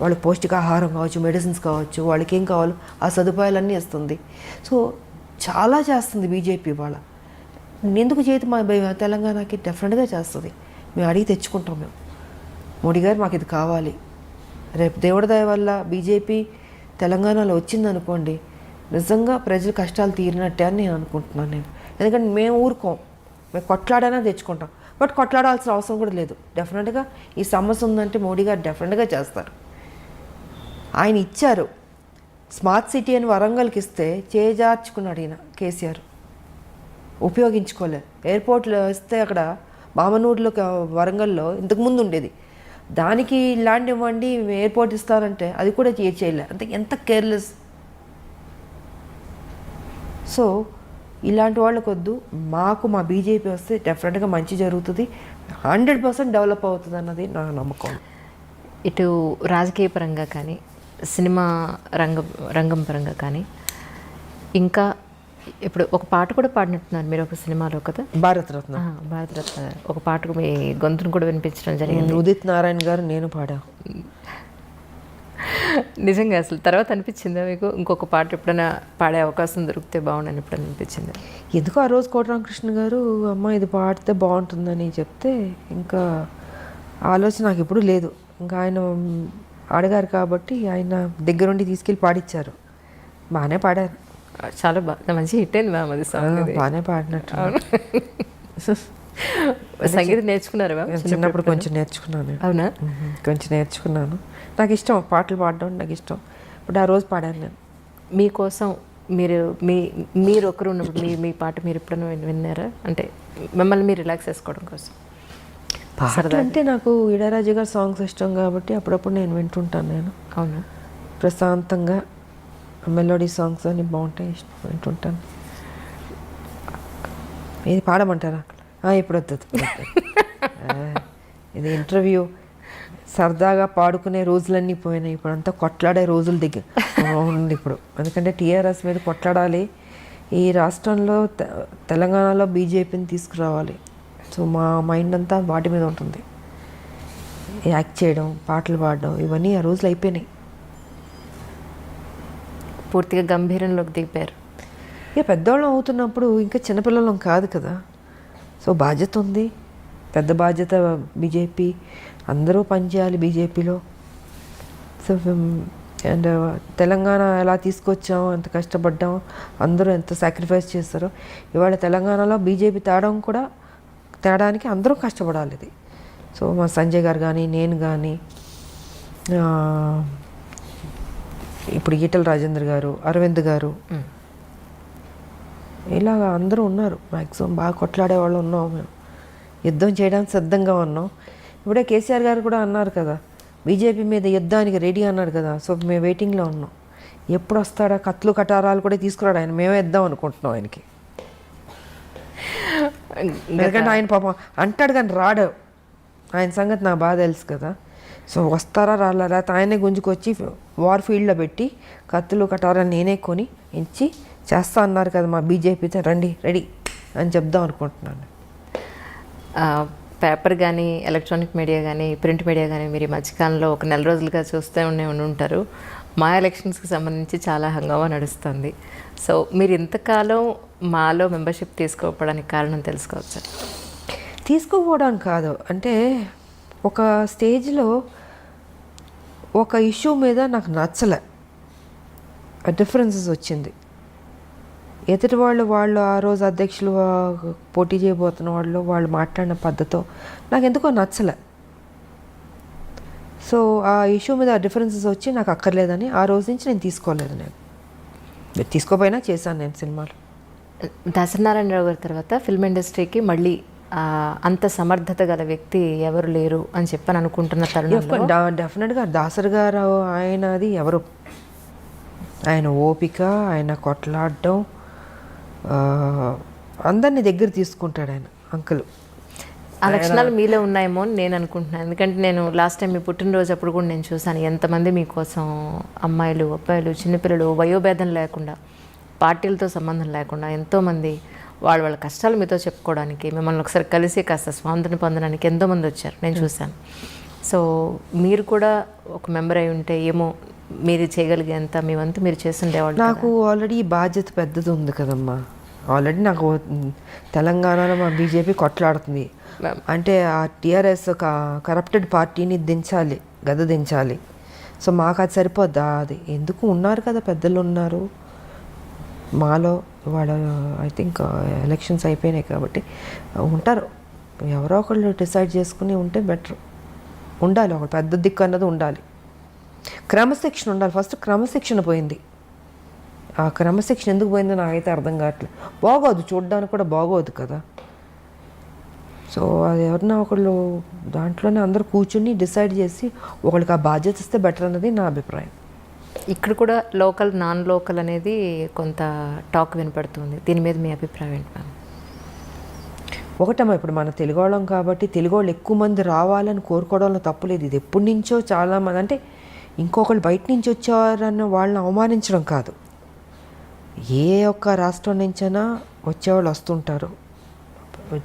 వాళ్ళకి పౌష్టికాహారం కావచ్చు, మెడిసిన్స్ కావచ్చు, వాళ్ళకి ఏం కావాలో ఆ సదుపాయాలన్నీ ఇస్తుంది. సో చాలా చేస్తుంది బీజేపీ. వాళ్ళ ఎందుకు చేతి మా తెలంగాణకి డెఫినెట్గా చేస్తుంది. మేము అడిగి తెచ్చుకుంటాం. మేము మోడీ గారు మాకు ఇది కావాలి. రేపు దేవుడి దయ వల్ల బీజేపీ తెలంగాణలో వచ్చిందనుకోండి, నిజంగా ప్రజల కష్టాలు తీరినట్టే అని నేను అనుకుంటున్నాను. నేను ఎందుకంటే మేము ఊరుకోం, మేము కొట్లాడైనా తెచ్చుకుంటాం. బట్ కొట్లాడాల్సిన అవసరం కూడా లేదు. డెఫినెట్గా ఈ సమస్య ఉందంటే మోడీ గారు డెఫినెట్గా చేస్తారు. ఆయన ఇచ్చారు స్మార్ట్ సిటీ అని వరంగల్కి ఇస్తే చేజార్చుకున్నాడు ఈయన కేసీఆర్, ఉపయోగించుకోలేదు. ఎయిర్పోర్ట్లో ఇస్తే అక్కడ మామనూరులో వరంగల్లో ఇంతకుముందు ఉండేది, దానికి ల్యాండ్ ఇవ్వండి ఎయిర్పోర్ట్ ఇస్తారంటే అది కూడా చేయలే. అంటే ఎంత కేర్లెస్. సో ఇలాంటి వాళ్ళకు వద్దు, మాకు మా బీజేపీ వస్తే డెఫినెట్గా మంచి జరుగుతుంది, 100% డెవలప్ అవుతుంది అన్నది నా నమ్మకం. ఇటు రాజకీయ పరంగా కానీ, సినిమా రంగం పరంగా కానీ, ఇంకా ఇప్పుడు ఒక పాట కూడా పాడినట్టున్నారు మీరు ఒక సినిమాలో కదా, భారతరత్న. భారతరత్న ఒక పాటకు మీ గొంతును కూడా వినిపించడం జరిగింది. ఉదిత్ నారాయణ గారు నేను పాడా. నిజంగా అసలు తర్వాత అనిపించిందా మీకు ఇంకొక పాట ఎప్పుడైనా పాడే అవకాశం దొరికితే బాగుండని ఎప్పుడైనా అనిపించింది? ఎందుకు ఆ రోజు కోటరామకృష్ణ గారు అమ్మ ఇది పాడితే బాగుంటుందని చెప్తే ఇంకా ఆలోచన నాకు ఎప్పుడు లేదు. ఇంకా ఆయన అడిగారు కాబట్టి ఆయన దగ్గరుండి తీసుకెళ్ళి పాడిచ్చారు. బాగానే పాడారు, చాలా బాగా మంచి హిట్ అయింది మ్యామ్ అది సాంగ్. బాగానే పాడినట్టు. సంగీతం నేర్చుకున్నారు మ్యామ్? చిన్నప్పుడు కొంచెం నేర్చుకున్నాను. అవునా? కొంచెం నేర్చుకున్నాను. నాకు ఇష్టం పాటలు పాడడం, నాకు ఇష్టం. ఇప్పుడు ఆ రోజు పాడాను నేను. మీకోసం మీరు ఒకరు ఉన్నప్పుడు మీ పాట మీరు ఎప్పుడైనా విన్నారా? అంటే మిమ్మల్ని మీరు రిలాక్స్ చేసుకోవడం కోసం. పాట అంటే నాకు ఇళయరాజా గారి సాంగ్స్ ఇష్టం కాబట్టి అప్పుడప్పుడు నేను వింటుంటాను. నేను అవును, ప్రశాంతంగా మెలోడీ సాంగ్స్ అన్నీ బాగుంటాయి, ఇష్టం వింటుంటాను. ఇది పాడమంటారా? ఇప్పుడు వద్దు, ఇది ఇంటర్వ్యూ. సరదాగా పాడుకునే రోజులన్నీ పోయినాయి, ఇప్పుడు అంతా కొట్లాడే రోజుల దగ్గర ఉంది ఇప్పుడు. ఎందుకంటే టీఆర్ఎస్ మీద కొట్లాడాలి, ఈ రాష్ట్రంలో తెలంగాణలో బీజేపీని తీసుకురావాలి. సో మా మైండ్ అంతా వాటి మీద ఉంటుంది. యాక్ట్ చేయడం, పాటలు పాడడం, ఇవన్నీ ఆ రోజులు అయిపోయినాయి. పూర్తిగా గంభీరంలోకి దిగిపోయారు. ఇక పెద్దవాళ్ళం అవుతున్నప్పుడు ఇంకా చిన్నపిల్లలం కాదు కదా. సో బాధ్యత ఉంది, పెద్ద బాధ్యత. బీజేపీ అందరూ పనిచేయాలి బీజేపీలో. సో అండ్ తెలంగాణ ఎలా తీసుకొచ్చామో, ఎంత కష్టపడ్డామో, అందరూ ఎంత సాక్రిఫైస్ చేస్తారో. ఇవాళ తెలంగాణలో బీజేపీ తేడానికి అందరూ కష్టపడాలి. ఇది సో మా సంజయ్ గారు కానీ, నేను కానీ, ఇప్పుడు ఈటల రాజేంద్ర గారు, అరవింద్ గారు, ఇలాగ అందరూ ఉన్నారు. మ్యాక్సిమం బాగా కొట్లాడే వాళ్ళు ఉన్నాం. మేము యుద్ధం చేయడానికి సిద్ధంగా ఉన్నాం. ఇప్పుడే కేసీఆర్ గారు కూడా అన్నారు కదా, బీజేపీ మీద యుద్ధానికి రెడీ అన్నాడు కదా. సో మేము వెయిటింగ్లో ఉన్నాం, ఎప్పుడు వస్తాడా, కత్తులు కటారాలు కూడా తీసుకురాడు ఆయన. మేమే ఇద్దాం అనుకుంటున్నాం ఆయనకి. ఎందుకంటే ఆయన పాపం అంటాడు కానీ రాడు. ఆయన సంగతి నాకు బాగా తెలుసు కదా. సో వస్తారా రాలా, లేకపోతే ఆయనే గుంజుకొచ్చి వార్ ఫీల్డ్లో పెట్టి కత్తులు కటారాలు నేనే కొని ఇచ్చి చేస్తా అన్నారు కదా మా బీజేపీతో, రండి రెడీ అని చెప్దాం అనుకుంటున్నాను. పేపర్ కానీ ఎలక్ట్రానిక్ మీడియా కానీ ప్రింట్ మీడియా కానీ మీరు ఈ మధ్యకాలంలో ఒక నెల రోజులుగా చూస్తూ ఉండి ఉంటారు. మా ఎలక్షన్స్కి సంబంధించి చాలా హంగామా నడుస్తుంది. సో మీరు ఇంతకాలం మాలో మెంబర్షిప్ తీసుకోకపోవడానికి కారణం తెలుసుకోవచ్చు? తీసుకోపోవడానికి కాదు, అంటే ఒక స్టేజ్లో ఒక ఇష్యూ మీద నాకు నచ్చలే, డిఫరెన్సెస్ వచ్చింది. ఎదుటి వాళ్ళు ఆ రోజు అధ్యక్షులు పోటీ చేయబోతున్న వాళ్ళు మాట్లాడిన పద్ధతితో నాకు ఎందుకో నచ్చలే. సో ఆ ఇష్యూ మీద డిఫరెన్సెస్ వచ్చి నాకు అక్కర్లేదని ఆ రోజు నుంచి నేను తీసుకోలేదు. నేను తీసుకోపోయినా చేశాను నేను సినిమాలు. దాసనారాయణరావు గారి తర్వాత ఫిల్మ్ ఇండస్ట్రీకి మళ్ళీ అంత సమర్థత గల వ్యక్తి ఎవరు లేరు అని చెప్పని అనుకుంటున్న తరుణంలో డెఫినెట్గా దాసరి గారు ఆయనది ఎవరు, ఆయన ఓపిక, ఆయన కొట్లాడడం, అందరినీ దగ్గర తీసుకుంటాడు ఆయన అంకుల్. ఆ లక్షణాలు మీలో ఉన్నాయేమో అని నేను అనుకుంటున్నాను. ఎందుకంటే నేను లాస్ట్ టైం మీ పుట్టినరోజు అప్పుడు కూడా నేను చూశాను ఎంతమంది మీకోసం, అమ్మాయిలు అబ్బాయిలు చిన్నపిల్లలు వయోభేదం లేకుండా పార్టీలతో సంబంధం లేకుండా ఎంతోమంది వాళ్ళ కష్టాలు మీతో చెప్పుకోవడానికి, మిమ్మల్ని ఒకసారి కలిసి కాస్త స్వాతంత్రం పొందడానికి ఎంతోమంది వచ్చారు, నేను చూశాను. సో మీరు కూడా ఒక మెంబర్ అయి ఉంటే ఏమో మీరు చేయగలిగేంత మీ వంతు మీరు చేస్తుండేవాళ్ళు. నాకు ఆల్రెడీ ఈ బాధ్యత పెద్దది ఉంది కదమ్మా. ఆల్రెడీ నాకు తెలంగాణలో మా బీజేపీ కొట్లాడుతుంది అంటే ఆ టీఆర్ఎస్ కరప్టెడ్ పార్టీని దించాలి, దించాలి. సో మాకు అది సరిపోద్దా? అది ఎందుకు ఉన్నారు కదా, పెద్దలు ఉన్నారు మాలో. వాళ్ళు ఐ థింక్ ఎలక్షన్స్ అయిపోయినాయి కాబట్టి ఉంటారు, ఎవరో ఒకళ్ళు డిసైడ్ చేసుకుని ఉంటే బెటర్. ఉండాలి, ఒక పెద్ద దిక్కు అన్నది ఉండాలి, క్రమశిక్షణ ఉండాలి. ఫస్ట్ క్రమశిక్షణ పోయింది. ఆ క్రమశిక్షణ ఎందుకు పోయిందో నాకైతే అర్థం కావట్లేదు. బాగోదు, చూడడానికి కూడా బాగోదు కదా. సో అది ఎవరన్నా ఒకళ్ళు దాంట్లోనే అందరూ కూర్చుని డిసైడ్ చేసి ఒకళ్ళకి ఆ బాధ్యత ఇస్తే బెటర్ అన్నది నా అభిప్రాయం. ఇక్కడ కూడా లోకల్ నాన్ లోకల్ అనేది కొంత టాక్ వినపడుతుంది, దీని మీద మీ అభిప్రాయం ఏంటి మ్యామ్? ఒకటమ్మా, ఇప్పుడు మన తెలుగు వాళ్ళం కాబట్టి తెలుగు వాళ్ళు ఎక్కువ మంది రావాలని కోరుకోవడంలో తప్పులేదు. ఇది ఎప్పటి నుంచో చాలామంది, అంటే ఇంకొకళ్ళు బయట నుంచి వచ్చేవారన్న వాళ్ళని అవమానించడం కాదు. ఏ ఒక్క రాష్ట్రం నుంచైనా వచ్చేవాళ్ళు వస్తుంటారు,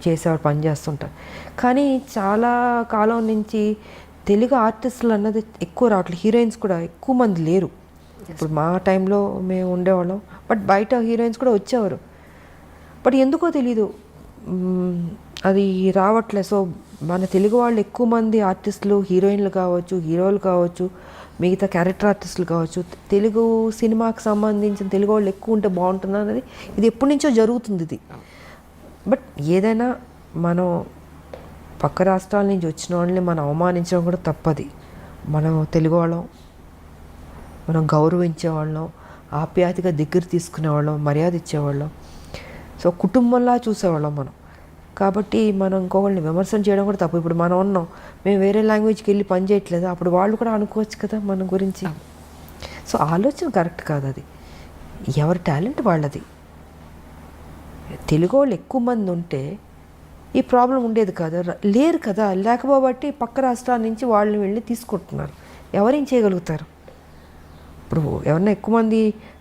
చేసేవాళ్ళు పని చేస్తుంటారు. కానీ చాలా కాలం నుంచి తెలుగు ఆర్టిస్టులు అన్నది ఎక్కువ రావట్లేదు. హీరోయిన్స్ కూడా ఎక్కువ మంది లేరు. ఇప్పుడు మా టైంలో మేము ఉండేవాళ్ళం, బట్ బయట హీరోయిన్స్ కూడా వచ్చేవారు, బట్ ఎందుకో తెలీదు అది రావట్లేదు. సో మన తెలుగు వాళ్ళు ఎక్కువ మంది ఆర్టిస్టులు, హీరోయిన్లు కావచ్చు, హీరోలు కావచ్చు, మిగతా క్యారెక్టర్ ఆర్టిస్టులు కావచ్చు, తెలుగు సినిమాకి సంబంధించిన తెలుగు వాళ్ళు ఎక్కువ ఉంటే బాగుంటుంది అన్నది ఇది ఎప్పటి నుంచో జరుగుతుంది ఇది. బట్ ఏదైనా మనం పక్క రాష్ట్రాల నుంచి వచ్చిన వాళ్ళని మనం అవమానించడం కూడా తప్పది. మనం తెలుగు వాళ్ళం, మనం గౌరవించేవాళ్ళం, ఆప్యాయతగా దగ్గర తీసుకునేవాళ్ళం, మర్యాద ఇచ్చేవాళ్ళం. సో కుటుంబంలా చూసేవాళ్ళం మనం. కాబట్టి మనం ఇంకొకళ్ళని విమర్శన చేయడం కూడా తప్పు. ఇప్పుడు మనం ఉన్నాం, మేము వేరే లాంగ్వేజ్కి వెళ్ళి పని చేయట్లేదు, అప్పుడు వాళ్ళు కూడా అనుకోవచ్చు కదా మన గురించి. సో ఆలోచన కరెక్ట్ కాదు అది. ఎవరి టాలెంట్ వాళ్ళది. తెలుగు వాళ్ళు ఎక్కువ మంది ఉంటే ఈ ప్రాబ్లం ఉండేది కదా, లేరు కదా. లేకపోబట్టి పక్క రాష్ట్రాల నుంచి వాళ్ళని వెళ్ళి తీసుకుంటున్నారు. ఎవరేం చేయగలుగుతారు? ఇప్పుడు ఎవరన్నా ఎక్కువ మంది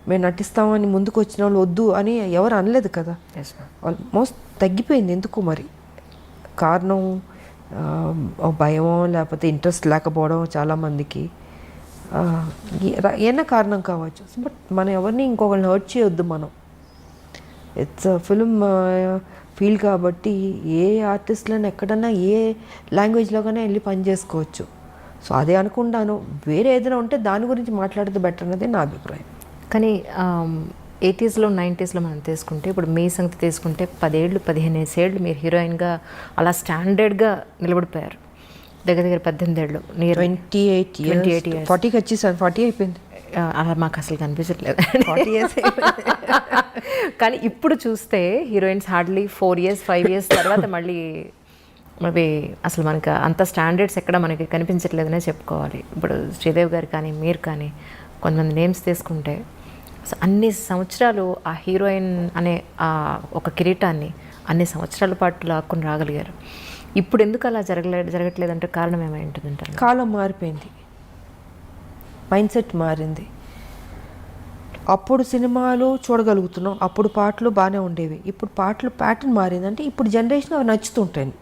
మేము నటిస్తామని ముందుకు వచ్చిన వాళ్ళు వద్దు అని ఎవరు అనలేదు కదా. ఆల్మోస్ట్ తగ్గిపోయింది. ఎందుకు మరి? కారణం భయమో లేకపోతే ఇంట్రెస్ట్ లేకపోవడం చాలామందికి, ఏమైనా కారణం కావచ్చు. బట్ మనం ఎవరిని ఇంకొకరిని హర్ట్ చేయొద్దు. మనం ఇట్స్ ఫిల్మ్ ఫీల్డ్ కాబట్టి ఏ ఆర్టిస్ట్లను ఎక్కడన్నా ఏ లాంగ్వేజ్లోగానే వెళ్ళి పని చేసుకోవచ్చు. సో అదే అనుకుంటాను. వేరే ఏదైనా ఉంటే దాని గురించి మాట్లాడితే బెటర్ అనేది నా అభిప్రాయం. కానీ 80s, 90s మనం తీసుకుంటే, ఇప్పుడు మీ సంగతి తీసుకుంటే 10 ఏళ్ళు 15 ఏళ్ళు మీరు హీరోయిన్గా అలా స్టాండర్డ్గా నిలబడిపోయారు. దగ్గర 18 ఏళ్ళు, నియర్ 28 years. 40కి వచ్చేసాను. 40 అయిపోయింది. అలా మాకు అసలు కనిపించట్లేదు. 40 years కానీ ఇప్పుడు చూస్తే హీరోయిన్స్ హార్డ్లీ 4 years 5 years తర్వాత మళ్ళీ అసలు మనకు అంత స్టాండర్డ్స్ ఎక్కడ మనకి కనిపించట్లేదనే చెప్పుకోవాలి. ఇప్పుడు శ్రీదేవి గారు కానీ మీరు కానీ కొంతమంది నేమ్స్ తీసుకుంటే అన్ని సంవత్సరాలు ఆ హీరోయిన్ అనే ఒక కిరీటాన్ని అన్ని సంవత్సరాల పాటు లాక్కుని రాగలిగారు. ఇప్పుడు ఎందుకు అలా జరగట్లేదంటే కారణం ఏమై ఉంటుందంటారు? కాలం మారిపోయింది, మైండ్ సెట్ మారింది. అప్పుడు సినిమాలు చూడగలుగుతున్నాం, అప్పుడు పాటలు బాగానే ఉండేవి. ఇప్పుడు పాటలు ప్యాటర్న్ మారిందంటే ఇప్పుడు జనరేషన్ అవి నచ్చుతుంటాయి,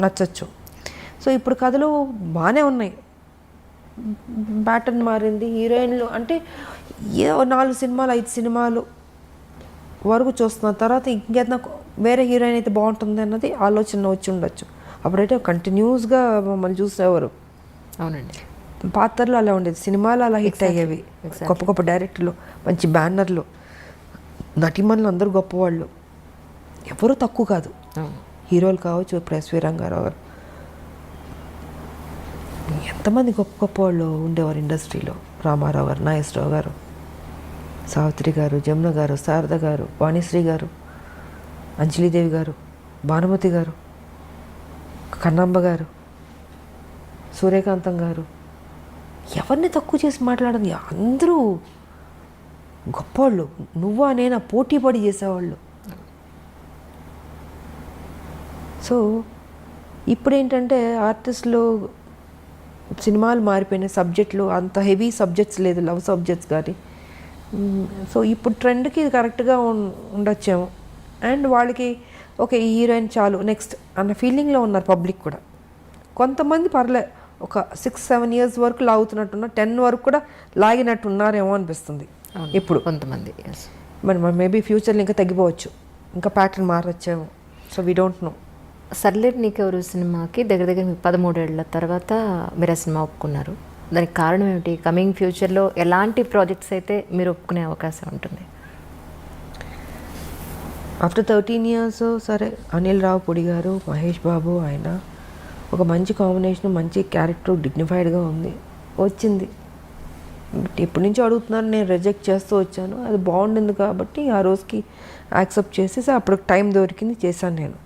నచ్చచ్చు. సో ఇప్పుడు కథలు బాగానే ఉన్నాయి, ప్యాటర్న్ మారింది. హీరోయిన్లు అంటే ఏ 4 సినిమాలు 5 సినిమాలు వరకు చూస్తున్న తర్వాత ఇంకేదైనా వేరే హీరోయిన్ అయితే బాగుంటుంది అన్నది ఆలోచన వచ్చి ఉండొచ్చు. అప్పుడైతే కంటిన్యూస్గా మమ్మల్ని చూసేవారు. అవునండి, పాత్రలు అలా ఉండేది, సినిమాలు అలా హిట్ అయ్యేవి. గొప్ప గొప్ప డైరెక్టర్లు, మంచి బ్యానర్లు, నటిమణులు అందరూ గొప్పవాళ్ళు, ఎవరు తక్కువ కాదు. హీరోలు కావచ్చు, ఇప్పుడు ఎస్వి రంగారావు గారు, ఎంతమంది గొప్ప గొప్ప వాళ్ళు ఉండేవారు ఇండస్ట్రీలో. రామారావు గారు, నాగేశ్వరరావు గారు, సావిత్రి గారు, జమున గారు, శారద గారు, వాణిశ్రీ గారు, అంజలీదేవి గారు, భానుమతి గారు, కన్నాంబ గారు, సూర్యకాంతం గారు, ఎవరిని తక్కువ చేసి మాట్లాడదు, అందరూ గొప్పవాళ్ళు. నువ్వా నేనా పోటీ పడి చేసేవాళ్ళు. సో ఇప్పుడు ఏంటంటే ఆర్టిస్టులు, సినిమాలు మారిపోయినాయి, సబ్జెక్టులు అంత హెవీ సబ్జెక్ట్స్ లేదు, లవ్ సబ్జెక్ట్స్ కానీ. సో ఇప్పుడు ట్రెండ్కి ఇది కరెక్ట్గా ఉండొచ్చేమో. అండ్ వాళ్ళకి ఓకే ఈ హీరోయిన్ చాలు నెక్స్ట్ అన్న ఫీలింగ్లో ఉన్నారు పబ్లిక్ కూడా. కొంతమంది పర్లే ఒక 6-7 ఇయర్స్ వరకు లాగుతున్నట్టున్న, 10 వరకు కూడా లాగినట్టు ఉన్నారేమో అనిపిస్తుంది ఇప్పుడు కొంతమంది. మరి మేబీ ఫ్యూచర్లో ఇంకా తగ్గిపోవచ్చు, ఇంకా ప్యాటర్న్ మారొచ్చేమో. So we don't know. Sarileru Neekevvaru సినిమాకి దగ్గర దగ్గర 13 ఏళ్ల తర్వాత మీరు ఆ సినిమా ఒప్పుకున్నారు. దానికి కారణం ఏమిటి? కమింగ్ ఫ్యూచర్లో ఎలాంటి ప్రాజెక్ట్స్ అయితే మీరు ఒప్పుకునే అవకాశం ఉంటుంది? ఆఫ్టర్ 13 ఇయర్స్ సరే, అనిల్ రావుపూడి గారు, మహేష్ బాబు, ఆయన ఒక మంచి కాంబినేషన్, మంచి క్యారెక్టర్, డిగ్నిఫైడ్గా ఉంది, వచ్చింది. బట్ ఎప్పటి నుంచో అడుగుతున్నారు, నేను రిజెక్ట్ చేస్తూ వచ్చాను. అది బాగుండింది కాబట్టి ఆ రోజుకి యాక్సెప్ట్ చేసేసి అప్పుడు టైం దొరికింది, చేశాను నేను.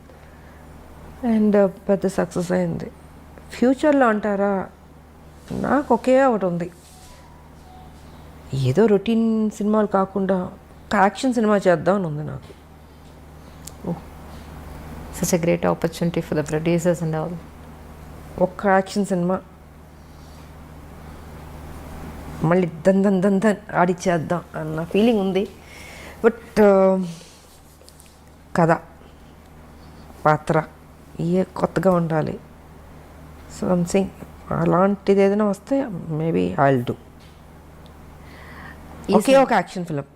అండ్ పెద్ద సక్సెస్ అయింది. ఫ్యూచర్లో అంటారా, నాకు ఒకే ఒకటి ఉంది, ఏదో రొటీన్ సినిమాలు కాకుండా ఒక యాక్షన్ సినిమా చేద్దామని ఉంది నాకు. Such a great opportunity for the producers and all. ఒక్క యాక్షన్ సినిమా మళ్ళీ దన్ ఆడిచ్చేద్దాం అన్న ఫీలింగ్ ఉంది. బట్ కథ, పాత్ర ఏ కొత్తగా ఉండాలి. సంథింగ్ అలాంటిది ఏదైనా వస్తే మేబీ ఐల్ డూ. ఒకే ఒక యాక్షన్ ఫిలిం,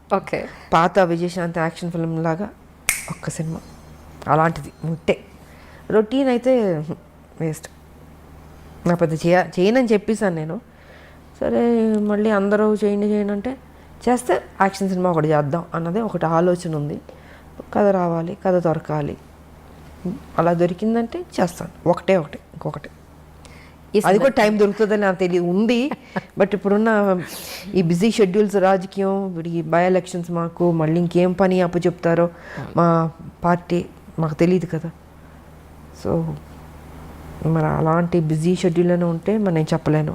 ఓకే, పాత విజయశాంతి యాక్షన్ ఫిలిం లాగా ఒక్క సినిమా అలాంటిది ఉంటే. రొటీన్ అయితే వేస్ట్. నా పెద్ద చేయనని చెప్పేసాను నేను. సరే మళ్ళీ అందరూ చేయండి అంటే చేస్తే యాక్షన్ సినిమా ఒకటి చేద్దాం అన్నదే ఒకటి ఆలోచన ఉంది. కథ రావాలి, కథ దొరకాలి, అలా దొరికిందంటే చేస్తాను. ఒకటి ఇంకొకటి. అది కూడా టైం దొరుకుతుందని నాకు తెలియదు, ఉంది. బట్ ఇప్పుడున్న ఈ బిజీ షెడ్యూల్స్, రాజకీయం, ఈ బై ఎలక్షన్స్, మాకు మళ్ళీ ఇంకేం పని అప్పచెప్తారో మా పార్టీ మాకు తెలియదు కదా. సో మరి అలాంటి బిజీ షెడ్యూల్లోనే ఉంటే మరి నేను చెప్పలేను.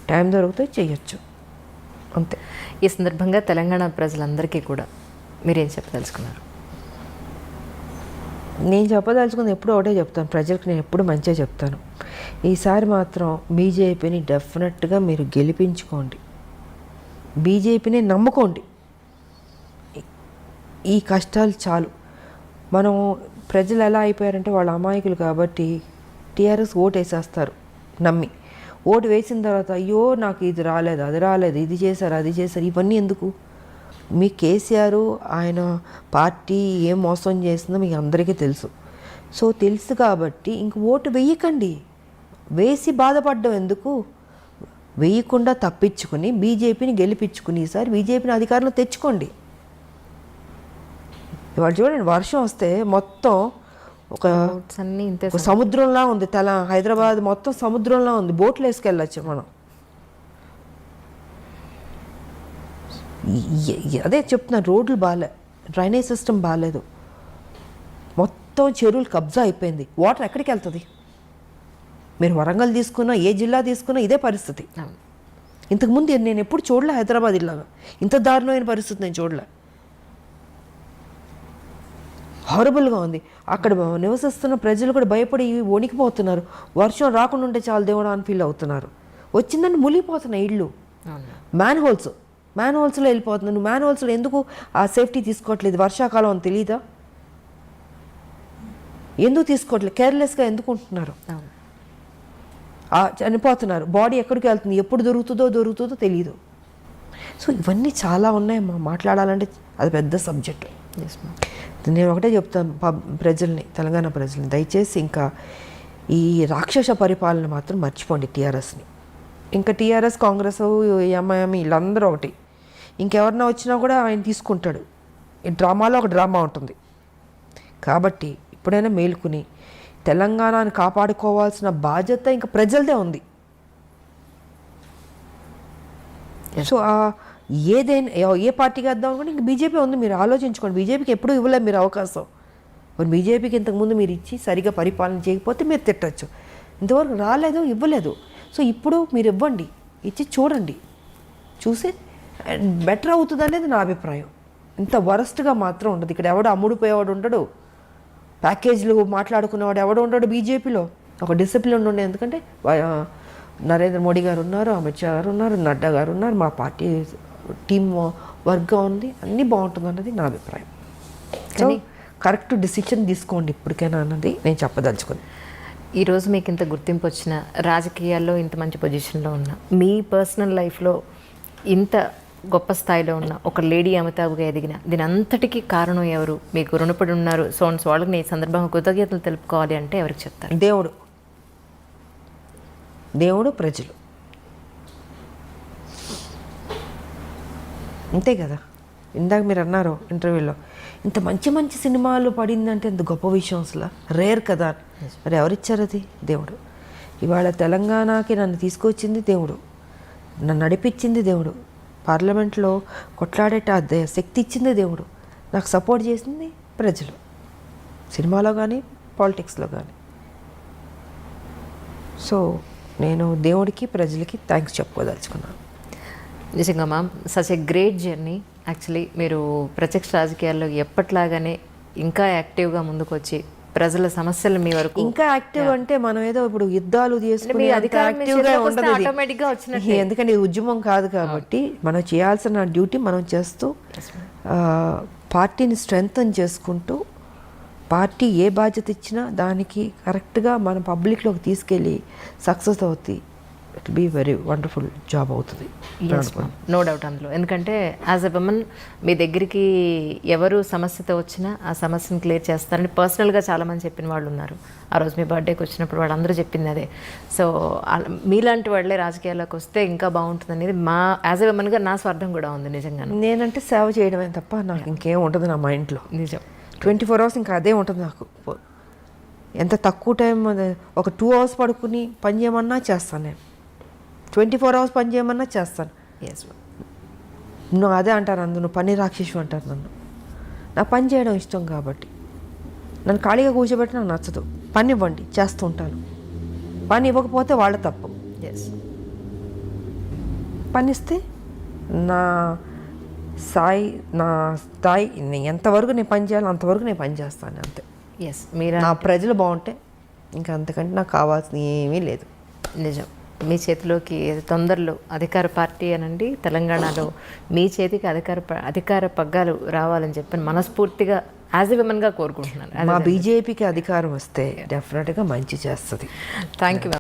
టైం దొరికితే చేయొచ్చు, అంతే. ఈ సందర్భంగా తెలంగాణ ప్రజలందరికీ కూడా మీరేం చెప్పదలుచుకున్నారు? నేను చెప్పదలుచుకుంది ఎప్పుడు ఒకటే చెప్తాను, ప్రజలకు నేను ఎప్పుడు మంచిగా చెప్తాను. ఈసారి మాత్రం బీజేపీని డెఫినెట్గా మీరు గెలిపించుకోండి, బీజేపీని నమ్ముకోండి. ఈ కష్టాలు చాలు. మనం ప్రజలు ఎలా అయిపోయారంటే వాళ్ళ అమాయకులు కాబట్టి టీఆర్ఎస్ ఓటు వేసేస్తారు నమ్మి. ఓటు వేసిన తర్వాత అయ్యో నాకు ఇది రాలేదు, అది రాలేదు, ఇది చేశారు, అది చేశారు, ఇవన్నీ ఎందుకు? మీ కేసీఆర్ ఆయన పార్టీ ఏం మోసం చేస్తుందో మీకు అందరికీ తెలుసు. సో తెలుసు కాబట్టి ఇంక ఓటు వేయకండి. వేసి బాధపడ్డం ఎందుకు? వేయకుండా తప్పించుకుని బీజేపీని గెలిపించుకుని ఈసారి బీజేపీని అధికారంలో తెచ్చుకోండి. ఇవాళ చూడండి, వర్షం వస్తే మొత్తం ఒక సముద్రంలా ఉంది. హైదరాబాద్ మొత్తం సముద్రంలా ఉంది, బోట్లు వేసుకెళ్ళచ్చు మనం. అదే చెప్తున్నా, రోడ్లు బాగాలే, డ్రైనేజ్ సిస్టమ్ బాగాలేదు, మొత్తం చెరువులు కబ్జా అయిపోయింది. వాటర్ ఎక్కడికి వెళ్తుంది? మీరు వరంగల్ తీసుకున్నా, ఏ జిల్లా తీసుకున్నా ఇదే పరిస్థితి. ఇంతకుముందు నేను ఎప్పుడు చూడలే హైదరాబాద్ ఇలాగా, ఇంత దారుణమైన పరిస్థితి నేను చూడలే. హారబుల్గా ఉంది. అక్కడ నివసిస్తున్న ప్రజలు కూడా భయపడి వణికిపోతున్నారు. వర్షం రాకుండా ఉంటే చాలు దేవుడు అని ఫీల్ అవుతున్నారు. వచ్చిందని మునిగిపోతున్నాయి ఇళ్ళు. మ్యాన్ హోల్స్లో వెళ్ళిపోతున్నాను. నువ్వు మ్యాన్ హోల్స్లో ఎందుకు ఆ సేఫ్టీ తీసుకోవట్లేదు? వర్షాకాలం అని తెలియదా? ఎందుకు తీసుకోవట్లేదు? కేర్లెస్గా ఎందుకు ఉంటున్నారు? చనిపోతున్నారు. బాడీ ఎక్కడికి వెళ్తుంది, ఎప్పుడు దొరుకుతుందో తెలియదు. సో ఇవన్నీ చాలా ఉన్నాయమ్మా. మాట్లాడాలంటే అది పెద్ద సబ్జెక్ట్. నేను ఒకటే చెప్తాను ప్రజల్ని, తెలంగాణ ప్రజల్ని, దయచేసి ఇంకా ఈ రాక్షస పరిపాలన మాత్రం మర్చిపోండి టీఆర్ఎస్ని. ఇంకా టీఆర్ఎస్, కాంగ్రెస్, ఎంఐఎం వీళ్ళందరూ ఒకటి. ఇంకెవరన్నా వచ్చినా కూడా ఆయన తీసుకుంటాడు. ఈ డ్రామాలో ఒక డ్రామా ఉంటుంది. కాబట్టి ఇప్పుడైనా మేలుకుని తెలంగాణని కాపాడుకోవాల్సిన బాధ్యత ఇంకా ప్రజలదే ఉంది. సో ఏదైనా ఏ పార్టీకి వేద్దాం అనుకుంటే ఇంక బీజేపీ ఉంది. మీరు ఆలోచించుకోండి. బీజేపీకి ఎప్పుడూ ఇవ్వలేదు మీరు అవకాశం. మరి బీజేపీకి ఇంతకుముందు మీరు ఇచ్చి సరిగా పరిపాలన చేయకపోతే మీరు తిట్టచ్చు. ఇంతవరకు రాలేదు, ఇవ్వలేదు. సో ఇప్పుడు మీరు ఇవ్వండి, ఇచ్చి చూడండి. చూసి బెటర్ అవుతుంది అనేది నా అభిప్రాయం. ఇంత వరస్ట్గా మాత్రం ఉండదు. ఇక్కడ ఎవడో అమ్ముడిపోయేవాడు ఉండడు, ప్యాకేజీలు మాట్లాడుకునేవాడు ఎవడో ఉండడు. బీజేపీలో ఒక డిసిప్లిన్ ఉండే. ఎందుకంటే నరేంద్ర మోడీ గారు ఉన్నారు, అమిత్ షా గారు ఉన్నారు, నడ్డా గారు ఉన్నారు, మా పార్టీ టీం వర్క్గా ఉంది. అన్నీ బాగుంటుంది అన్నది నా అభిప్రాయం. సో కరెక్ట్ డిసిషన్ తీసుకోండి ఇప్పటికైనా అన్నది నేను చెప్పదలుచుకుంది. ఈరోజు మీకు ఇంత గుర్తింపు వచ్చిన, రాజకీయాల్లో ఇంత మంచి పొజిషన్లో ఉన్న, మీ పర్సనల్ లైఫ్లో ఇంత గొప్ప స్థాయిలో ఉన్న ఒక లేడీ అమితాబ్గా ఎదిగిన, దీని అంతటికీ కారణం ఎవరు? మీకు రుణపడి ఉన్నారు వాళ్ళకి నేను ఈ సందర్భంగా కృతజ్ఞతలు తెలుపుకోవాలి అంటే ఎవరికి చెప్తారు? దేవుడు, ప్రజలు. అంతే కదా. ఇందాక మీరు అన్నారు ఇంటర్వ్యూలో, ఇంత మంచి మంచి సినిమాలు పడిందంటే ఎంత గొప్ప విషయం, అసలు రేర్ కదా. మరి ఎవరిచ్చారు అది? దేవుడు. ఇవాళ తెలంగాణకి నన్ను తీసుకొచ్చింది దేవుడు, నన్ను నడిపించింది దేవుడు, పార్లమెంట్లో కొట్లాడేట శక్తి ఇచ్చింది దేవుడు, నాకు సపోర్ట్ చేసింది ప్రజలు, సినిమాలో కానీ పాలిటిక్స్లో కానీ. సో నేను దేవుడికి, ప్రజలకి థ్యాంక్స్ చెప్పుకోదలుచుకున్నాను. నిజంగా ma'am, such a great journey. Actually మీరు ప్రత్యక్ష రాజకీయాల్లో ఎప్పట్లాగానే ఇంకా యాక్టివ్గా ముందుకు వచ్చి ప్రజల సమస్యలు మీ వరకు ఇంకా యాక్టివ్ అంటే మనం ఏదో ఇప్పుడు యుద్ధాలు చేసుకుని యాక్టివ్గా ఉండదు. ఆటోమేటిక్గా వచ్చిన, ఎందుకంటే ఇది ఉద్యమం కాదు కాబట్టి మనం చేయాల్సిన డ్యూటీ మనం చేస్తూ పార్టీని స్ట్రెంగ్తన్ చేసుకుంటూ, పార్టీ ఏ బాధ్యత ఇచ్చినా దానికి కరెక్ట్గా మన పబ్లిక్లోకి తీసుకెళ్ళి సక్సెస్ అవుతుంది. It be very wonderful job అవుతుంది. నో డౌట్ అందులో. ఎందుకంటే యాజ్ ఎ విమన్ మీ దగ్గరికి ఎవరు సమస్యతో వచ్చినా ఆ సమస్యను క్లియర్ చేస్తారని పర్సనల్గా చాలామంది చెప్పిన వాళ్ళు ఉన్నారు. ఆ రోజు మీ బర్త్డేకి వచ్చినప్పుడు వాళ్ళందరూ చెప్పింది అదే. సో మీలాంటి వాళ్ళే రాజకీయాల్లోకి వస్తే ఇంకా బాగుంటుంది అనేది మా యాజ్ ఎ విమన్గా నా స్వార్థం కూడా ఉంది. నిజంగా నేనంటే సేవ చేయడమే తప్ప నాకు ఇంకేం ఉంటుంది నా మైండ్లో. నిజం. 24 hours ఇంకా అదే ఉంటుంది నాకు. ఎంత తక్కువ టైం, ఒక 2 hours పడుకుని పని చేయమన్నా చేస్తాను. నేను 24 hours పని చేయమన్నా చేస్తాను. ఎస్. నువ్వు అదే అంటారు, నువ్వు పని రాక్షసు అంటారు నన్ను. నాకు పని చేయడం ఇష్టం కాబట్టి, నన్ను ఖాళీగా కూర్చోబెట్టి నాకు నచ్చదు. పని ఇవ్వండి, చేస్తూ ఉంటాను. పని ఇవ్వకపోతే వాళ్ళ తప్పు. ఎస్. పని ఇస్తే నా స్థాయి ఎంతవరకు నేను పని చేయాలో అంతవరకు నేను పని చేస్తాను, అంతే. ఎస్. మీరు నా ప్రజలు బాగుంటే ఇంకా అంతకంటే నాకు కావాల్సింది ఏమీ లేదు. నిజం. మీ చేతిలోకి తొందరలో అధికార పార్టీ అనండి, తెలంగాణలో మీ చేతికి అధికార పగ్గాలు రావాలని చెప్పి మనస్ఫూర్తిగా యాజ్ ఎ విమెన్గా కోరుకుంటున్నాను. మా బీజేపీకి అధికారం వస్తే డెఫినెట్గా మంచి చేస్తుంది. Thank you.